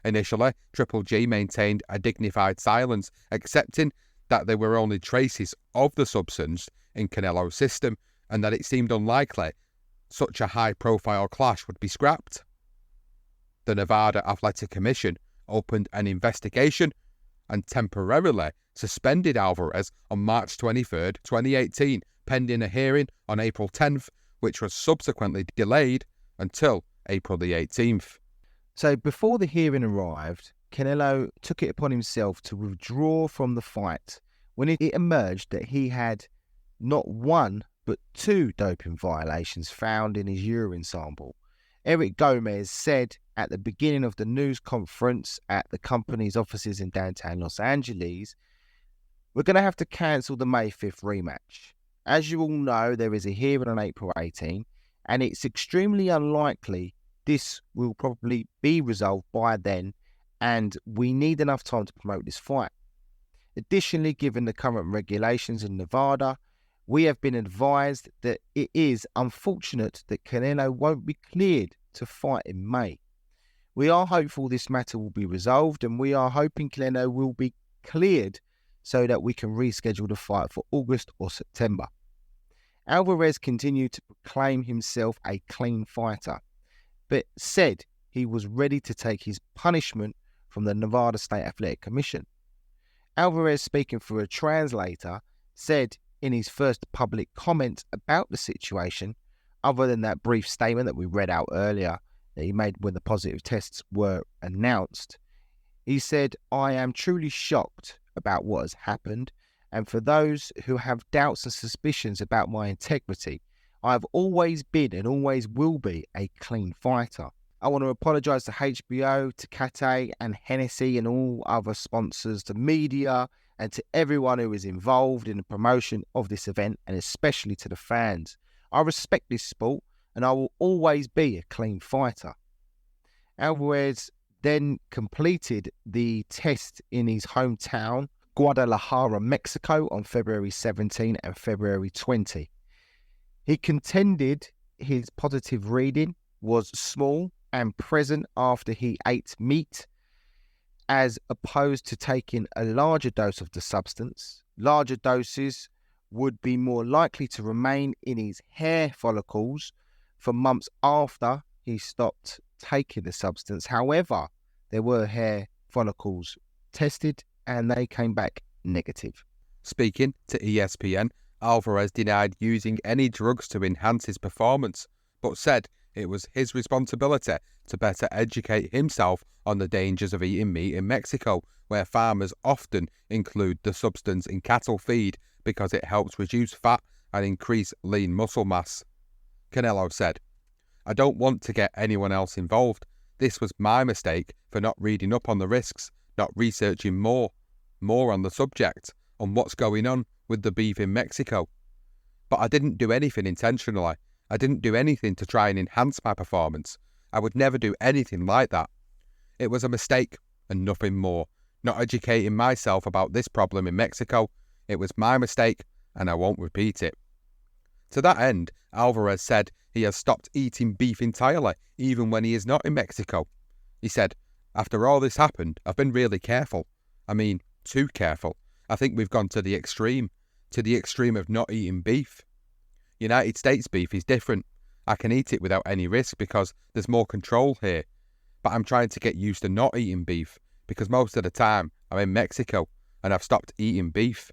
Initially, Triple G maintained a dignified silence, accepting that there were only traces of the substance in Canelo's system and that it seemed unlikely such a high-profile clash would be scrapped. The Nevada Athletic Commission opened an investigation and temporarily suspended Alvarez on March 23, 2018, pending a hearing on April 10th, which was subsequently delayed until April the 18th. So before the hearing arrived, Canelo took it upon himself to withdraw from the fight when it emerged that he had not one but two doping violations found in his urine sample. Eric Gomez said at the beginning of the news conference at the company's offices in downtown Los Angeles, "We're going to have to cancel the May 5th rematch. As you all know, there is a hearing on April 18, and it's extremely unlikely this will probably be resolved by then, and we need enough time to promote this fight. Additionally, given the current regulations in Nevada, we have been advised that it is unfortunate that Canelo won't be cleared to fight in May. We are hopeful this matter will be resolved, and we are hoping Canelo will be cleared so that we can reschedule the fight for August or September." Alvarez continued to proclaim himself a clean fighter, but said he was ready to take his punishment from the Nevada State Athletic Commission. Alvarez, speaking through a translator, said in his first public comment about the situation, other than that brief statement that we read out earlier that he made when the positive tests were announced, he said, "I am truly shocked about what has happened, and for those who have doubts and suspicions about my integrity, I have always been and always will be a clean fighter. I want to apologise to HBO, to Cathay and Hennessy and all other sponsors, to media and to everyone who is involved in the promotion of this event, and especially to the fans. I respect this sport and I will always be a clean fighter." Alvarez then completed the test in his hometown, Guadalajara, Mexico, on February 17 and February 20. He contended his positive reading was small and present after he ate meat, as opposed to taking a larger dose of the substance. Larger doses would be more likely to remain in his hair follicles for months after he stopped taking the substance. However, there were hair follicles tested and they came back negative. Speaking to ESPN, Alvarez denied using any drugs to enhance his performance, but said it was his responsibility to better educate himself on the dangers of eating meat in Mexico, where farmers often include the substance in cattle feed because it helps reduce fat and increase lean muscle mass. Canelo said, "I don't want to get anyone else involved. This was my mistake for not reading up on the risks, not researching more on the subject, on what's going on with the beef in Mexico. But I didn't do anything intentionally. I didn't do anything to try and enhance my performance. I would never do anything like that. It was a mistake and nothing more. Not educating myself about this problem in Mexico. It was my mistake and I won't repeat it." To that end, Alvarez said he has stopped eating beef entirely, even when he is not in Mexico. He said, "After all this happened, I've been really careful. I mean, too careful. I think we've gone to the extreme of not eating beef. United States beef is different. I can eat it without any risk because there's more control here. But I'm trying to get used to not eating beef because most of the time I'm in Mexico and I've stopped eating beef.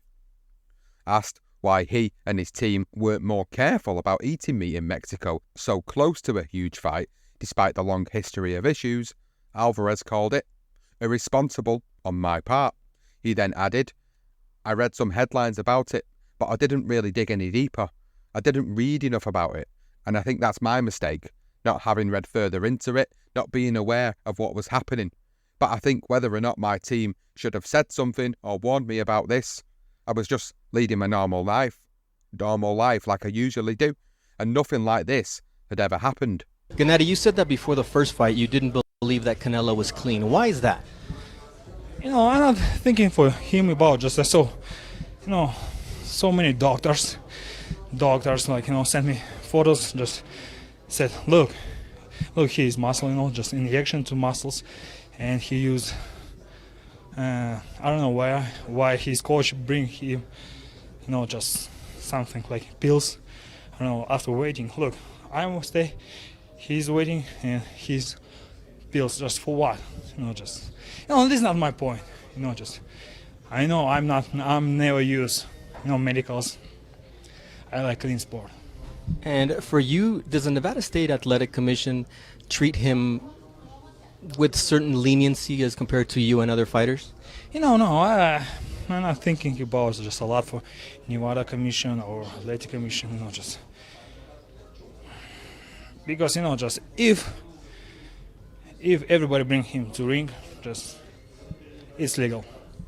Asked why he and his team weren't more careful about eating meat in Mexico so close to a huge fight, despite the long history of issues, Alvarez called it irresponsible on my part. He then added, I read some headlines about it, but I didn't really dig any deeper. I didn't read enough about it, and I think that's my mistake, not having read further into it, not being aware of what was happening. But I think whether or not my team should have said something or warned me about this, I was just leading my normal life like I usually do, and nothing like this had ever happened. Gennady, you said that before the first fight you didn't believe that Canelo was clean. Why is that? I'm not thinking for him about just I saw, so many doctors sent me photos, just said, look, he's muscle, just injection to muscles, and he used, I don't know why his coach bring him, just something like pills, I don't know, after waiting, look, I will stay, he's waiting, and his pills, just for what, this is not my point, I know I'm never use, medicals, I like clean sport. And for you, does the Nevada State Athletic Commission treat him with certain leniency as compared to you and other fighters? No, I'm not thinking about just a lot for Nevada Commission or Athletic Commission, just because, just if everybody bring him to ring, just it's legal.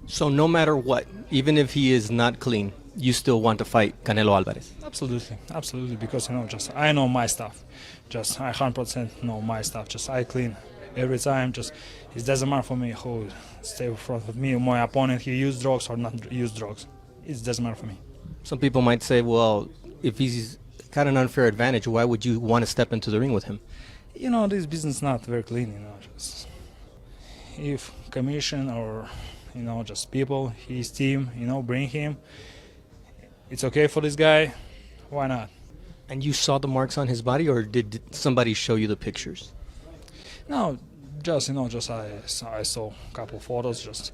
So no matter what, even if he is not clean, you still want to fight Canelo Alvarez? Absolutely, because I know my stuff, I 100% know my stuff, I clean every time, it doesn't matter for me who stay in front of me, my opponent, he use drugs or not use drugs, it doesn't matter for me. Some people might say, well, if he's got an unfair advantage, why would you want to step into the ring with him? This business not very clean, if commission or just people, his team, bring him, it's okay for this guy, why not? And you saw the marks on his body, or did somebody show you the pictures? No, I saw a couple photos,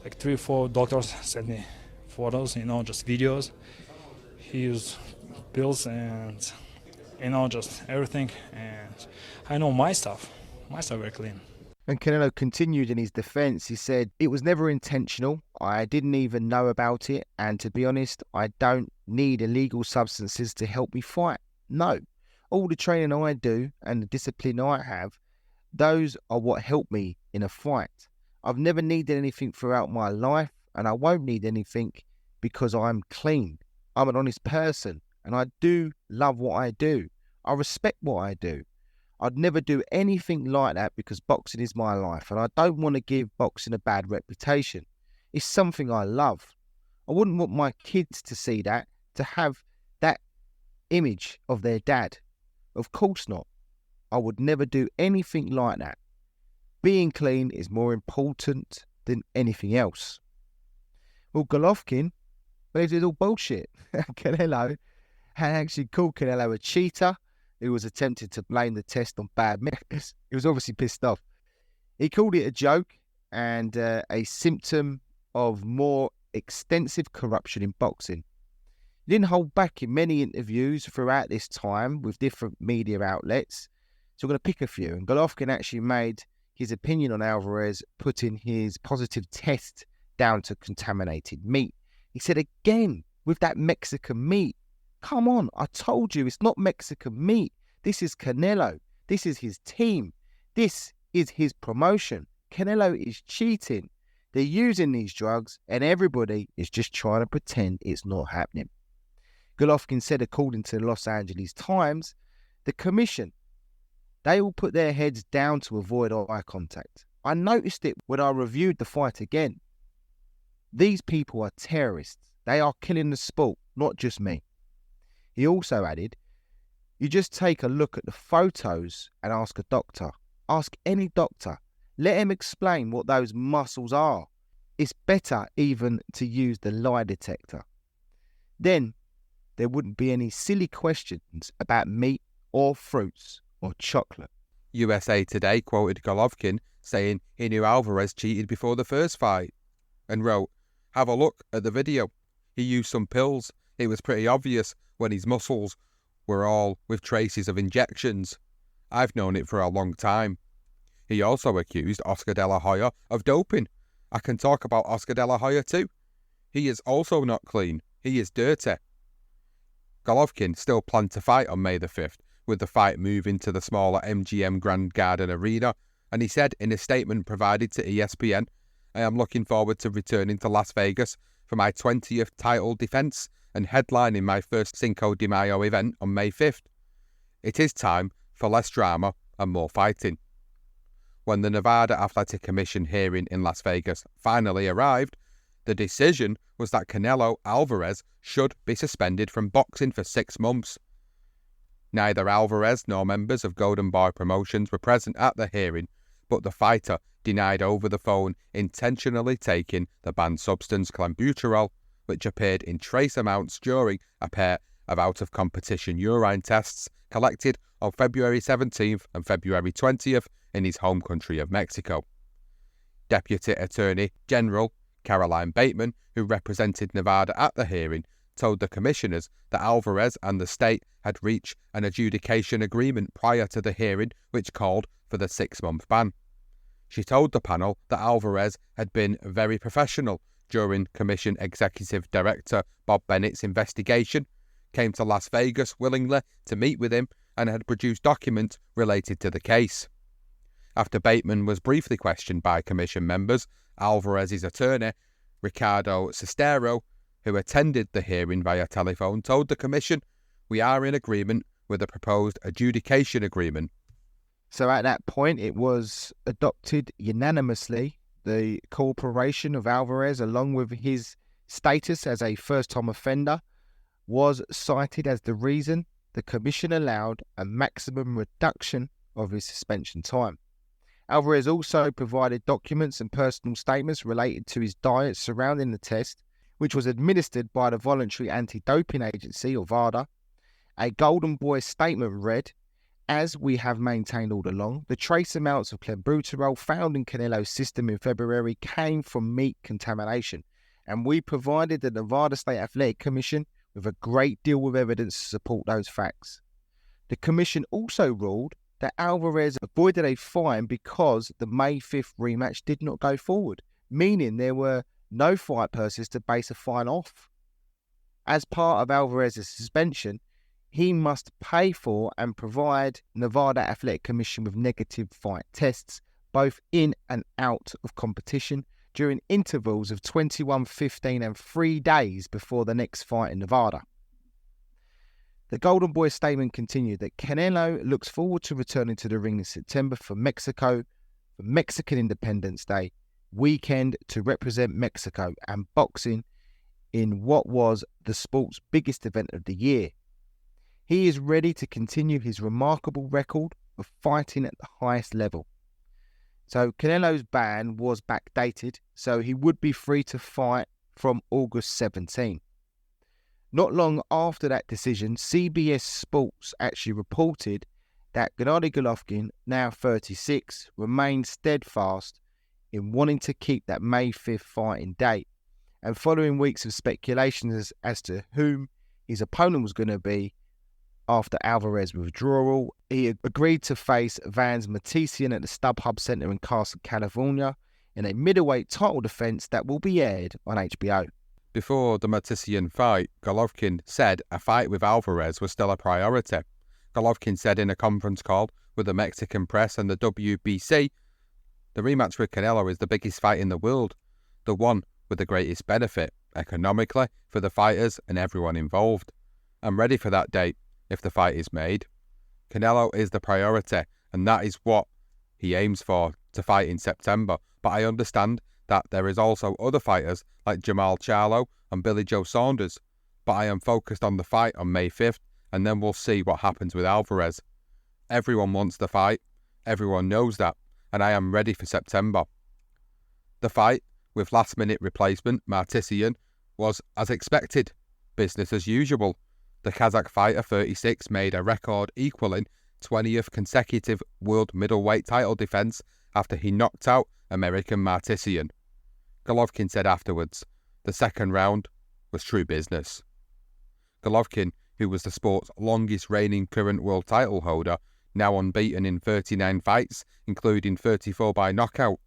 like 3-4 doctors sent me photos, just videos. He used pills and, just everything, and I know my stuff very clean. And Canelo continued in his defence. He said, it was never intentional. I didn't even know about it. And to be honest, I don't need illegal substances to help me fight. No. All the training I do and the discipline I have, those are what help me in a fight. I've never needed anything throughout my life, and I won't need anything because I'm clean. I'm an honest person, and I do love what I do. I respect what I do. I'd never do anything like that because boxing is my life, and I don't want to give boxing a bad reputation. It's something I love. I wouldn't want my kids to see that, to have that image of their dad. Of course not. I would never do anything like that. Being clean is more important than anything else. Well, Golovkin believes it's all bullshit. Canelo had actually called Canelo a cheater who was attempting to blame the test on bad methods. He was obviously pissed off. He called it a joke and a symptom of more extensive corruption in boxing. He didn't hold back in many interviews throughout this time with different media outlets. So I'm going to pick a few. And Golovkin actually made his opinion on Alvarez, putting his positive test down to contaminated meat. He said again, with that Mexican meat, come on, I told you it's not Mexican meat. This is Canelo. This is his team. This is his promotion. Canelo is cheating. They're using these drugs and everybody is just trying to pretend it's not happening. Golovkin said, according to the Los Angeles Times, the commission, they all put their heads down to avoid eye contact. I noticed it when I reviewed the fight again. These people are terrorists. They are killing the sport, not just me. He also added, you just take a look at the photos and ask a doctor. Ask any doctor. Let him explain what those muscles are. it's better even to use the lie detector. Then there wouldn't be any silly questions about meat or fruits or chocolate. USA Today quoted Golovkin saying he knew Alvarez cheated before the first fight and wrote, "Have a look at the video. He used some pills. It was pretty obvious when his muscles were all with traces of injections. I've known it for a long time." He also accused Oscar De La Hoya of doping. I can talk about Oscar De La Hoya too. He is also not clean. He is dirty. Golovkin still planned to fight on May the 5th, with the fight moving to the smaller MGM Grand Garden Arena, and he said in a statement provided to ESPN, "I am looking forward to returning to Las Vegas for my 20th title defense and headlining my first Cinco de Mayo event on May 5th. It is time for less drama and more fighting." When the Nevada Athletic Commission hearing in Las Vegas finally arrived, the decision was that Canelo Alvarez should be suspended from boxing for 6 months. Neither Alvarez nor members of Golden Boy Promotions were present at the hearing, but the fighter denied over the phone intentionally taking the banned substance clenbuterol, which appeared in trace amounts during a pair of out-of-competition urine tests collected on February 17th and February 20th in his home country of Mexico. Deputy Attorney General Caroline Bateman, who represented Nevada at the hearing, told the commissioners that Alvarez and the state had reached an adjudication agreement prior to the hearing which called for the 6-month ban. She told the panel that Alvarez had been very professional during Commission Executive Director Bob Bennett's investigation, came to Las Vegas willingly to meet with him, and had produced documents related to the case. After Bateman was briefly questioned by Commission members, Alvarez's attorney, Ricardo Sestero, who attended the hearing via telephone, told the Commission, "We are in agreement with the proposed adjudication agreement." So at that point, it was adopted unanimously. The cooperation of Alvarez, along with his status as a first-time offender, was cited as the reason the Commission allowed a maximum reduction of his suspension time. Alvarez also provided documents and personal statements related to his diet surrounding the test, which was administered by the Voluntary Anti-Doping Agency, or VADA. A Golden Boy statement read, "As we have maintained all along, the trace amounts of clenbuterol found in Canelo's system in February came from meat contamination, and we provided the Nevada State Athletic Commission with a great deal of evidence to support those facts." The Commission also ruled that Alvarez avoided a fine because the May 5th rematch did not go forward, meaning there were no fight purses to base a fine off. As part of Alvarez's suspension, he must pay for and provide Nevada Athletic Commission with negative fight tests, both in and out of competition, during intervals of 21, 15 and 3 days before the next fight in Nevada. The Golden Boy statement continued that Canelo looks forward to returning to the ring in September for Mexico, for Mexican Independence Day weekend, to represent Mexico and boxing in what was the sport's biggest event of the year. He is ready to continue his remarkable record of fighting at the highest level. So Canelo's ban was backdated, so he would be free to fight from August 17. Not long after that decision, CBS Sports actually reported that Gennady Golovkin, now 36, remained steadfast in wanting to keep that May 5th fighting date. And following weeks of speculations as to whom his opponent was going to be after Alvarez's withdrawal, he agreed to face Vance Matisian at the StubHub Center in Carson, California, in a middleweight title defense that will be aired on HBO. Before the Matisian fight, Golovkin said a fight with Alvarez was still a priority. Golovkin said in a conference call with the Mexican press and the WBC, "The rematch with Canelo is the biggest fight in the world, the one with the greatest benefit, economically, for the fighters and everyone involved. I'm ready for that date, if the fight is made. Canelo is the priority, and that is what he aims for, to fight in September, but I understand that there is also other fighters like Jamal Charlo and Billy Joe Saunders, but I am focused on the fight on May 5th, and then we'll see what happens with Alvarez. Everyone wants the fight, everyone knows that, and I am ready for September. The fight with last-minute replacement Martisian was, as expected, business as usual. The Kazakh fighter 36 made a record equalling 20th consecutive world middleweight title defence after he knocked out American Martisian. Golovkin said afterwards, the second round was true business. Golovkin, who was the sport's longest reigning current world title holder, now unbeaten in 39 fights, including 34 by knockout.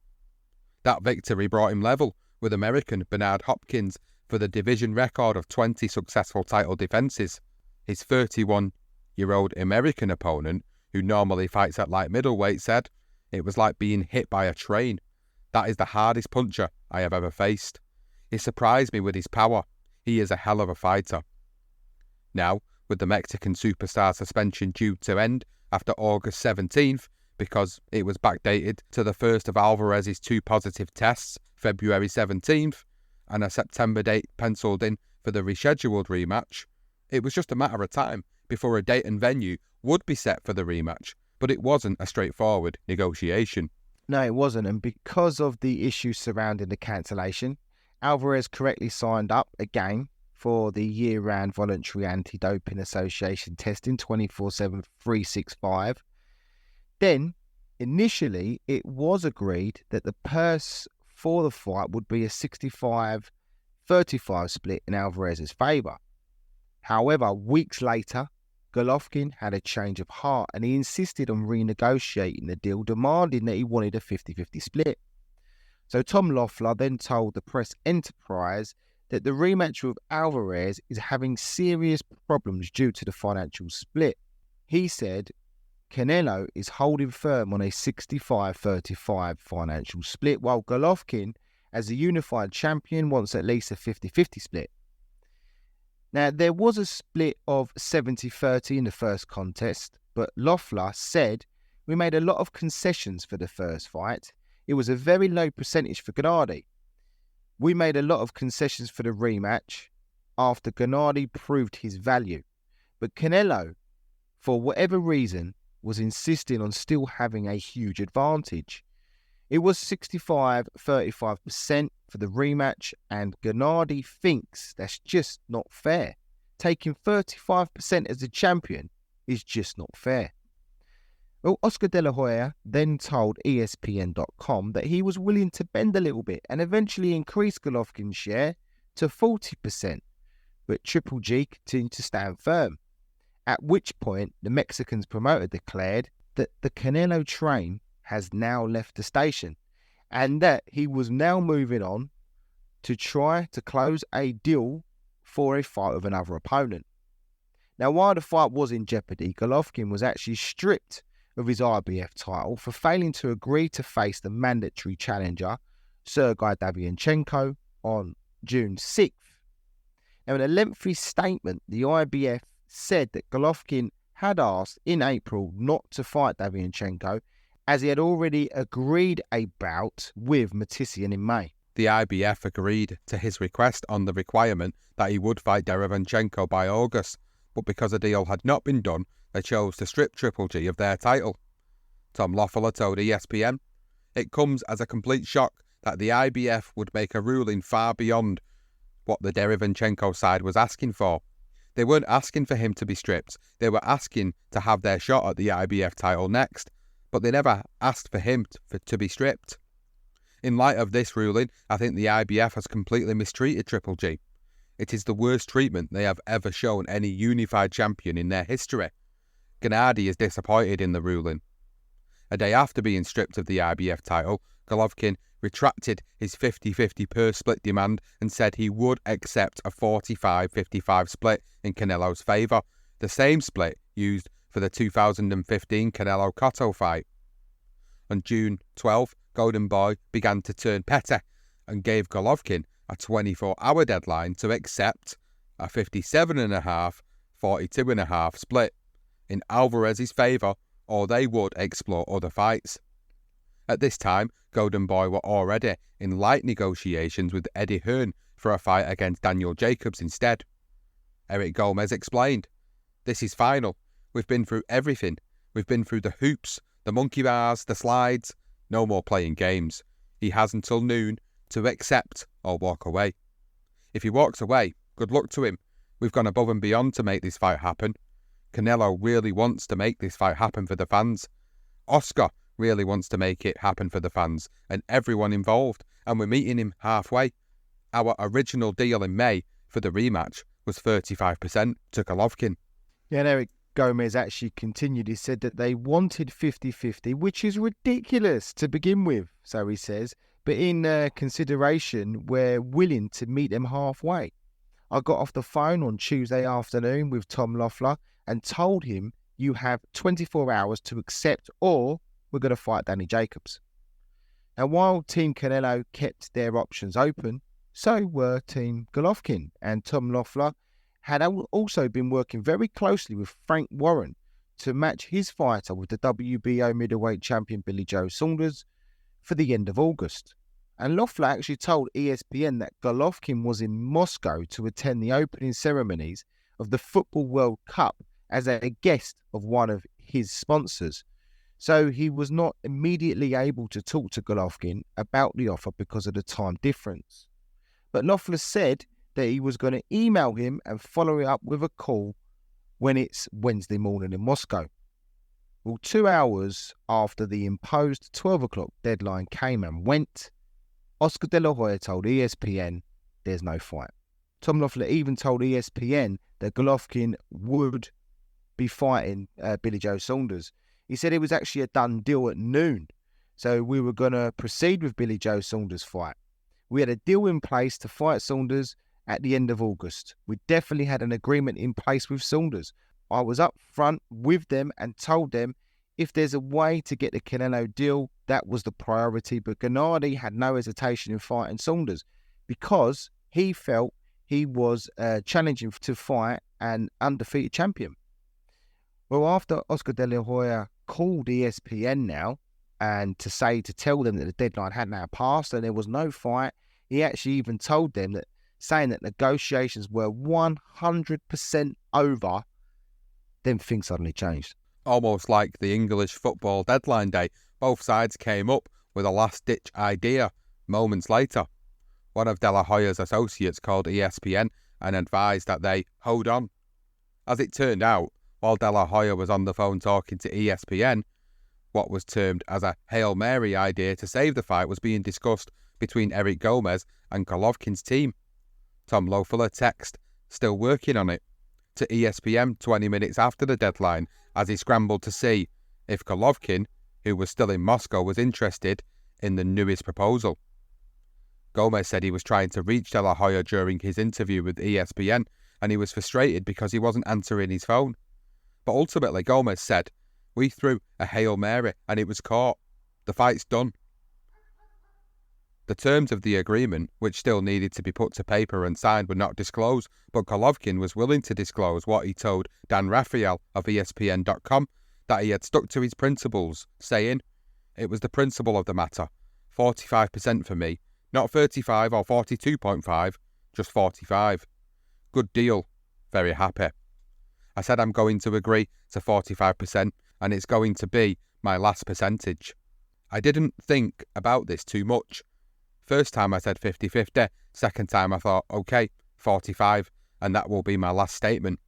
That victory brought him level with American Bernard Hopkins for the division record of 20 successful title defences. His 31-year-old American opponent, who normally fights at light middleweight, said, "It was like being hit by a train. That is the hardest puncher I have ever faced. He surprised me with his power. He is a hell of a fighter." Now, with the Mexican superstar suspension due to end after August 17th, because it was backdated to the first of Alvarez's 2 positive tests, February 17th, and a September date penciled in for the rescheduled rematch, it was just a matter of time before a date and venue would be set for the rematch, but it wasn't a straightforward negotiation. No, it wasn't, and because of the issues surrounding the cancellation, Alvarez correctly signed up again for the year-round voluntary anti-doping association testing 24/7 365. Then, initially, it was agreed that the purse for the fight would be a 65-35 split in Alvarez's favour. However, weeks later, Golovkin had a change of heart and he insisted on renegotiating the deal, demanding that he wanted a 50-50 split. So Tom Loeffler then told the Press Enterprise that the rematch with Alvarez is having serious problems due to the financial split. He said Canelo is holding firm on a 65-35 financial split, while Golovkin, as a unified champion, wants at least a 50-50 split. Now, there was a split of 70-30 in the first contest, but Loeffler said, "We made a lot of concessions for the first fight. It was a very low percentage for Gennady. We made a lot of concessions for the rematch after Gennady proved his value. But Canelo, for whatever reason, was insisting on still having a huge advantage. It was 65-35% for the rematch, and Gennady thinks that's just not fair. Taking 35% as the champion is just not fair." Well, Oscar De La Hoya then told ESPN.com that he was willing to bend a little bit and eventually increase Golovkin's share to 40%, but Triple G continued to stand firm. At which point, the Mexican's promoter declared that the Canelo train has now left the station and that he was now moving on to try to close a deal for a fight with another opponent. Now, while the fight was in jeopardy, Golovkin was actually stripped of his IBF title for failing to agree to face the mandatory challenger, Sergei Davianchenko, on June 6th. Now, in a lengthy statement, the IBF said that Golovkin had asked in April not to fight Davianchenko as he had already agreed a bout with Martisian in May. The IBF agreed to his request on the requirement that he would fight Davianchenko by August, but because a deal had not been done, they chose to strip Triple G of their title. Tom Loeffler told ESPN, "It comes as a complete shock that the IBF would make a ruling far beyond what the Davianchenko side was asking for. They weren't asking for him to be stripped, they were asking to have their shot at the IBF title next, but they never asked for him to be stripped. In light of this ruling, I think the IBF has completely mistreated Triple G. It is the worst treatment they have ever shown any unified champion in their history. Gennady is disappointed in the ruling." A day after being stripped of the IBF title, Golovkin retracted his 50-50 purse split demand and said he would accept a 45-55 split in Canelo's favour, the same split used for the 2015 Canelo-Cotto fight. On June 12, Golden Boy began to turn petty and gave Golovkin a 24-hour deadline to accept a 57.5, 42.5 split in Alvarez's favour, or they would explore other fights. At this time, Golden Boy were already in light negotiations with Eddie Hearn for a fight against Daniel Jacobs instead. Eric Gomez explained, "This is final. We've been through everything. We've been through the hoops, the monkey bars, the slides. No more playing games. He has until noon to accept or walk away. If he walks away, good luck to him. We've gone above and beyond to make this fight happen. Canelo really wants to make this fight happen for the fans. Oscar really wants to make it happen for the fans and everyone involved, and we're meeting him halfway. Our original deal in May for the rematch was 35% to Golovkin. Yeah, and Eric Gomez actually continued. He said that they wanted 50-50, which is ridiculous to begin with, so he says. But in consideration, we're willing to meet them halfway. I got off the phone on Tuesday afternoon with Tom Loeffler and told him, you have 24 hours to accept or we're going to fight Danny Jacobs. And while Team Canelo kept their options open, so were Team Golovkin, and Tom Loeffler had also been working very closely with Frank Warren to match his fighter with the WBO middleweight champion Billy Joe Saunders for the end of August. And Loeffler actually told ESPN that Golovkin was in Moscow to attend the opening ceremonies of the Football World Cup as a guest of one of his sponsors. So he was not immediately able to talk to Golovkin about the offer because of the time difference. But Loeffler said that he was going to email him and follow it up with a call when it's Wednesday morning in Moscow. Well, 2 hours after the imposed 12 o'clock deadline came and went, Oscar De La Hoya told ESPN there's no fight. Tom Loeffler even told ESPN that Golovkin would be fighting Billy Joe Saunders. He said it was actually a done deal at noon, so we were going to proceed with Billy Joe Saunders' fight. We had a deal in place to fight Saunders at the end of August. We definitely had an agreement in place with Saunders. I was up front with them and told them if there's a way to get the Canelo deal, that was the priority. But Gennady had no hesitation in fighting Saunders because he felt he was challenging to fight an undefeated champion. Well, after Oscar De La Hoya called ESPN now and to tell them that the deadline had now passed and there was no fight, he actually even told them that, saying that negotiations were 100% over, then things suddenly changed. Almost like the English football deadline day, both sides came up with a last-ditch idea moments later. One of De La Hoya's associates called ESPN and advised that they hold on. As it turned out, while De La Hoya was on the phone talking to ESPN, what was termed as a Hail Mary idea to save the fight was being discussed between Eric Gomez and Golovkin's team. Tom Loeffler text, still working on it, to ESPN 20 minutes after the deadline as he scrambled to see if Golovkin, who was still in Moscow, was interested in the newest proposal. Gomez said he was trying to reach De La Hoya during his interview with ESPN and he was frustrated because he wasn't answering his phone. But ultimately, Gomez said, we threw a Hail Mary and it was caught. The fight's done. The terms of the agreement, which still needed to be put to paper and signed, were not disclosed, but Golovkin was willing to disclose what he told Dan Raphael of ESPN.com, that he had stuck to his principles, saying, it was the principle of the matter, 45% for me, not 35 or 42.5, just 45. Good deal, very happy. I said I'm going to agree to 45% and it's going to be my last percentage. I didn't think about this too much. First time I said 50-50, second time I thought, okay, 45, and that will be my last statement.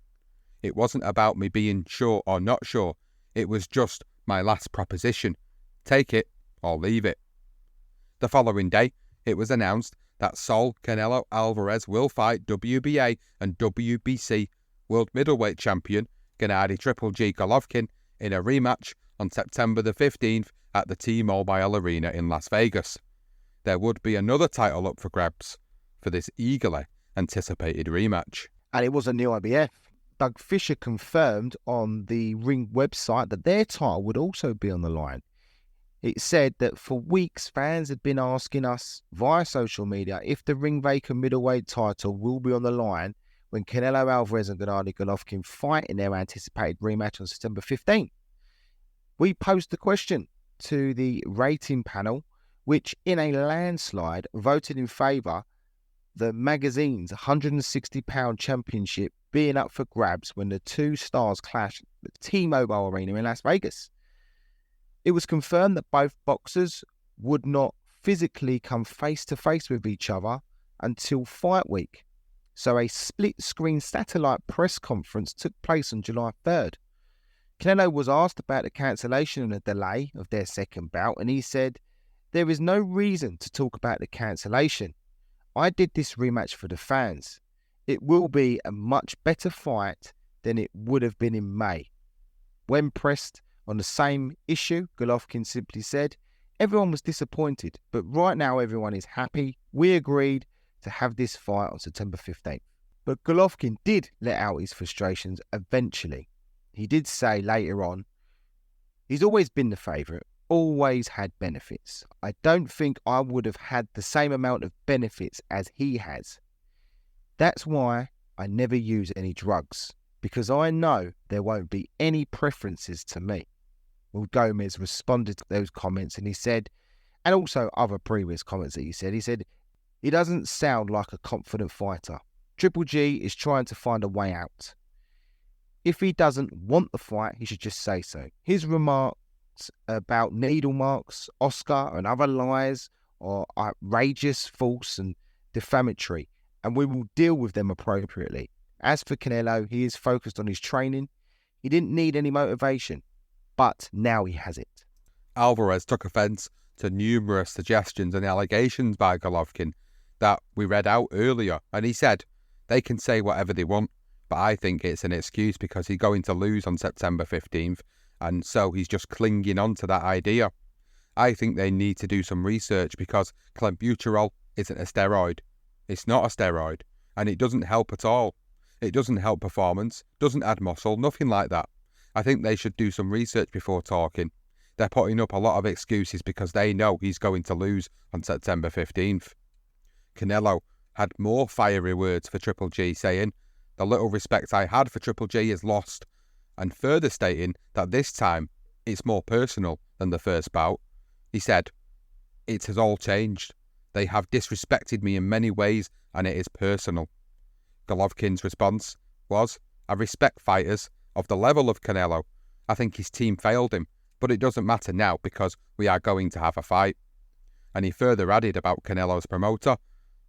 It wasn't about me being sure or not sure, it was just my last proposition. Take it or leave it. The following day, it was announced that Saul Canelo Alvarez will fight WBA and WBC World Middleweight Champion Gennady Triple G Golovkin in a rematch on September the 15th at the T-Mobile Arena in Las Vegas. There would be another title up for grabs for this eagerly anticipated rematch. And it wasn't the IBF. Doug Fisher confirmed on the Ring website that their title would also be on the line. It said that for weeks fans had been asking us via social media if the Ring Vacant middleweight title will be on the line when Canelo Alvarez and Gennady Golovkin fight in their anticipated rematch on September 15th. We posed the question to the rating panel, which in a landslide voted in favour the magazine's £160 championship being up for grabs when the two stars clashed at the T-Mobile Arena in Las Vegas. It was confirmed that both boxers would not physically come face to face with each other until fight week. So a split-screen satellite press conference took place on July 3rd. Canelo was asked about the cancellation and the delay of their second bout, and he said, "There is no reason to talk about the cancellation. I did this rematch for the fans. It will be a much better fight than it would have been in May." When pressed on the same issue, Golovkin simply said, "Everyone was disappointed, but right now everyone is happy. We agreed to have this fight on September 15th. But Golovkin did let out his frustrations eventually. He did say later on, "He's always been the favourite, always had benefits. I don't think I would have had the same amount of benefits as he has. That's why I never use any drugs, because I know there won't be any preferences to me." Well, Gomez responded to those comments and he said, and also other previous comments that he said, "He doesn't sound like a confident fighter. Triple G is trying to find a way out. If he doesn't want the fight, he should just say so. His remarks about needle marks, Oscar, and other lies are outrageous, false, and defamatory, and we will deal with them appropriately. As for Canelo, he is focused on his training. He didn't need any motivation, but now he has it." Alvarez took offence to numerous suggestions and allegations by Golovkin that we read out earlier, and he said, "They can say whatever they want, but I think it's an excuse because he's going to lose on September 15th, and so he's just clinging on to that idea. I think they need to do some research because clenbuterol isn't a steroid. It's not a steroid, and it doesn't help at all. It doesn't help performance, doesn't add muscle, nothing like that. I think they should do some research before talking. They're putting up a lot of excuses because they know he's going to lose on September 15th. Canelo had more fiery words for Triple G, saying, "The little respect I had for Triple G is lost," and further stating that this time it's more personal than the first bout. He said, "It has all changed. They have disrespected me in many ways and it is personal." Golovkin's response was, "I respect fighters of the level of Canelo. I think his team failed him, but it doesn't matter now because we are going to have a fight." And he further added about Canelo's promoter,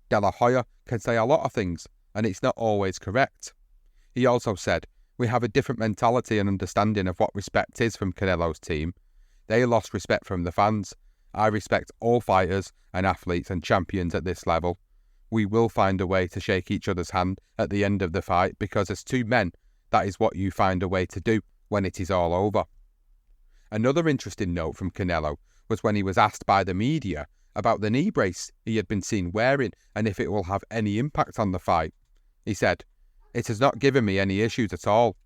"De La Hoya can say a lot of things, and it's not always correct." He also said, "We have a different mentality and understanding of what respect is from Canelo's team. They lost respect from the fans. I respect all fighters and athletes and champions at this level. We will find a way to shake each other's hand at the end of the fight because as two men, that is what you find a way to do when it is all over." Another interesting note from Canelo was when he was asked by the media about the knee brace he had been seen wearing and if it will have any impact on the fight. He said, "It has not given me any issues at all,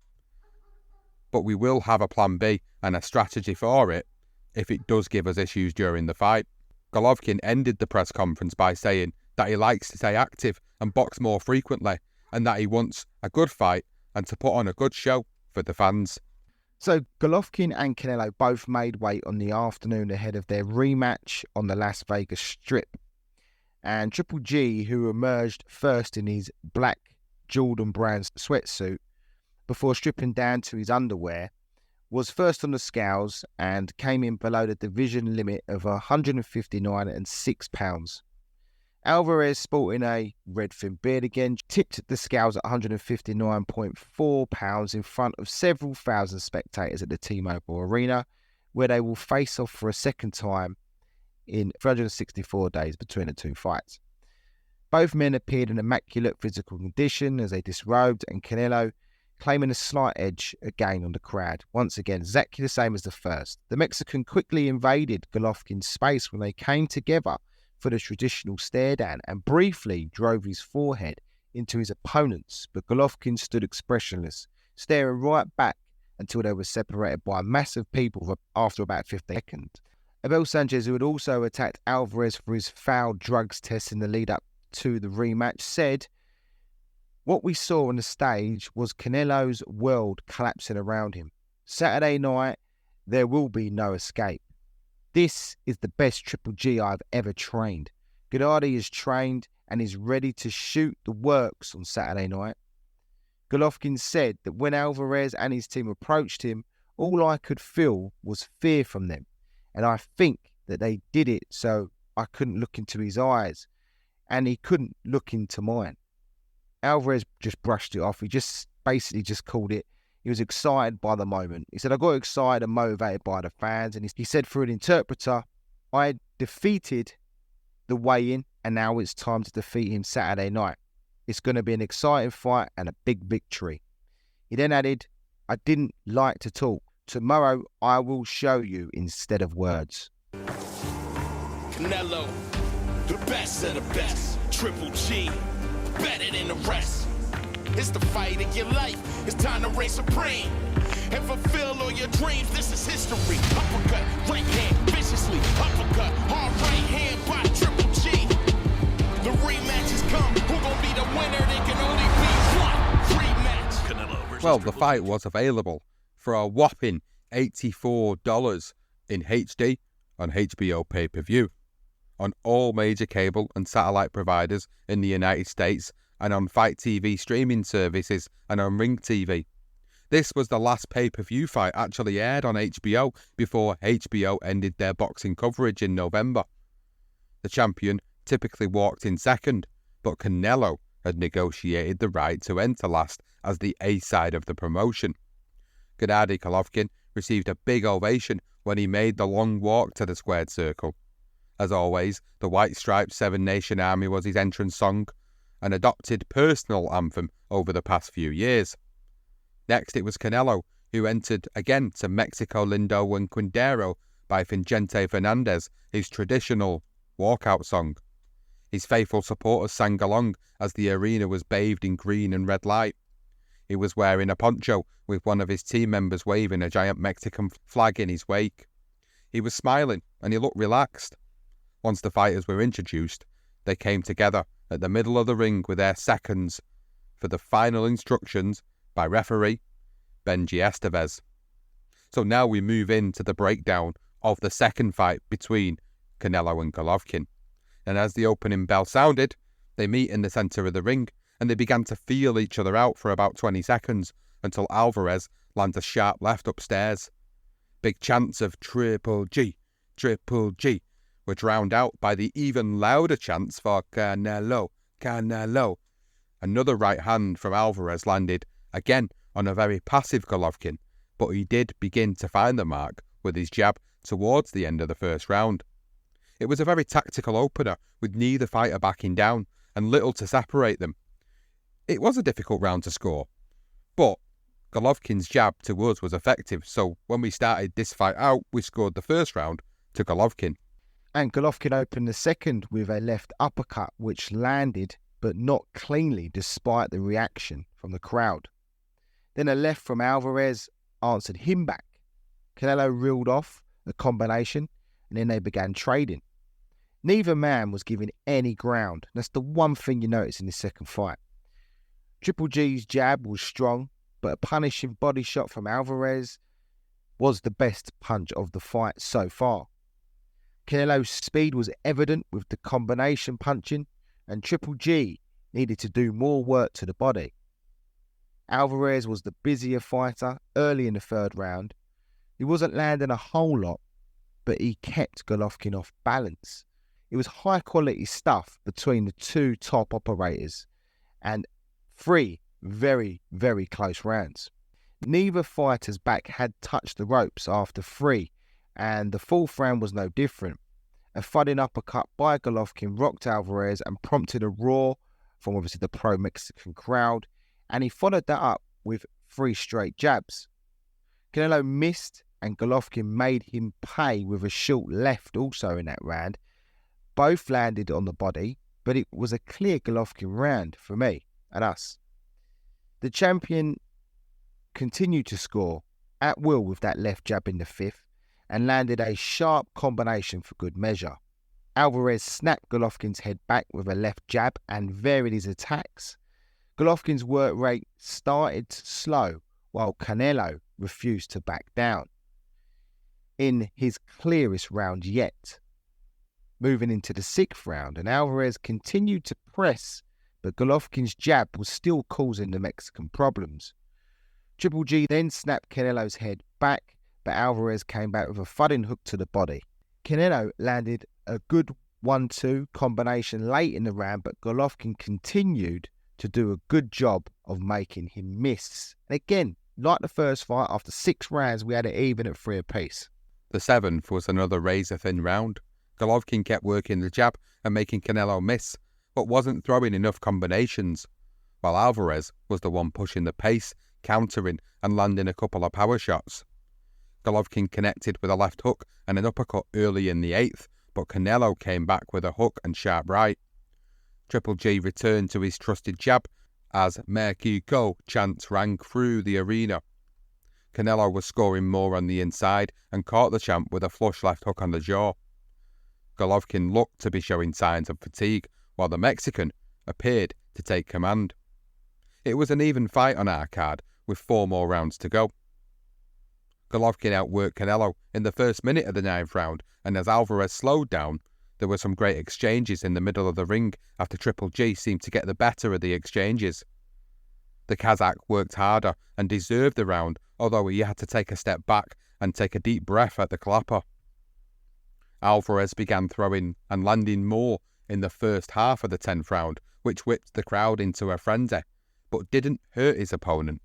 but we will have a plan B and a strategy for it if it does give us issues during the fight." Golovkin ended the press conference by saying that he likes to stay active and box more frequently and that he wants a good fight and to put on a good show for the fans. So Golovkin and Canelo both made weight on the afternoon ahead of their rematch on the Las Vegas Strip. And Triple G, who emerged first in his black Jordan brand sweatsuit before stripping down to his underwear, was first on the scales and came in below the division limit of 159.6 pounds. Alvarez, sporting a red thin beard again, tipped the scales at 159.4 pounds in front of several thousand spectators at the T-Mobile Arena, where they will face off for a second time in 364 days between the two fights. Both men appeared in immaculate physical condition as they disrobed, and Canelo claiming a slight edge again on the crowd. Once again, exactly the same as the first. The Mexican quickly invaded Golovkin's space when they came together for the traditional stare down and briefly drove his forehead into his opponent's, but Golovkin stood expressionless, staring right back until they were separated by a mass of people after about 15 seconds. Abel Sanchez, who had also attacked Alvarez for his foul drugs test in the lead up to the rematch, said, "What we saw on the stage was Canelo's world collapsing around him. Saturday night, there will be no escape. This is the best Triple G I've ever trained. Gennady is trained and is ready to shoot the works on Saturday night." Golovkin said that when Alvarez and his team approached him, all I could feel was fear from them, and I think that they did it so I couldn't look into his eyes, and he couldn't look into mine. Alvarez just brushed it off. He just basically just called it. He was excited by the moment. He said, I got excited and motivated by the fans. And he said, through an interpreter, I defeated the weigh-in, and now it's time to defeat him Saturday night. It's going to be an exciting fight and a big victory. He then added, I didn't like to talk. Tomorrow, I will show you instead of words. Canelo, the best of the best. Triple G, better than the rest. It's the fight of your life. It's time to reign supreme and fulfill all your dreams. This is history. Uppercut, right hand, viciously. Uppercut, hard right hand by Triple G. The rematch is come. Who gonna be the winner? There can only be one rematch. Canelo versus Well, the fight was available for a whopping $84 in HD on HBO pay-per-view, on all major cable and satellite providers in the United States, and on Fight TV streaming services and on Ring TV. This was the last pay-per-view fight actually aired on HBO before HBO ended their boxing coverage in November. The champion typically walked in second, but Canelo had negotiated the right to enter last as the A side of the promotion. Gennady Golovkin received a big ovation when he made the long walk to the squared circle. As always, the White Striped Seven Nation Army was his entrance song, an adopted personal anthem over the past few years. Next, it was Canelo, who entered again to Mexico Lindo and Quindero by Vicente Fernandez, his traditional walkout song. His faithful supporters sang along as the arena was bathed in green and red light. He was wearing a poncho with one of his team members waving a giant Mexican flag in his wake. He was smiling and he looked relaxed. Once the fighters were introduced, they came together at the middle of the ring with their seconds for the final instructions by referee Benji Estevez. So now we move into the breakdown of the second fight between Canelo and Golovkin. And as the opening bell sounded, they meet in the centre of the ring and they began to feel each other out for about 20 seconds until Alvarez lands a sharp left upstairs. Big chants of Triple G, Triple G were drowned out by the even louder chants for Canelo, Canelo. Another right hand from Alvarez landed, again on a very passive Golovkin, but he did begin to find the mark with his jab towards the end of the first round. It was a very tactical opener, with neither fighter backing down and little to separate them. It was a difficult round to score, but Golovkin's jab to us was effective, so when we started this fight out, we scored the first round to Golovkin. And Golovkin opened the second with a left uppercut, which landed but not cleanly despite the reaction from the crowd. Then a left from Alvarez answered him back. Canelo reeled off the combination and then they began trading. Neither man was giving any ground. That's the one thing you notice in this second fight. Triple G's jab was strong, but a punishing body shot from Alvarez was the best punch of the fight so far. Canelo's speed was evident with the combination punching, and Triple G needed to do more work to the body. Alvarez was the busier fighter early in the third round. He wasn't landing a whole lot, but he kept Golovkin off balance. It was high quality stuff between the two top operators, and 3 very, very close rounds. Neither fighter's back had touched the ropes after 3, and the fourth round was no different. A thudding uppercut by Golovkin rocked Alvarez and prompted a roar from obviously the pro-Mexican crowd, and he followed that up with 3 straight jabs. Canelo missed, and Golovkin made him pay with a short left also in that round. Both landed on the body, but it was a clear Golovkin round for me and us. The champion continued to score at will with that left jab in the 5th and landed a sharp combination for good measure. Alvarez snapped Golovkin's head back with a left jab and varied his attacks. Golovkin's work rate started slow while Canelo refused to back down. In his clearest round yet. Moving into the 6th round, and Alvarez continued to press, but Golovkin's jab was still causing the Mexican problems. Triple G then snapped Canelo's head back, but Alvarez came back with a thudding hook to the body. Canelo landed a good 1-2 combination late in the round, but Golovkin continued to do a good job of making him miss. And again, like the first fight, after 6 rounds, we had it even at 3 apiece. The 7th was another razor-thin round. Golovkin kept working the jab and making Canelo miss, but wasn't throwing enough combinations, while Alvarez was the one pushing the pace, countering and landing a couple of power shots. Golovkin connected with a left hook and an uppercut early in the 8th, but Canelo came back with a hook and sharp right. Triple G returned to his trusted jab as Mexico chants rang through the arena. Canelo was scoring more on the inside and caught the champ with a flush left hook on the jaw. Golovkin looked to be showing signs of fatigue, while the Mexican appeared to take command. It was an even fight on our card, with 4 more rounds to go. Golovkin outworked Canelo in the first minute of the 9th round, and as Alvarez slowed down, there were some great exchanges in the middle of the ring after Triple G seemed to get the better of the exchanges. The Kazakh worked harder and deserved the round, although he had to take a step back and take a deep breath at the clapper. Alvarez began throwing and landing more in the first half of the 10th round, which whipped the crowd into a frenzy, but didn't hurt his opponent.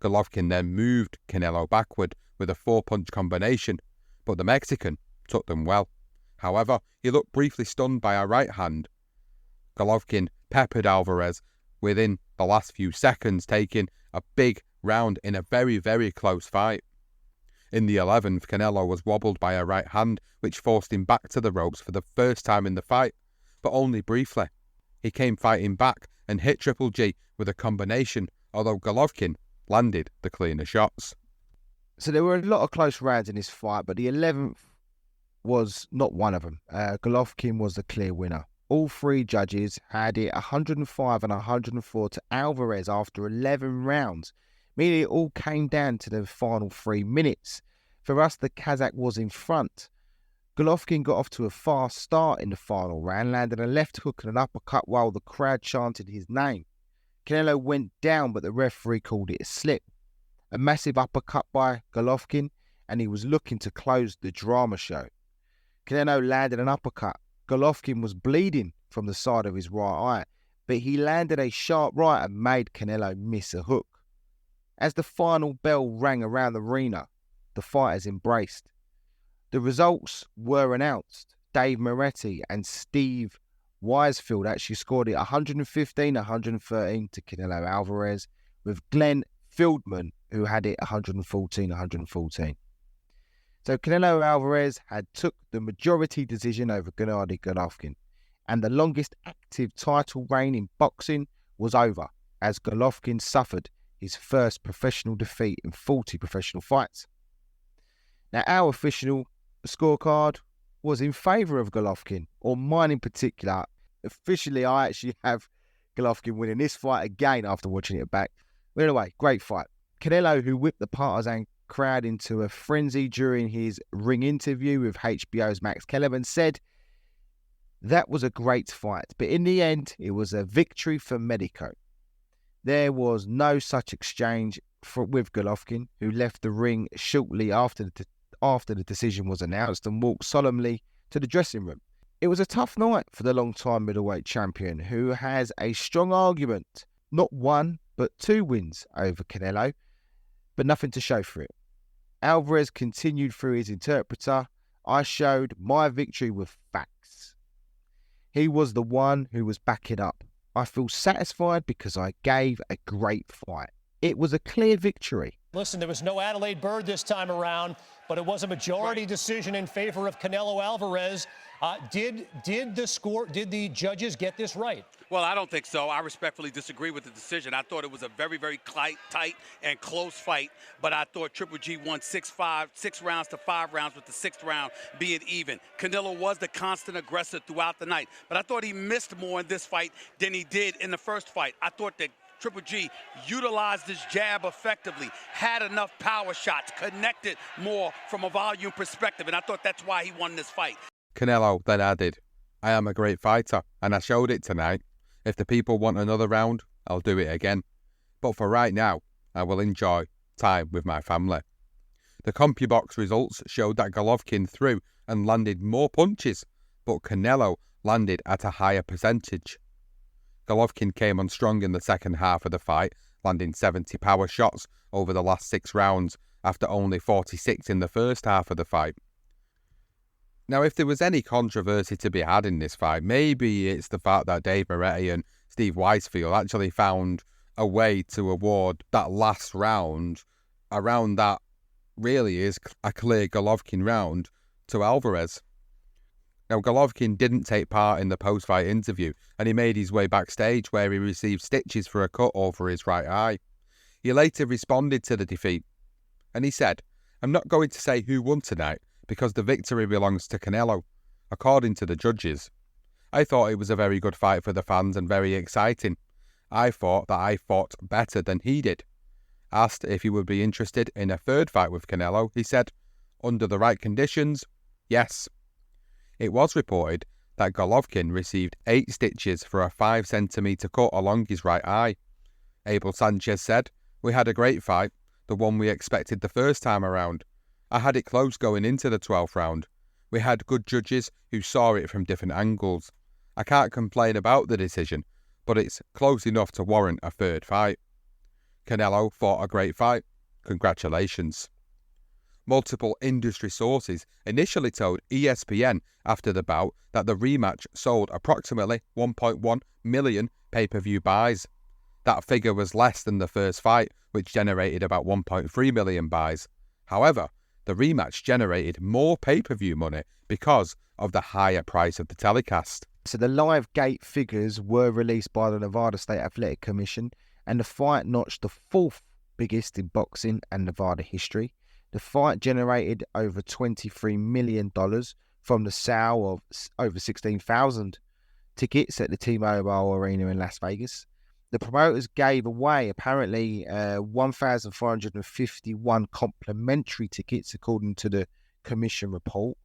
Golovkin then moved Canelo backward with a 4-punch combination, but the Mexican took them well. However, he looked briefly stunned by a right hand. Golovkin peppered Alvarez within the last few seconds, taking a big round in a very, very close fight. In the 11th, Canelo was wobbled by a right hand, which forced him back to the ropes for the first time in the fight, but only briefly. He came fighting back and hit Triple G with a combination, although Golovkin landed the cleaner shots. So there were a lot of close rounds in this fight, but the 11th was not one of them. Golovkin was the clear winner. All 3 judges had it 105 and 104 to Alvarez after 11 rounds, meaning it all came down to the final 3 minutes. For us, the Kazakh was in front. Golovkin got off to a fast start in the final round, landing a left hook and an uppercut while the crowd chanted his name. Canelo went down, but the referee called it a slip. A massive uppercut by Golovkin, and he was looking to close the drama show. Canelo landed an uppercut. Golovkin was bleeding from the side of his right eye, but he landed a sharp right and made Canelo miss a hook. As the final bell rang around the arena, the fighters embraced. The results were announced. Dave Moretti and Steve Weisfield actually scored it 115-113 to Canelo Alvarez, with Glenn Fieldman, who had it 114-114. So Canelo Alvarez had took the majority decision over Gennady Golovkin, and the longest active title reign in boxing was over, as Golovkin suffered his first professional defeat in 40 professional fights. Now, our official scorecard was in favour of Golovkin, or mine in particular. Officially, I actually have Golovkin winning this fight again after watching it back. But anyway, great fight. Canelo, who whipped the partisan crowd into a frenzy during his ring interview with HBO's Max Kellerman, said that was a great fight, but in the end, it was a victory for Mexico. There was no such exchange with Golovkin, who left the ring shortly after the decision was announced and walked solemnly to the dressing room. It was a tough night for the long-time middleweight champion, who has a strong argument, not 1 but 2 wins over Canelo, but nothing to show for it. Alvarez continued through his interpreter. I showed my victory with facts. He was the one who was backing up. I feel satisfied because I gave a great fight. It was a clear victory. Listen, there was no Adelaide Bird this time around, but it was a majority decision in favor of Canelo Alvarez. Did the judges get this right? Well, I don't think so. I respectfully disagree with the decision. I thought it was a very, very tight and close fight, but I thought Triple G won 6 rounds to 5 rounds, with the 6th round being even. Canelo was the constant aggressor throughout the night, but I thought he missed more in this fight than he did in the first fight. I thought that Triple G utilized his jab effectively, had enough power shots, connected more from a volume perspective, and I thought that's why he won this fight. Canelo then added, I am a great fighter, and I showed it tonight. If the people want another round, I'll do it again. But for right now, I will enjoy time with my family. The CompuBox results showed that Golovkin threw and landed more punches but Canelo landed at a higher percentage. Golovkin came on strong in the second half of the fight, landing 70 power shots over the last 6 rounds after only 46 in the first half of the fight. Now, if there was any controversy to be had in this fight, maybe it's the fact that Dave Moretti and Steve Weisfield actually found a way to award that last round around that really is a clear Golovkin round to Alvarez. Now, Golovkin didn't take part in the post-fight interview, and he made his way backstage where he received stitches for a cut over his right eye. He later responded to the defeat, and he said, "I'm not going to say who won tonight because the victory belongs to Canelo, according to the judges. I thought it was a very good fight for the fans and very exciting. I thought that I fought better than he did." Asked if he would be interested in a third fight with Canelo, he said, "Under the right conditions, yes." It was reported that Golovkin received 8 stitches for a 5cm cut along his right eye. Abel Sanchez said, "We had a great fight, the one we expected the first time around. I had it close going into the 12th round. We had good judges who saw it from different angles. I can't complain about the decision, but it's close enough to warrant a third fight. Canelo fought a great fight. Congratulations." Multiple industry sources initially told ESPN after the bout that the rematch sold approximately 1.1 million pay-per-view buys. That figure was less than the first fight, which generated about 1.3 million buys. However, the rematch generated more pay-per-view money because of the higher price of the telecast. So the live gate figures were released by the Nevada State Athletic Commission, and the fight notched the 4th biggest in boxing and Nevada history. The fight generated over $23 million from the sale of over 16,000 tickets at the T-Mobile Arena in Las Vegas. The promoters gave away apparently 1,451 complimentary tickets, according to the commission report.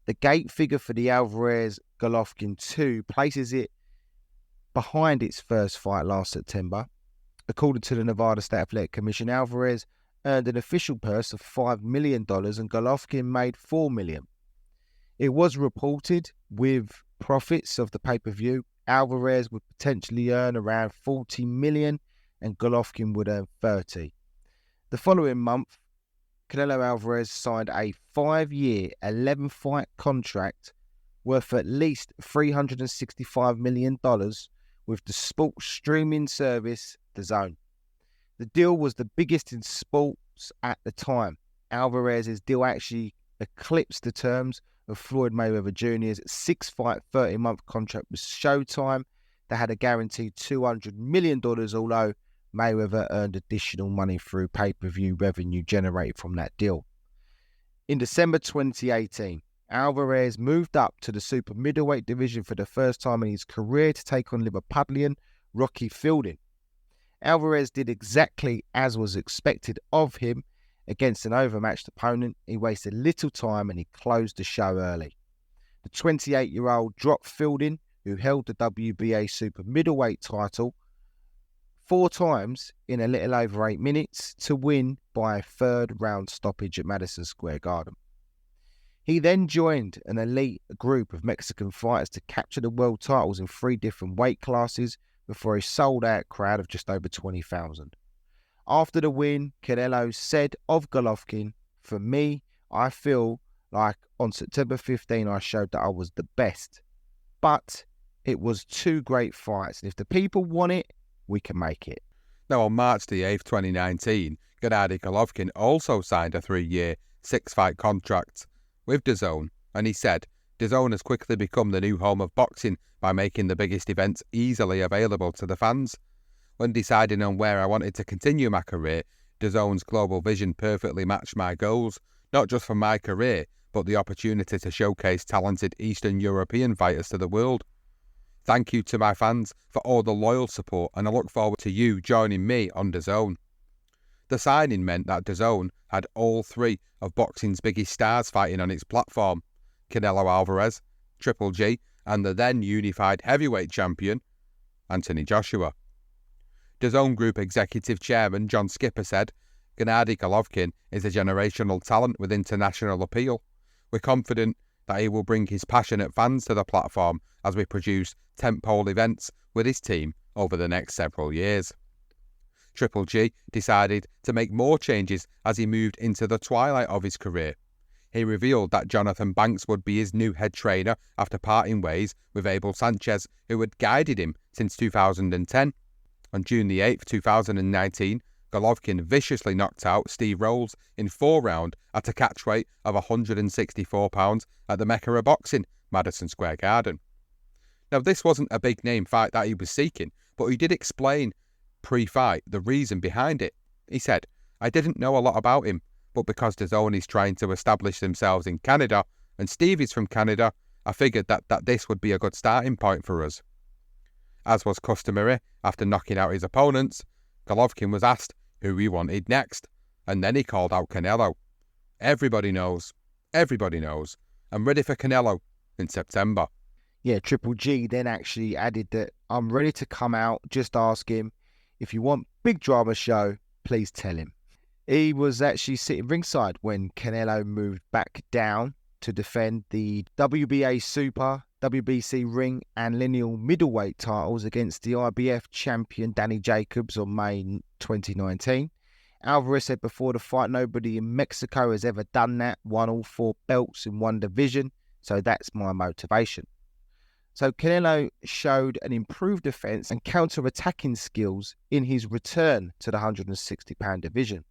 The gate figure for the Alvarez-Golovkin 2 places it behind its first fight last September. According to the Nevada State Athletic Commission, Alvarez earned an official purse of $5 million and Golovkin made $4 million. It was reported with profits of the pay-per-view, Alvarez would potentially earn around $40 million and Golovkin would earn $30. The following month, Canelo Alvarez signed a 5-year, 11-fight contract worth at least $365 million with the sports streaming service DAZN. The deal was the biggest in sports at the time. Alvarez's deal actually eclipsed the terms of Floyd Mayweather Jr.'s 6-fight, 30-month contract with Showtime that had a guaranteed $200 million, although Mayweather earned additional money through pay-per-view revenue generated from that deal. In December 2018, Alvarez moved up to the super middleweight division for the first time in his career to take on Liverpudlian Rocky Fielding. Alvarez did exactly as was expected of him. Against an overmatched opponent, he wasted little time and he closed the show early. The 28-year-old dropped Fielding, who held the WBA super middleweight title 4 times in a little over 8 minutes to win by a 3rd round stoppage at Madison Square Garden. He then joined an elite group of Mexican fighters to capture the world titles in 3 different weight classes before a sold-out crowd of just over 20,000. After the win, Canelo said of Golovkin, "For me, I feel like on September 15 I showed that I was the best. But it was 2 great fights, and if the people want it, we can make it." Now, on March the 8th, 2019, Gennady Golovkin also signed a 3-year, 6-fight contract with DAZN, and he said, "DAZN has quickly become the new home of boxing by making the biggest events easily available to the fans. When deciding on where I wanted to continue my career, DAZN's global vision perfectly matched my goals, not just for my career, but the opportunity to showcase talented Eastern European fighters to the world. Thank you to my fans for all the loyal support, and I look forward to you joining me on DAZN." The signing meant that DAZN had all 3 of boxing's biggest stars fighting on its platform: Canelo Alvarez, Triple G, and the then unified heavyweight champion, Anthony Joshua. DAZN Group Executive Chairman John Skipper said, "Gennady Golovkin is a generational talent with international appeal. We're confident that he will bring his passionate fans to the platform as we produce tentpole events with his team over the next several years. Triple G decided to make more changes as he moved into the twilight of his career. He revealed that Jonathan Banks would be his new head trainer after parting ways with Abel Sanchez, who had guided him since 2010. On June the 8th, 2019, Golovkin viciously knocked out Steve Rolls in 4 rounds at a catch weight of 164 pounds at the Mecca of Boxing, Madison Square Garden. Now, this wasn't a big-name fight that he was seeking, but he did explain pre-fight the reason behind it. He said, "I didn't know a lot about him, but because DAZN is trying to establish themselves in Canada and Steve is from Canada, I figured that this would be a good starting point for us." As was customary, after knocking out his opponents, Golovkin was asked who he wanted next, and then he called out Canelo. Everybody knows. I'm ready for Canelo in September. Yeah, Triple G then actually added that I'm ready to come out, just ask him. If you want big drama show, please tell him. He was actually sitting ringside when Canelo moved back down to defend the WBA Super, WBC Ring and Lineal Middleweight titles against the IBF champion Danny Jacobs on May 2019. Alvarez said before the fight, nobody in Mexico has ever done that, won all 4 belts in one division, so that's my motivation. So Canelo showed an improved defence and counter-attacking skills in his return to the 160-pound division.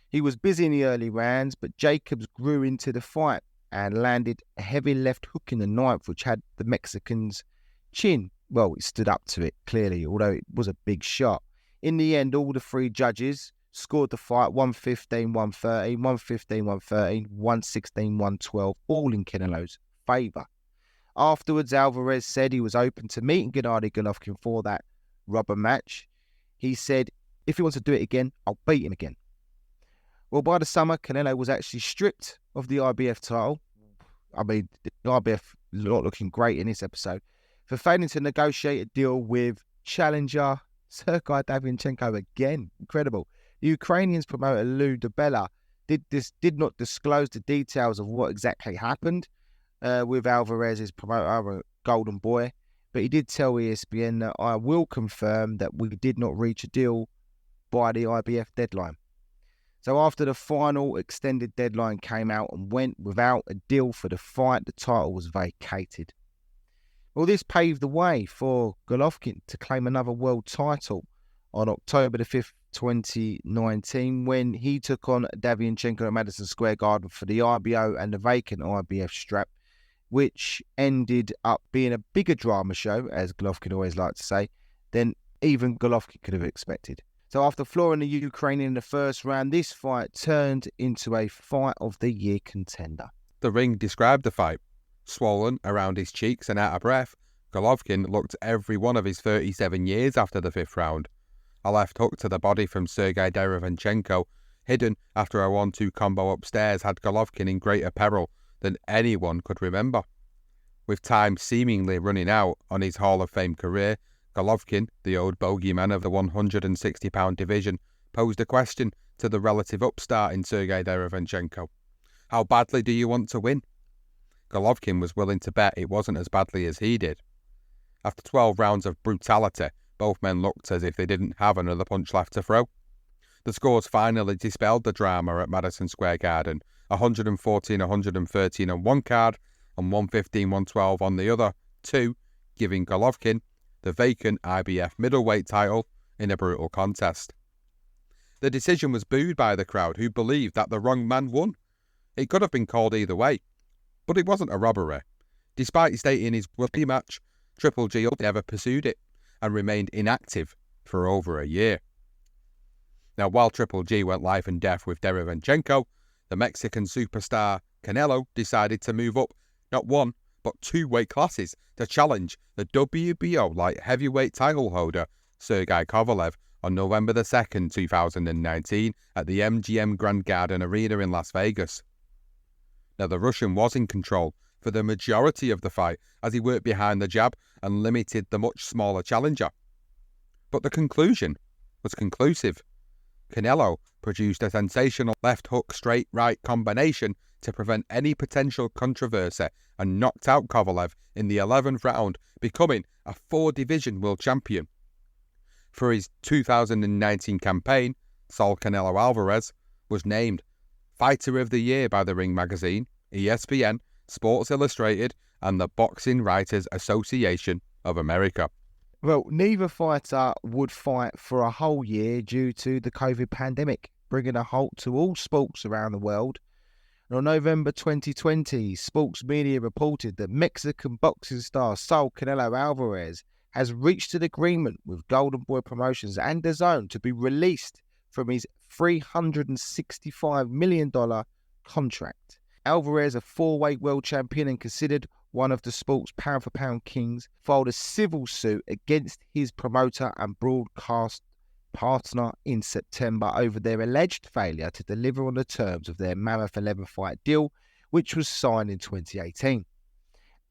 He was busy in the early rounds, but Jacobs grew into the fight and landed a heavy left hook in the 9th, which had the Mexican's chin. Well, it stood up to it, clearly, although it was a big shot. In the end, all the 3 judges scored the fight 115-113, 115-113, 116-112, all in Canelo's favour. Afterwards, Alvarez said he was open to meeting Gennady Golovkin for that rubber match. He said, if he wants to do it again, I'll beat him again. Well, by the summer, Canelo was actually stripped of the IBF title. I mean, the IBF not looking great in this episode, for failing to negotiate a deal with challenger Sergei Davinchenko again. Incredible. The Ukrainian's promoter Lou DiBella did not disclose the details of what exactly happened with Alvarez's promoter, Golden Boy, but he did tell ESPN that I will confirm that we did not reach a deal by the IBF deadline. So after the final extended deadline came out and went without a deal for the fight, the title was vacated. Well, this paved the way for Golovkin to claim another world title on October the 5th, 2019, when he took on Davinchenko at Madison Square Garden for the IBO and the vacant IBF strap, which ended up being a bigger drama show, as Golovkin always liked to say, than even Golovkin could have expected. So after flooring the Ukrainian in the first round, this fight turned into a fight of the year contender. The Ring described the fight. Swollen around his cheeks and out of breath, Golovkin looked every one of his 37 years after the 5th round. A left hook to the body from Sergei Derevanchenko, hidden after a 1-2 combo upstairs, had Golovkin in greater peril than anyone could remember. With time seemingly running out on his Hall of Fame career, Golovkin, the old bogeyman of the 160-pound division, posed a question to the relative upstart in Sergei Derevanchenko. How badly do you want to win? Golovkin was willing to bet it wasn't as badly as he did. After 12 rounds of brutality, both men looked as if they didn't have another punch left to throw. The scores finally dispelled the drama at Madison Square Garden, 114-113 on one card and 115-112 on the other, 2, giving Golovkin the vacant IBF middleweight title in a brutal contest. The decision was booed by the crowd, who believed that the wrong man won. It could have been called either way, but it wasn't a robbery. Despite stating his rematch, Triple G never pursued it and remained inactive for over a year. Now, while Triple G went life and death with Derevanchenko, the Mexican superstar Canelo decided to move up not 1, but 2 weight classes to challenge the WBO light heavyweight title holder Sergey Kovalev on November the 2nd, 2019 at the MGM Grand Garden Arena in Las Vegas. Now, the Russian was in control for the majority of the fight as he worked behind the jab and limited the much smaller challenger. But the conclusion was conclusive. Canelo produced a sensational left hook straight right combination to prevent any potential controversy and knocked out Kovalev in the 11th round, becoming a 4-division world champion. For his 2019 campaign, Saul Canelo Alvarez was named Fighter of the Year by the Ring magazine, ESPN, Sports Illustrated, and the Boxing Writers Association of America. Well, neither fighter would fight for a whole year due to the COVID pandemic, bringing a halt to all sports around the world. And on November 2020, sports media reported that Mexican boxing star Saul Canelo Alvarez has reached an agreement with Golden Boy Promotions and DAZN to be released from his $365 million contract. Alvarez, a 4-weight world champion and considered one of the sport's pound-for-pound kings, filed a civil suit against his promoter and broadcast partner in September over their alleged failure to deliver on the terms of their Mammoth 11-fight deal, which was signed in 2018.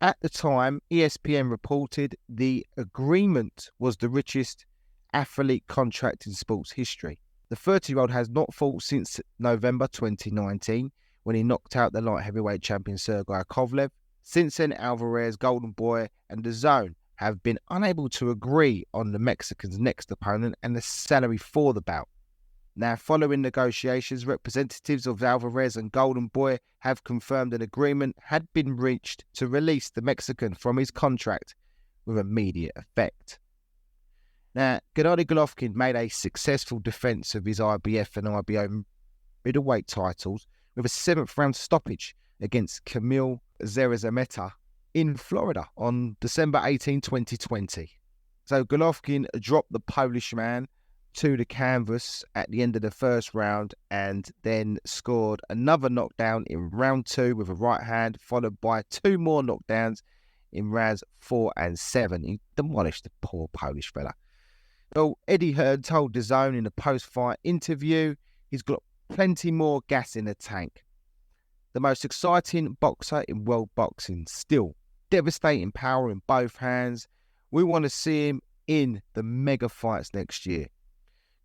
At the time, ESPN reported the agreement was the richest athlete contract in sports history. The 30-year-old has not fought since November 2019, when he knocked out the light heavyweight champion Sergey Kovalev. Since then, Alvarez, Golden Boy, and DAZN have been unable to agree on the Mexican's next opponent and the salary for the bout. Now, following negotiations, representatives of Alvarez and Golden Boy have confirmed an agreement had been reached to release the Mexican from his contract with immediate effect. Now, Gennady Golovkin made a successful defence of his IBF and IBO middleweight titles with a 7th round stoppage against Kamil Zerazameta in Florida on December 18, 2020. So Golovkin dropped the Polish man to the canvas at the end of the first round and then scored another knockdown in round 2 with a right hand, followed by 2 more knockdowns in rounds 4 and 7. He demolished the poor Polish fella. Well, Eddie Hearn told DAZN in a post-fight interview he's got plenty more gas in the tank. The most exciting boxer in world boxing still. Devastating power in both hands. We want to see him in the mega fights next year.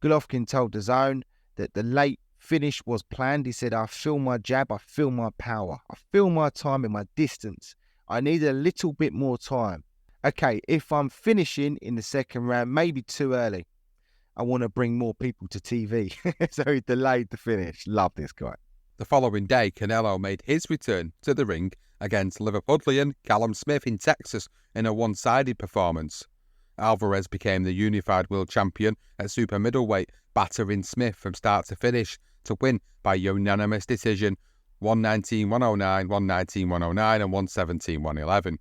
Golovkin told DAZN that the late finish was planned. He said, I feel my jab, I feel my power, I feel my time and my distance. I need a little bit more time. Okay, if I'm finishing in the second round, maybe too early. I want to bring more people to TV. So he delayed the finish. Love this guy. The following day, Canelo made his return to the ring against Liverpudlian Callum Smith in Texas in a one-sided performance. Alvarez became the unified world champion at super middleweight, battering Smith from start to finish to win by unanimous decision 119-109, 119-109 and 117-111.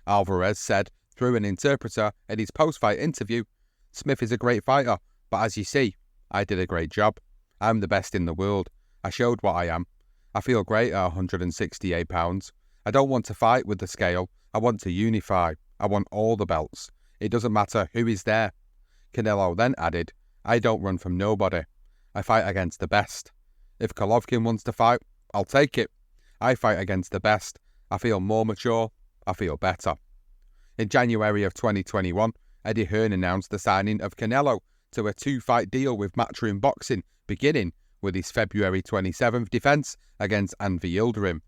Alvarez said through an interpreter at his post-fight interview, Smith is a great fighter, but as you see, I did a great job. I'm the best in the world. I showed what I am. I feel great at 168 pounds. I don't want to fight with the scale. I want to unify. I want all the belts. It doesn't matter who is there. Canelo then added, I don't run from nobody. I fight against the best. If Golovkin wants to fight, I'll take it. I fight against the best. I feel more mature. I feel better. In January of 2021, Eddie Hearn announced the signing of Canelo to a 2-fight deal with Matchroom Boxing, beginning with his February 27th defence against Anvi Yildirim,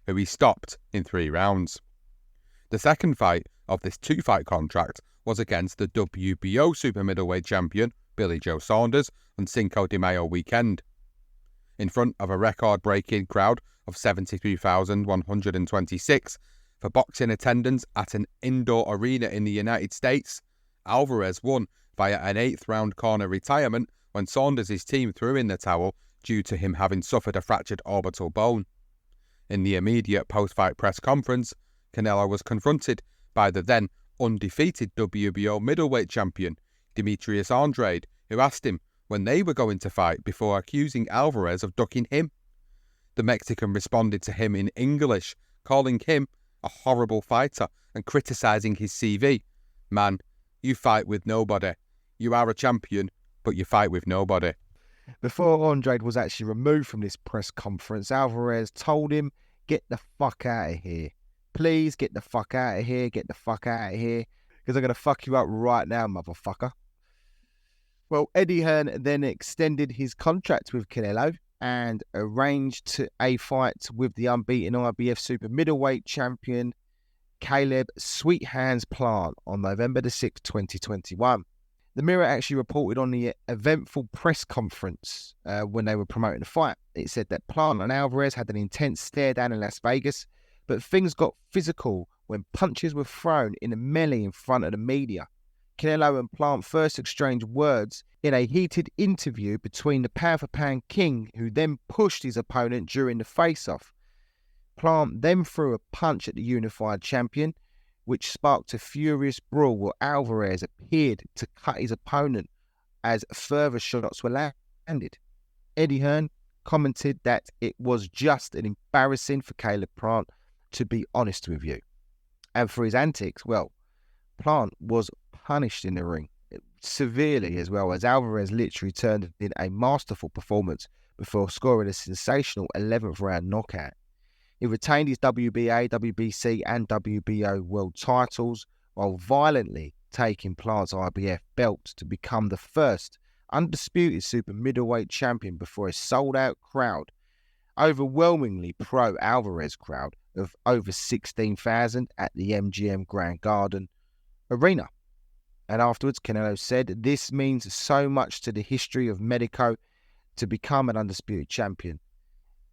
who he stopped in 3 rounds. The second fight of this 2-fight contract was against the WBO super middleweight champion Billy Joe Saunders on Cinco de Mayo weekend. In front of a record-breaking crowd of 73,126 for boxing attendance at an indoor arena in the United States, Alvarez won via an 8th round corner retirement when Saunders' team threw in the towel due to him having suffered a fractured orbital bone. In the immediate post-fight press conference, Canelo was confronted by the then undefeated WBO middleweight champion Demetrius Andrade, who asked him when they were going to fight before accusing Alvarez of ducking him. The Mexican responded to him in English, calling him a horrible fighter and criticising his CV. Man, you fight with nobody. You are a champion, but you fight with nobody. Before Andrade was actually removed from this press conference, Alvarez told him, get the fuck out of here. Please get the fuck out of here, get the fuck out of here, because I'm going to fuck you up right now, motherfucker. Well, Eddie Hearn then extended his contract with Canelo and arranged a fight with the unbeaten IBF super middleweight champion Caleb Sweet Hands Plant on November the 6th, 2021. The Mirror actually reported on the eventful press conference when they were promoting the fight. It said that Plant and Alvarez had an intense stare down in Las Vegas, but things got physical when punches were thrown in a melee in front of the media. Canelo and Plant first exchanged words in a heated interview between the pound-for-pound king, who then pushed his opponent during the face-off. Plant then threw a punch at the unified champion, which sparked a furious brawl where Alvarez appeared to cut his opponent as further shots were landed. Eddie Hearn commented that it was just an embarrassing for Caleb Plant, to be honest with you. And for his antics, well, Plant was punished in the ring severely, as well as Alvarez literally turned in a masterful performance before scoring a sensational 11th round knockout. He retained his WBA, WBC and WBO world titles while violently taking Plant's IBF belt to become the first undisputed super middleweight champion before a sold-out crowd, overwhelmingly pro-Alvarez crowd of over 16,000 at the MGM Grand Garden Arena. And afterwards, Canelo said, "This means so much to the history of Mexico to become an undisputed champion.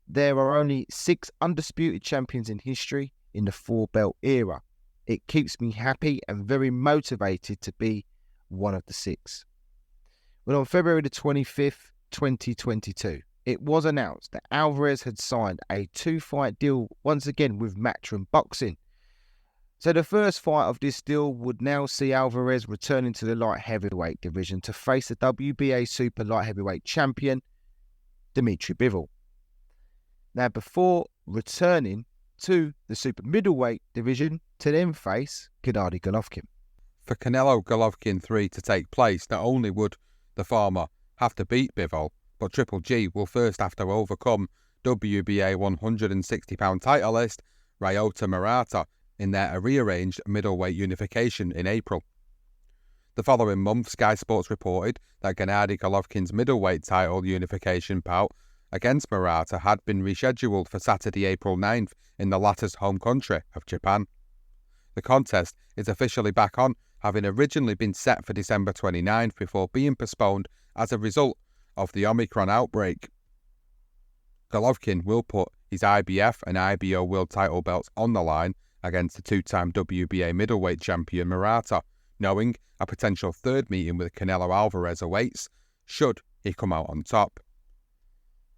There are only 6 undisputed champions in history in the 4-belt era. It keeps me happy and very motivated to be one of the 6. Well, on February the 25th, 2022, it was announced that Alvarez had signed a 2-fight deal once again with Matchroom Boxing. So the first fight of this deal would now see Alvarez returning to the light heavyweight division to face the WBA super light heavyweight champion, Dimitri Bivol. Now, before returning to the super middleweight division to then face Gennady Golovkin. For Canelo Golovkin 3 to take place, not only would the former have to beat Bivol, but Triple G will first have to overcome WBA 160-pound titleist Ryota Murata in their rearranged middleweight unification in April. The following month, Sky Sports reported that Gennady Golovkin's middleweight title unification bout against Murata had been rescheduled for Saturday, April 9th in the latter's home country of Japan. The contest is officially back on, having originally been set for December 29th before being postponed as a result of the Omicron outbreak. Golovkin will put his IBF and IBO world title belts on the line against the 2-time WBA middleweight champion Murata, knowing a potential third meeting with Canelo Alvarez awaits, should he come out on top.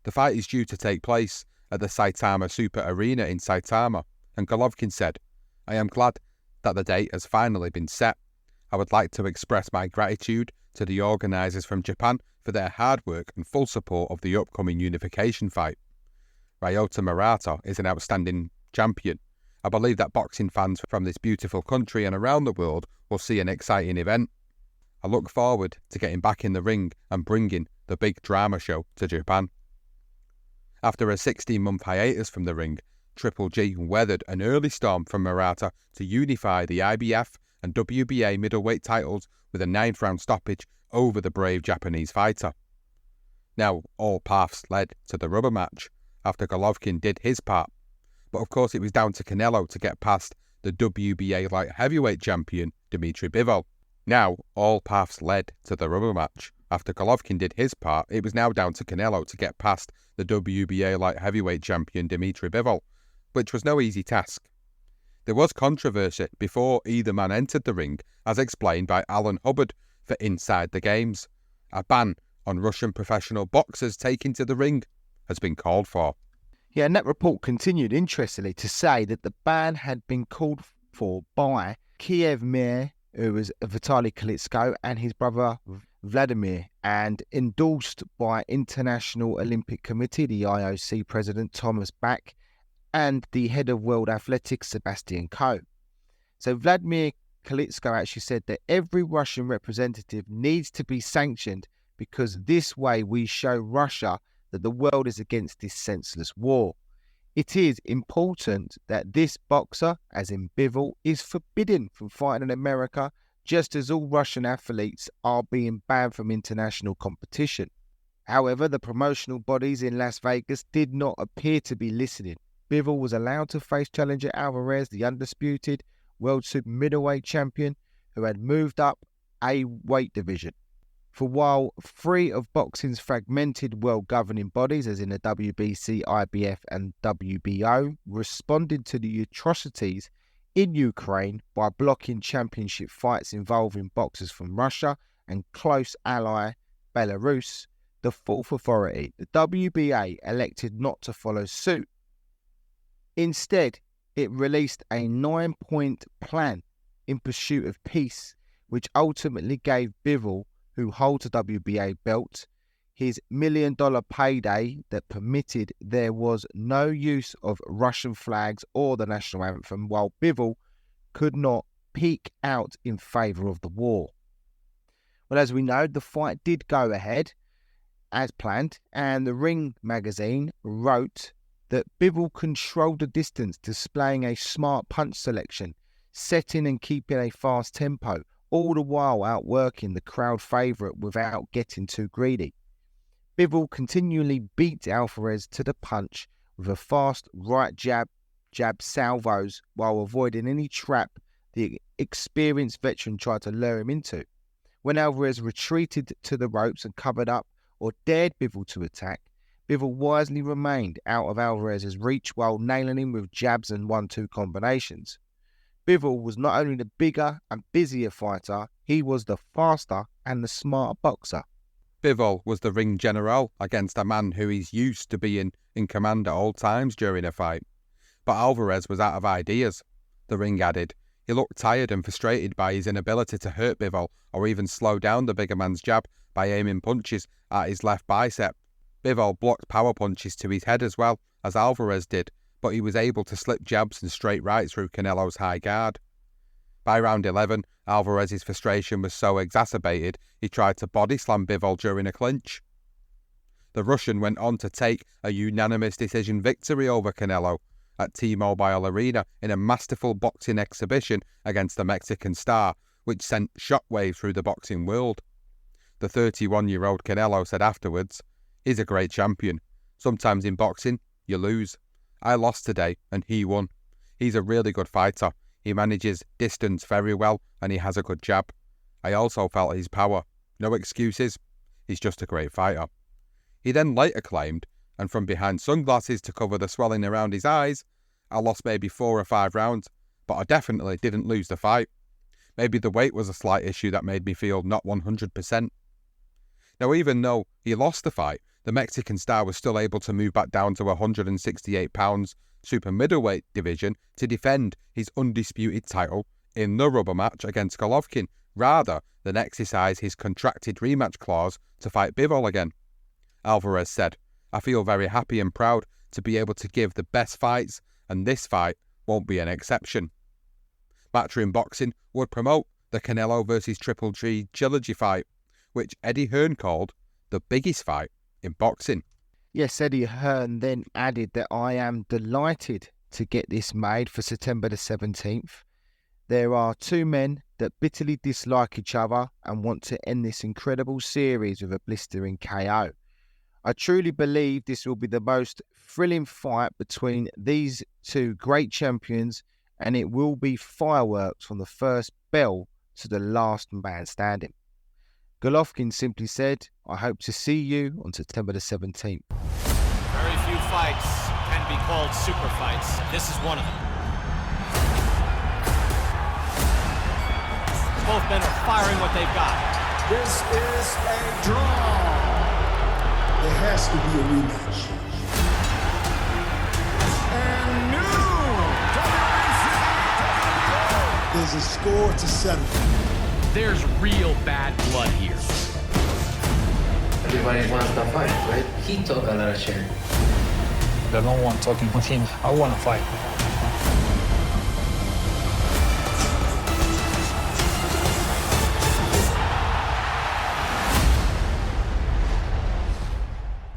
The fight is due to take place at the Saitama Super Arena in Saitama, and Golovkin said, "I am glad that the date has finally been set. I would like to express my gratitude to the organisers from Japan for their hard work and full support of the upcoming unification fight. Ryota Murata is an outstanding champion. I believe that boxing fans from this beautiful country and around the world will see an exciting event. I look forward to getting back in the ring and bringing the big drama show to Japan." After a 16-month hiatus from the ring, Triple G weathered an early storm from Murata to unify the IBF and WBA middleweight titles with a 9th-round stoppage over the brave Japanese fighter. Now, all paths led to the rubber match after Golovkin did his part, but of course it was down to Canelo to get past the WBA light heavyweight champion Dimitri Bivol. Now, all paths led to the rubber match. After Golovkin did his part, it was now down to Canelo to get past the WBA light heavyweight champion Dimitri Bivol, which was no easy task. There was controversy before either man entered the ring, as explained by Alan Hubbard for Inside the Games. A ban on Russian professional boxers taking to the ring has been called for. Yeah, and that report continued, interestingly, to say that the ban had been called for by Kiev Mayor, who was Vitaly Klitschko, and his brother Vladimir, and endorsed by International Olympic Committee, the IOC president Thomas Bach, and the head of World Athletics, Sebastian Coe. So Vladimir Klitschko actually said that every Russian representative needs to be sanctioned because this way we show Russia that the world is against this senseless war. It is important that this boxer, as in Bivol, is forbidden from fighting in America just as all Russian athletes are being banned from international competition. However, the promotional bodies in Las Vegas did not appear to be listening. Bivol was allowed to face challenger Alvarez, the undisputed world super middleweight champion, who had moved up a weight division. For while 3 of boxing's fragmented world governing bodies, as in the WBC, IBF and WBO, responded to the atrocities in Ukraine by blocking championship fights involving boxers from Russia and close ally Belarus, the fourth authority, the WBA, elected not to follow suit. Instead, it released a 9-point plan in pursuit of peace, which ultimately gave Bivol, who holds a WBA belt, his $1 million payday that permitted there was no use of Russian flags or the national anthem, while Bivol could not peak out in favour of the war. Well, as we know, the fight did go ahead as planned, and the Ring magazine wrote that Bivol controlled the distance, displaying a smart punch selection, setting and keeping a fast tempo, all the while outworking the crowd favourite without getting too greedy. Bivol continually beat Alvarez to the punch with a fast right jab salvos while avoiding any trap the experienced veteran tried to lure him into. When Alvarez retreated to the ropes and covered up or dared Bivol to attack, Bivol wisely remained out of Alvarez's reach while nailing him with jabs and 1-2 combinations. Bivol was not only the bigger and busier fighter, he was the faster and the smarter boxer. Bivol was the ring general against a man who is used to being in command at all times during a fight. But Alvarez was out of ideas, the ring added. He looked tired and frustrated by his inability to hurt Bivol or even slow down the bigger man's jab by aiming punches at his left bicep. Bivol blocked power punches to his head as well as Alvarez did, but he was able to slip jabs and straight rights through Canelo's high guard. By round 11, Alvarez's frustration was so exacerbated he tried to body slam Bivol during a clinch. The Russian went on to take a unanimous decision victory over Canelo at T-Mobile Arena in a masterful boxing exhibition against the Mexican star, which sent shockwaves through the boxing world. The 31-year-old Canelo said afterwards, "He's a great champion. Sometimes in boxing, you lose. I lost today and he won. He's a really good fighter. He manages distance very well and he has a good jab. I also felt his power. No excuses. He's just a great fighter." He then later claimed, and from behind sunglasses to cover the swelling around his eyes, "I lost maybe 4 or 5 rounds, but I definitely didn't lose the fight. Maybe the weight was a slight issue that made me feel not 100%. Now, even though he lost the fight, the Mexican star was still able to move back down to 168 pounds super middleweight division to defend his undisputed title in the rubber match against Golovkin, rather than exercise his contracted rematch clause to fight Bivol again. Alvarez said, "I feel very happy and proud to be able to give the best fights, and this fight won't be an exception." Matchroom Boxing would promote the Canelo vs Triple G trilogy fight, which Eddie Hearn called the biggest fight in boxing. Yes, Eddie Hearn then added that "I am delighted to get this made for September the 17th. There are 2 men that bitterly dislike each other and want to end this incredible series with a blistering KO. I truly believe this will be the most thrilling fight between these 2 great champions, and it will be fireworks from the first bell to the last man standing." Golovkin simply said, "I hope to see you on September the 17th. Very few fights can be called super fights. This is one of them. Both men are firing what they've got. This is a draw. There has to be a rematch. And new WBC. There's a score to settle. There's real bad blood here. Everybody wants to fight, right? He took a lot of shit. I don't want talking with him. I want to fight.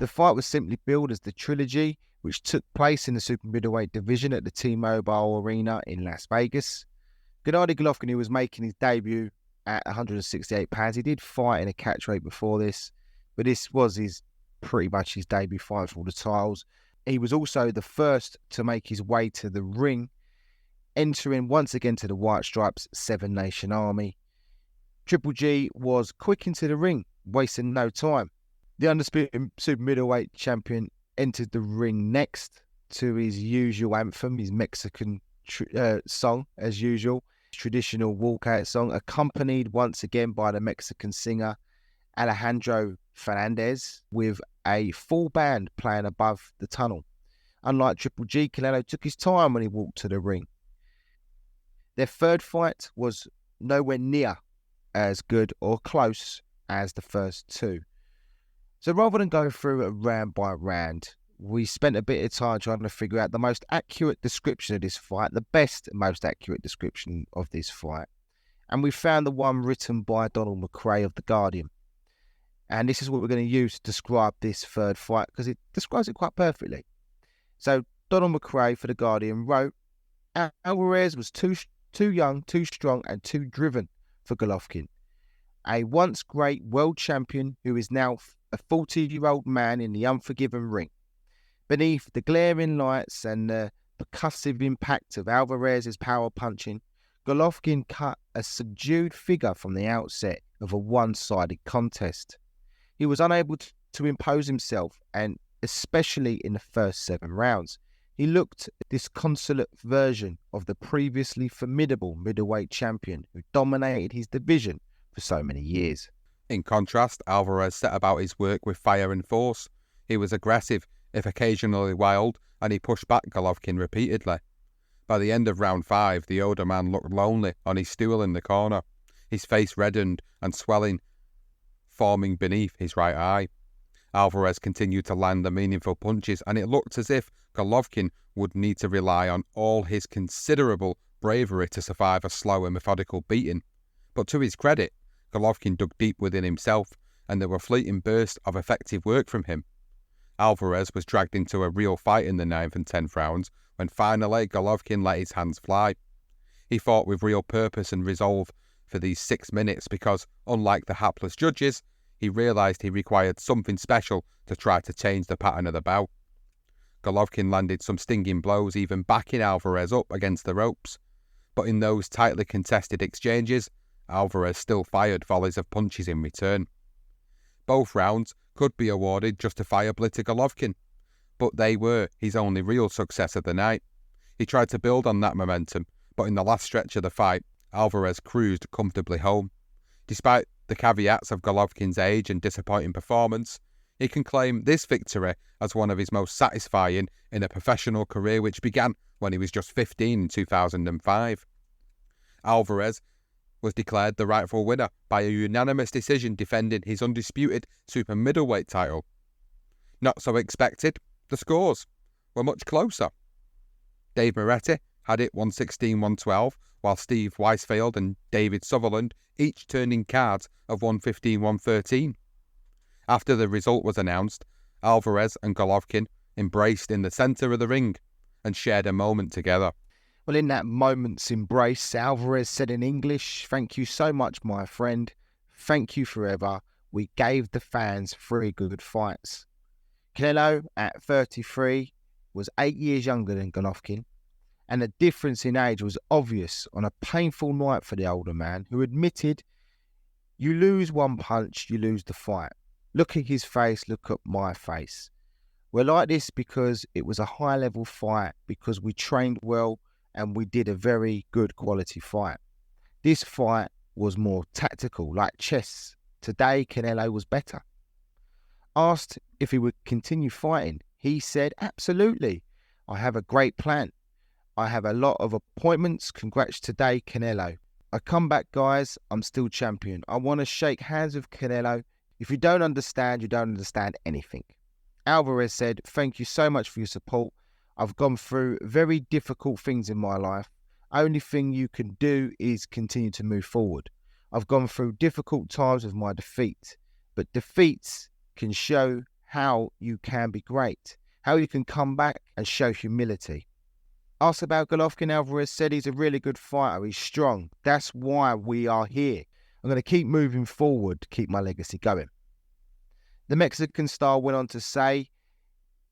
The fight was simply billed as the Trilogy, which took place in the super middleweight division at the T-Mobile Arena in Las Vegas. Gennady Golovkin, who was making his debut at 168 pounds. He did fight in a catch weight before this, but this was pretty much his debut fight for all the titles. He was also the first to make his way to the ring, entering once again to the White Stripes 7 Nation Army. Triple G was quick into the ring, wasting no time. The undisputed super middleweight champion entered the ring next to his usual anthem, his Mexican song, as usual, traditional walkout song, accompanied once again by the Mexican singer Alejandro Fernandez, with a full band playing above the tunnel. Unlike Triple G, Canelo took his time when he walked to the ring. Their third fight was nowhere near as good or close as the first two. So rather than go through it round by round, we spent a bit of time trying to figure out the most accurate description of this fight, the best, most accurate description of this fight. And we found the one written by Donald McRae of The Guardian. And this is what we're going to use to describe this third fight, because it describes it quite perfectly. So Donald McRae for The Guardian wrote, Alvarez was too young, too strong, and too driven for Golovkin. A once great world champion who is now a 40-year-old man in the unforgiven ring. Beneath the glaring lights and the percussive impact of Alvarez's power punching, Golovkin cut a subdued figure from the outset of a one-sided contest. He was unable to impose himself, and especially in the first 7 rounds. He looked a disconsolate version of the previously formidable middleweight champion who dominated his division for so many years. In contrast, Alvarez set about his work with fire and force. He was aggressive, if occasionally wild, and he pushed back Golovkin repeatedly. By the end of round 5, the older man looked lonely on his stool in the corner, his face reddened and swelling forming beneath his right eye. Alvarez continued to land the meaningful punches, and it looked as if Golovkin would need to rely on all his considerable bravery to survive a slow and methodical beating. But to his credit, Golovkin dug deep within himself, and there were fleeting bursts of effective work from him. Alvarez was dragged into a real fight in the 9th and 10th rounds, when finally Golovkin let his hands fly. He fought with real purpose and resolve for these 6 minutes because, unlike the hapless judges, he realised he required something special to try to change the pattern of the bout. Golovkin landed some stinging blows, even backing Alvarez up against the ropes. But in those tightly contested exchanges, Alvarez still fired volleys of punches in return. Both rounds could be awarded justifiably to Golovkin, but they were his only real success of the night. He tried to build on that momentum, but in the last stretch of the fight, Alvarez cruised comfortably home. Despite the caveats of Golovkin's age and disappointing performance, he can claim this victory as one of his most satisfying in a professional career which began when he was just 15 in 2005. Alvarez was declared the rightful winner by a unanimous decision, defending his undisputed super middleweight title. Not so expected, the scores were much closer. Dave Moretti had it 116-112, while Steve Weisfeld and David Sutherland each turned in cards of 115-113. After the result was announced, Alvarez and Golovkin embraced in the centre of the ring and shared a moment together. Well, in that moment's embrace, Alvarez said in English, "Thank you so much, my friend. Thank you forever. We gave the fans 3 good fights." Canelo, at 33, was 8 years younger than Golovkin, and the difference in age was obvious on a painful night for the older man, who admitted, "You lose one punch, you lose the fight. Look at his face, look at my face. We're like this because it was a high-level fight, because we trained well, and we did a very good quality fight. This fight was more tactical, like chess. Today, Canelo was better." Asked if he would continue fighting, he said, "Absolutely. I have a great plan. I have a lot of appointments. Congrats today, Canelo. I come back, guys. I'm still champion. I want to shake hands with Canelo. If you don't understand, you don't understand anything." Alvarez said, "Thank you so much for your support. I've gone through very difficult things in my life. Only thing you can do is continue to move forward. I've gone through difficult times with my defeat, but defeats can show how you can be great, how you can come back and show humility." Asked about Golovkin, Alvarez said he's a really good fighter. He's strong. That's why we are here. I'm going to keep moving forward to keep my legacy going. The Mexican star went on to say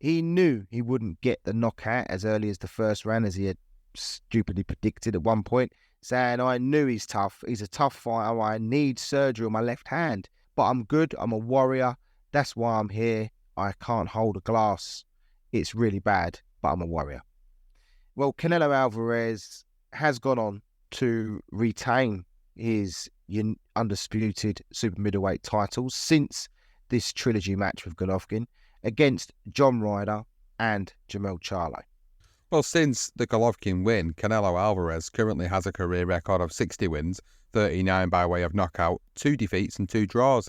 he knew he wouldn't get the knockout as early as the first round, as he had stupidly predicted at one point, saying, I knew he's tough. He's a tough fighter. I need surgery on my left hand, but I'm good. I'm a warrior. That's why I'm here. I can't hold a glass. It's really bad, but I'm a warrior. Well, Canelo Alvarez has gone on to retain his undisputed super middleweight titles since this trilogy match with Golovkin against John Ryder and Jermell Charlo. Well, since the Golovkin win, Canelo Alvarez currently has a career record of 60 wins, 39 by way of knockout, 2 defeats and 2 draws.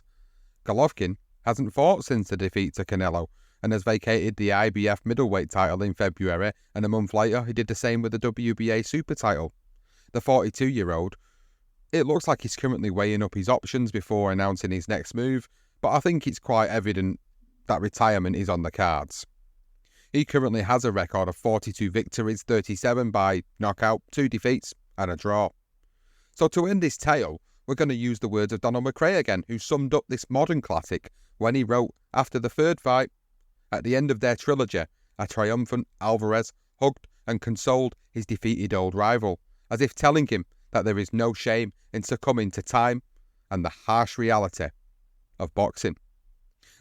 Golovkin hasn't fought since the defeat to Canelo and has vacated the IBF middleweight title in February, and a month later he did the same with the WBA super title. The 42-year-old, it looks like he's currently weighing up his options before announcing his next move, but I think it's quite evident that retirement is on the cards. He currently has a record of 42 victories, 37 by knockout, 2 defeats and a draw. So to end this tale, we're going to use the words of Donald McRae again, who summed up this modern classic when he wrote, after the third fight, at the end of their trilogy, a triumphant Alvarez hugged and consoled his defeated old rival, as if telling him that there is no shame in succumbing to time and the harsh reality of boxing.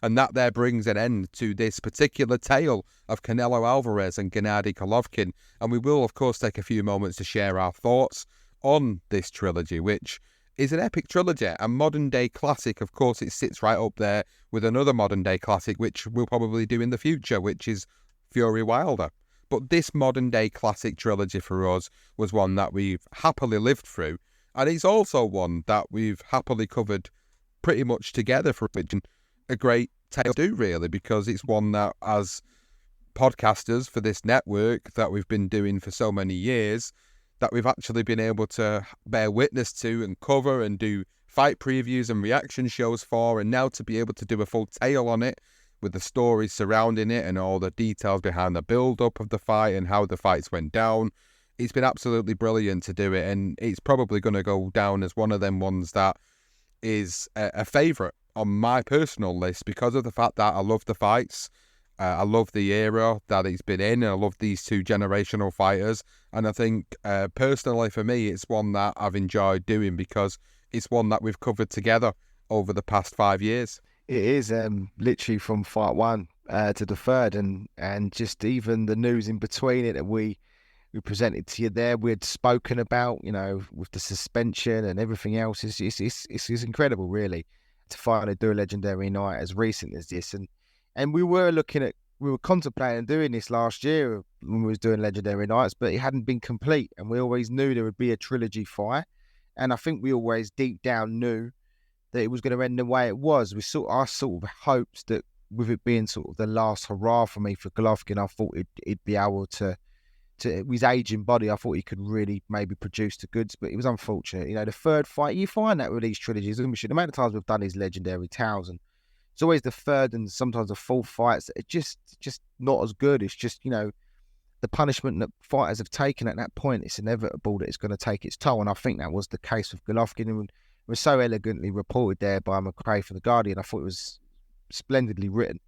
And that there brings an end to this particular tale of Canelo Alvarez and Gennady Golovkin. And we will, of course, take a few moments to share our thoughts on this trilogy, which is an epic trilogy, a modern-day classic. Of course, it sits right up there with another modern-day classic, which we'll probably do in the future, which is Fury Wilder. But this modern-day classic trilogy for us was one that we've happily lived through, and it's also one that we've happily covered pretty much together for a great tale to do, really, because it's one that, as podcasters for this network that we've been doing for so many years, that we've actually been able to bear witness to and cover and do fight previews and reaction shows for, and now to be able to do a full tale on it with the stories surrounding it and all the details behind the build-up of the fight and how the fights went down. It's been absolutely brilliant to do it, and it's probably going to go down as one of them ones that is a favourite on my personal list because of the fact that I love the fights. I love the era that it's been in, and I love these two generational fighters. And I think, personally for me, it's one that I've enjoyed doing because it's one that we've covered together over the past 5 years. It is literally from fight one to the third, and just even the news in between it that we presented to you there, we'd spoken about, you know, with the suspension and everything else. It's incredible, really, to finally do a legendary night as recent as this. And we were contemplating doing this last year when we was doing legendary nights, but it hadn't been complete, and we always knew there would be a trilogy fight, and I think we always deep down knew that it was going to end the way it was. I sort of hoped that with it being sort of the last hurrah for me for Golovkin, I thought it'd be able to his aging body, I thought he could really maybe produce the goods, but it was unfortunate. You know, the third fight, you find that with these trilogies, the amount of times we've done these legendary tales, and it's always the third and sometimes the fourth fights that are just not as good. It's just, you know, the punishment that fighters have taken at that point, it's inevitable that it's going to take its toll, and I think that was the case with Golovkin. And it was so elegantly reported there by McRae for The Guardian. I thought it was splendidly written.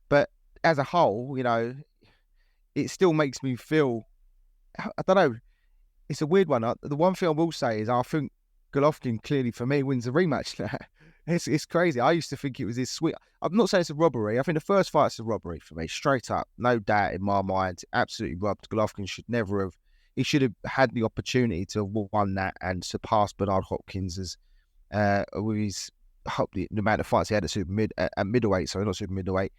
But as a whole, you know, it still makes me feel, I don't know, it's a weird one. The one thing I will say is I think Golovkin clearly, for me, wins the rematch now. It's crazy. I used to think it was this sweet. I'm not saying it's a robbery. I think the first fight's a robbery for me, straight up. No doubt in my mind. Absolutely robbed. Golovkin should never have. He should have had the opportunity to have won that and surpassed Bernard Hopkins as with his the amount of fights he had at middleweight. Sorry, not super middleweight.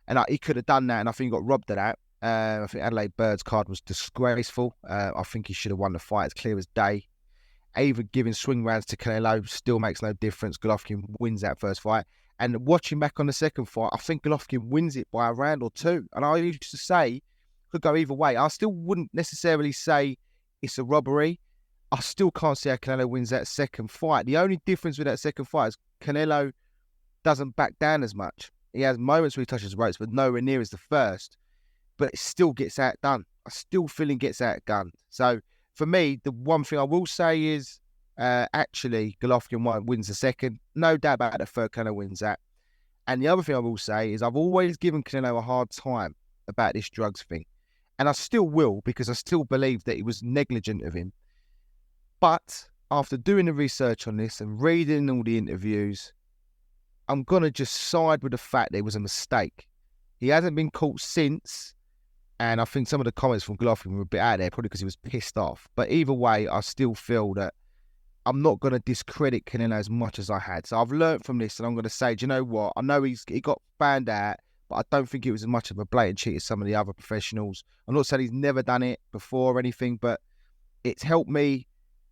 And he could have done that, and I think he got robbed of that. I think Adelaide Bird's card was disgraceful. I think he should have won the fight. It's clear as day. Even giving swing rounds to Canelo still makes no difference. Golovkin wins that first fight. And watching back on the second fight, I think Golovkin wins it by a round or two. And I used to say, could go either way. I still wouldn't necessarily say it's a robbery. I still can't see how Canelo wins that second fight. The only difference with that second fight is Canelo doesn't back down as much. He has moments where he touches the ropes, but nowhere near as the first. But it still gets outdone. I still feel he gets outgunned. So, for me, the one thing I will say is Actually, Golovkin wins the second. No doubt about the third, Canelo wins that. And the other thing I will say is I've always given Canelo a hard time about this drugs thing. And I still will, because I still believe that it was negligent of him. But after doing the research on this and reading all the interviews, I'm going to just side with the fact that it was a mistake. He hasn't been caught since. And I think some of the comments from Golovkin were a bit out there, probably because he was pissed off. But either way, I still feel that I'm not going to discredit Canelo as much as I had. So I've learned from this, and I'm going to say, do you know what? I know he got found out, but I don't think it was as much of a blatant cheat as some of the other professionals. I'm not saying he's never done it before or anything, but it's helped me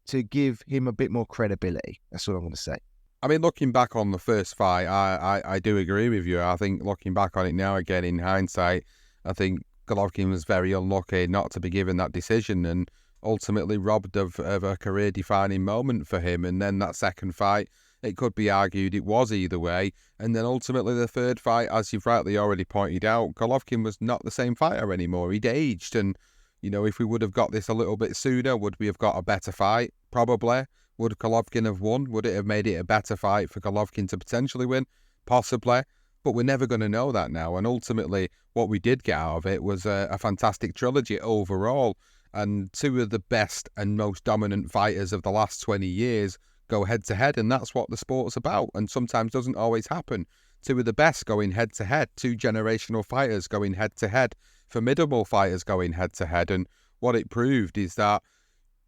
to give him a bit more credibility. That's what I'm going to say. I mean, looking back on the first fight, I do agree with you. I think looking back on it now again in hindsight, I think Golovkin was very unlucky not to be given that decision and ultimately robbed of a career-defining moment for him. And then that second fight, it could be argued it was either way. And then ultimately the third fight, as you've rightly already pointed out, Golovkin was not the same fighter anymore. He'd aged. And, you know, if we would have got this a little bit sooner, would we have got a better fight? Probably. Would Golovkin have won? Would it have made it a better fight for Golovkin to potentially win? Possibly. But we're never going to know that now. And ultimately, what we did get out of it was a fantastic trilogy overall. And two of the best and most dominant fighters of the last 20 years go head-to-head, and that's what the sport's about, and sometimes doesn't always happen. Two of the best going head-to-head, two generational fighters going head-to-head, formidable fighters going head-to-head, and what it proved is that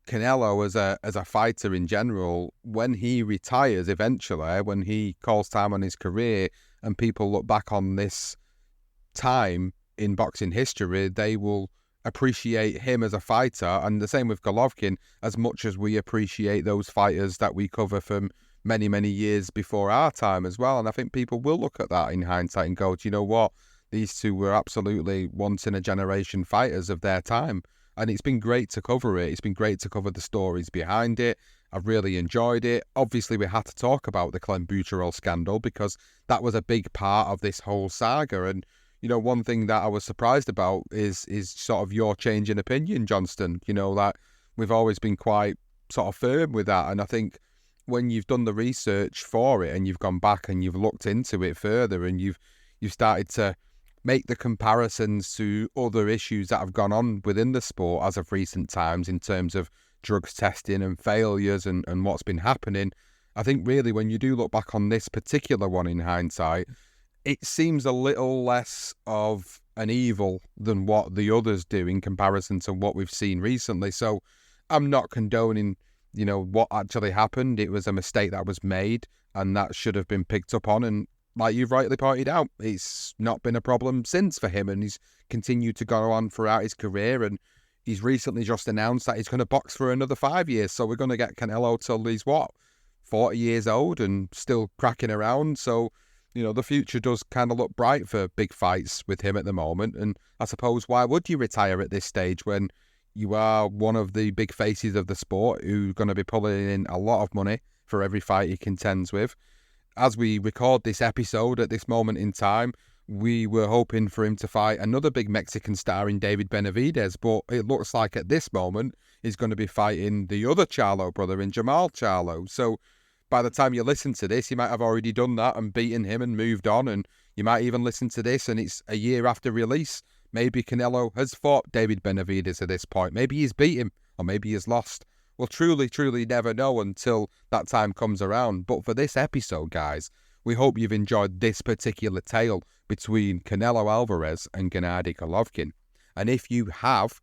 Canelo, as a fighter in general, when he retires eventually, when he calls time on his career, and people look back on this time in boxing history, they will appreciate him as a fighter, and the same with Golovkin, as much as we appreciate those fighters that we cover from many, many years before our time as well. And I think people will look at that in hindsight and go, do you know what? These two were absolutely once-in-a-generation fighters of their time. And it's been great to cover it. It's been great to cover the stories behind it. I've really enjoyed it. Obviously, we had to talk about the clenbuterol scandal because that was a big part of this whole saga. And you know, one thing that I was surprised about is sort of your change in opinion, Johnston. You know, that we've always been quite sort of firm with that. And I think when you've done the research for it and you've gone back and you've looked into it further and you've started to make the comparisons to other issues that have gone on within the sport as of recent times in terms of drugs testing and failures and what's been happening, I think really when you do look back on this particular one in hindsight, it seems a little less of an evil than what the others do in comparison to what we've seen recently. So I'm not condoning, you know, what actually happened. It was a mistake that was made and that should have been picked up on. And like you've rightly pointed out, it's not been a problem since for him, and he's continued to go on throughout his career. And he's recently just announced that he's going to box for another 5 years. So we're going to get Canelo till he's, 40 years old and still cracking around. So, you know, the future does kind of look bright for big fights with him at the moment. And I suppose why would you retire at this stage when you are one of the big faces of the sport who's going to be pulling in a lot of money for every fight he contends with? As we record this episode at this moment in time, we were hoping for him to fight another big Mexican star in David Benavidez, but it looks like at this moment he's going to be fighting the other Charlo brother in Jamal Charlo. So by the time you listen to this, you might have already done that and beaten him and moved on, and you might even listen to this and it's a year after release. Maybe Canelo has fought David Benavidez at this point. Maybe he's beat him, or maybe he's lost. We'll truly never know until that time comes around. But for this episode, guys, we hope you've enjoyed this particular tale between Canelo Alvarez and Gennady Golovkin. And if you have,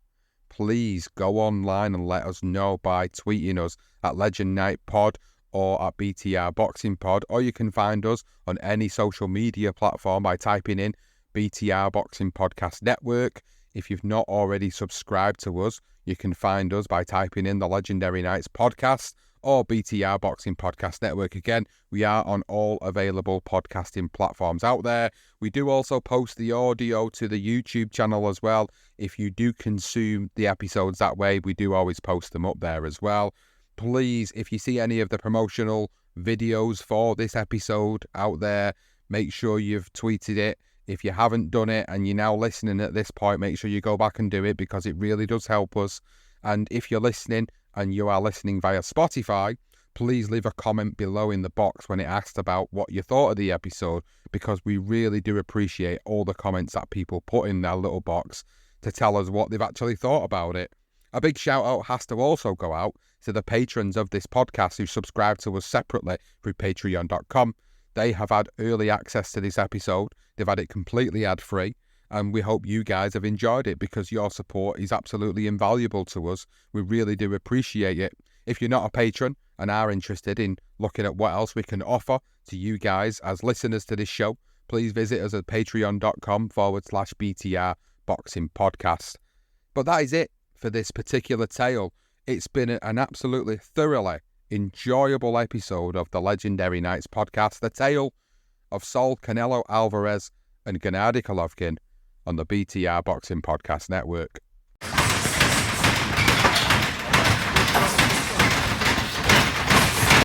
please go online and let us know by tweeting us at Legend Night Pod or at BTR Boxing Pod, or you can find us on any social media platform by typing in BTR Boxing Podcast Network. If you've not already subscribed to us, you can find us by typing in the Legendary Nights Podcast or BTR Boxing Podcast Network. Again, we are on all available podcasting platforms out there. We do also post the audio to the YouTube channel as well. If you do consume the episodes that way, we do always post them up there as well. Please, if you see any of the promotional videos for this episode out there, make sure you've tweeted it. If you haven't done it and you're now listening at this point, make sure you go back and do it because it really does help us. And if you're listening and you are listening via Spotify, please leave a comment below in the box when it asked about what you thought of the episode, because we really do appreciate all the comments that people put in their little box to tell us what they've actually thought about it. A big shout out has to also go out to the patrons of this podcast who subscribe to us separately through patreon.com. They have had early access to this episode. They've had it completely ad-free, and we hope you guys have enjoyed it, because your support is absolutely invaluable to us. We really do appreciate it. If you're not a patron and are interested in looking at what else we can offer to you guys as listeners to this show, please visit us at patreon.com/BTR Boxing Podcast. But that is it for this particular tale. It's been an absolutely thoroughly enjoyable episode of the Legendary Nights podcast, the tale of Saul Canelo Alvarez and Gennady Golovkin on the BTR Boxing Podcast Network.